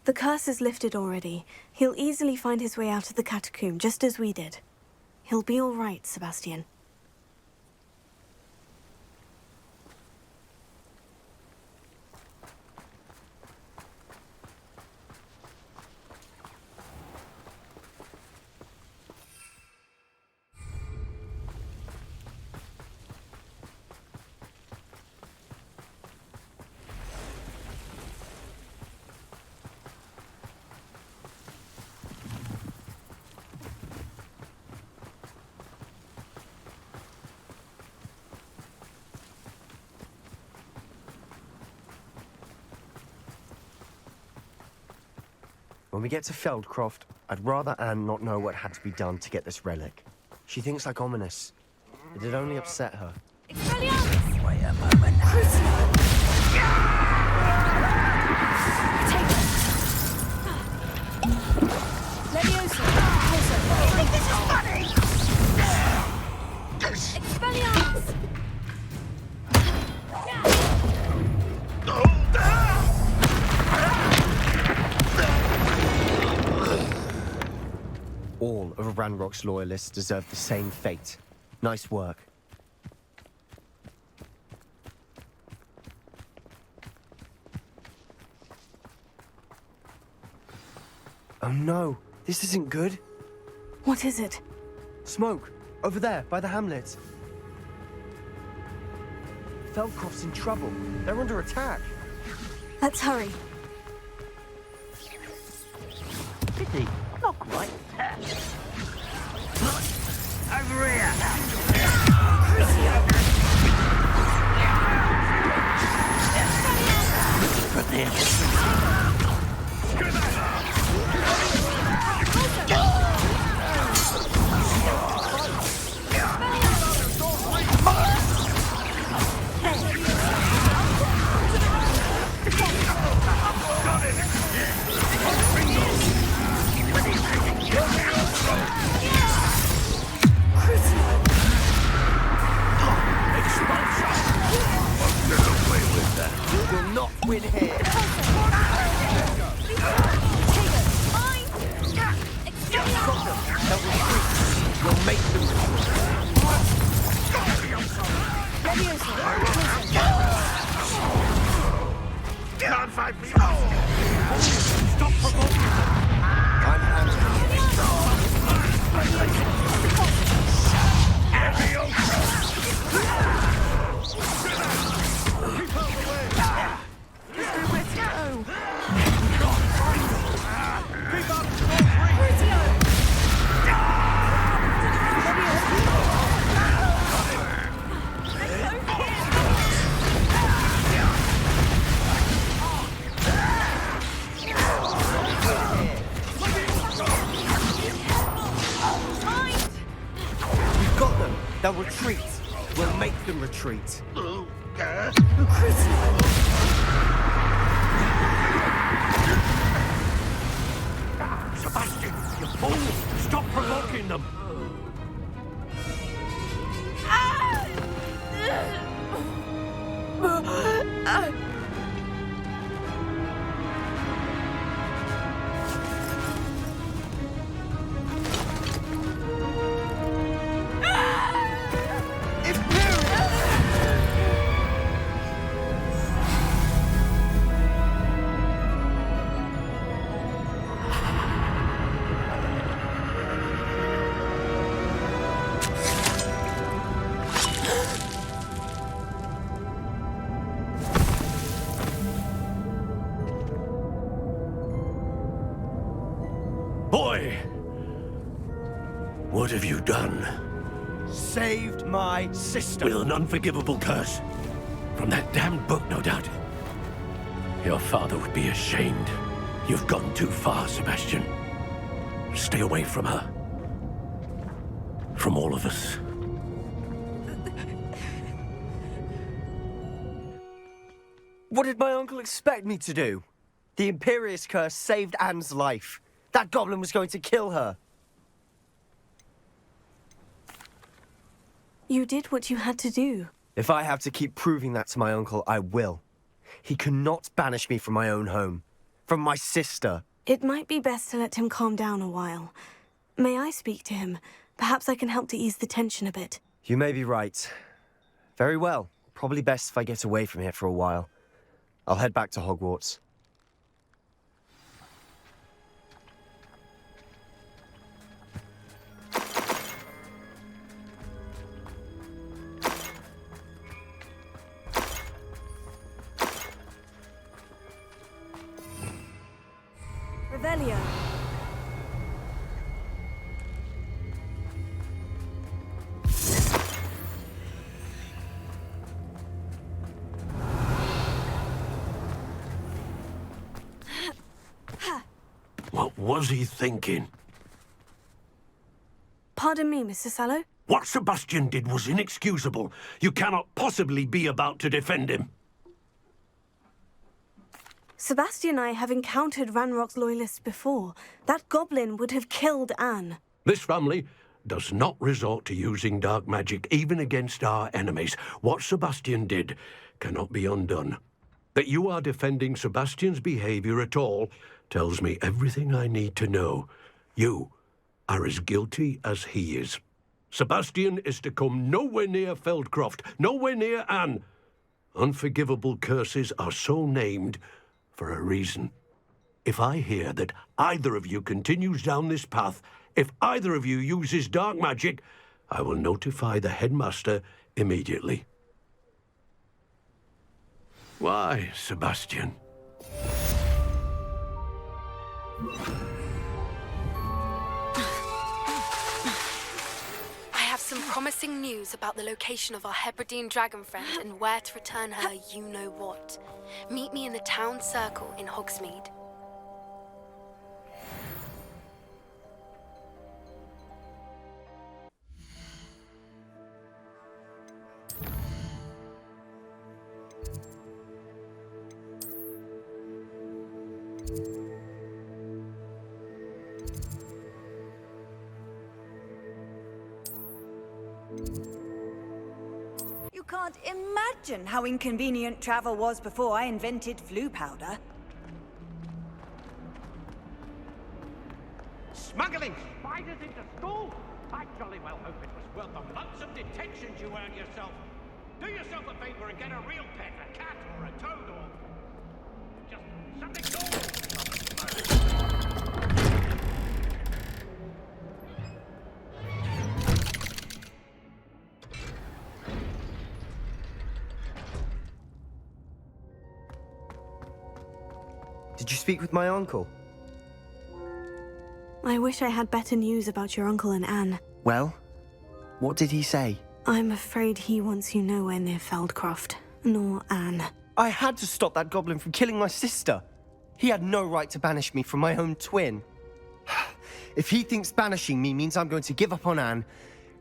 The curse is lifted already. He'll easily find his way out of the catacomb, just as we did. He'll be all right, Sebastian. When we get to Feldcroft, I'd rather Anne not know what had to be done to get this relic. She thinks like Ominis. It'd only upset her. Expelliarmus! Wait a moment. Take it! Leviosa! You think this is funny? Expelliarmus! All of Ranrock's loyalists deserve the same fate. Nice work. Oh no, this isn't good. What is it? Smoke, over there, by the hamlet. Feldcroft's in trouble. They're under attack. Let's hurry. Pity, not quite. Over here. Put this. Can't find me. Stop provoking them! I'm handling They'll retreat. We'll make them retreat. Sebastian, you fool! Stop provoking them! Boy! What have you done? Saved my sister. With an unforgivable curse. From that damned book, no doubt. Your father would be ashamed. You've gone too far, Sebastian. Stay away from her. From all of us. What did my uncle expect me to do? The Imperious curse saved Anne's life. That goblin was going to kill her. You did what you had to do. If I have to keep proving that to my uncle, I will. He cannot banish me from my own home. From my sister. It might be best to let him calm down a while. May I speak to him? Perhaps I can help to ease the tension a bit. You may be right. Very well. Probably best if I get away from here for a while. I'll head back to Hogwarts. Revelio. What was he thinking? Pardon me, Mr. Sallow? What Sebastian did was inexcusable. You cannot possibly be about to defend him. Sebastian and I have encountered Ranrock's loyalists before. That goblin would have killed Anne. This family does not resort to using dark magic even against our enemies. What Sebastian did cannot be undone. That you are defending Sebastian's behavior at all tells me everything I need to know. You are as guilty as he is. Sebastian is to come nowhere near Feldcroft, nowhere near Anne. Unforgivable curses are so named for a reason. If I hear that either of you continues down this path, if either of you uses dark magic, I will notify the headmaster immediately. Why, Sebastian? I have some promising news about the location of our Hebridean dragon friend and where to return her you-know-what. Meet me in the town circle in Hogsmeade. You can't imagine how inconvenient travel was before I invented flu powder. Smuggling spiders into school? I jolly well hope it was the months of detections you earn yourself. Do yourself a favor and get a real pet, a cat or a toad or just something cool. Did you speak with my uncle? I wish I had better news about your uncle and Anne. Well, what did he say? I'm afraid he wants you nowhere near Feldcroft, nor Anne. I had to stop that goblin from killing my sister. He had no right to banish me from my own twin. If he thinks banishing me means I'm going to give up on Anne,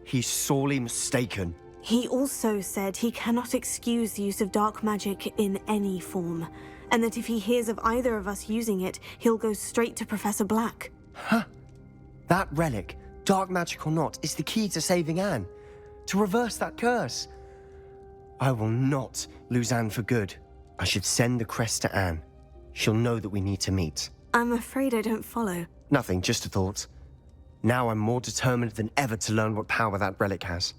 he's sorely mistaken. He also said he cannot excuse the use of dark magic in any form, and that if he hears of either of us using it, he'll go straight to Professor Black. Huh? That relic, dark magic or not, is the key to saving Anne. To reverse that curse. I will not lose Anne for good. I should send the crest to Anne. She'll know that we need to meet. I'm afraid I don't follow. Nothing, just a thought. Now I'm more determined than ever to learn what power that relic has.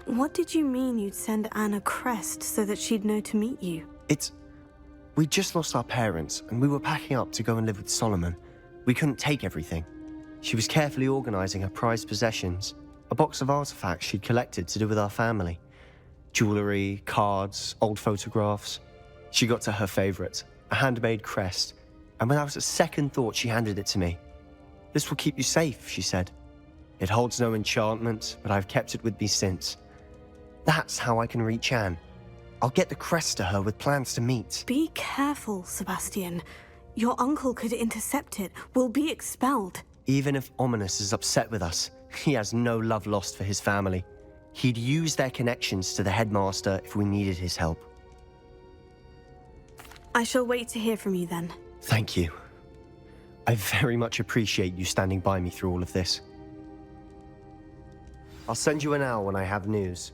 What did you mean you'd send Anne a crest so that she'd know to meet you? We just lost our parents, and we were packing up to go and live with Solomon. We couldn't take everything. She was carefully organizing her prized possessions, a box of artifacts she'd collected to do with our family. Jewelry, cards, old photographs. She got to her favorite, a handmade crest, and when I was at second thought, she handed it to me. This will keep you safe, she said. It holds no enchantment, but I've kept it with me since. That's how I can reach Anne. I'll get the crest to her with plans to meet. Be careful, Sebastian. Your uncle could intercept it. We'll be expelled. Even if Ominis is upset with us, he has no love lost for his family. He'd use their connections to the headmaster if we needed his help. I shall wait to hear from you then. Thank you. I very much appreciate you standing by me through all of this. I'll send you an owl when I have news.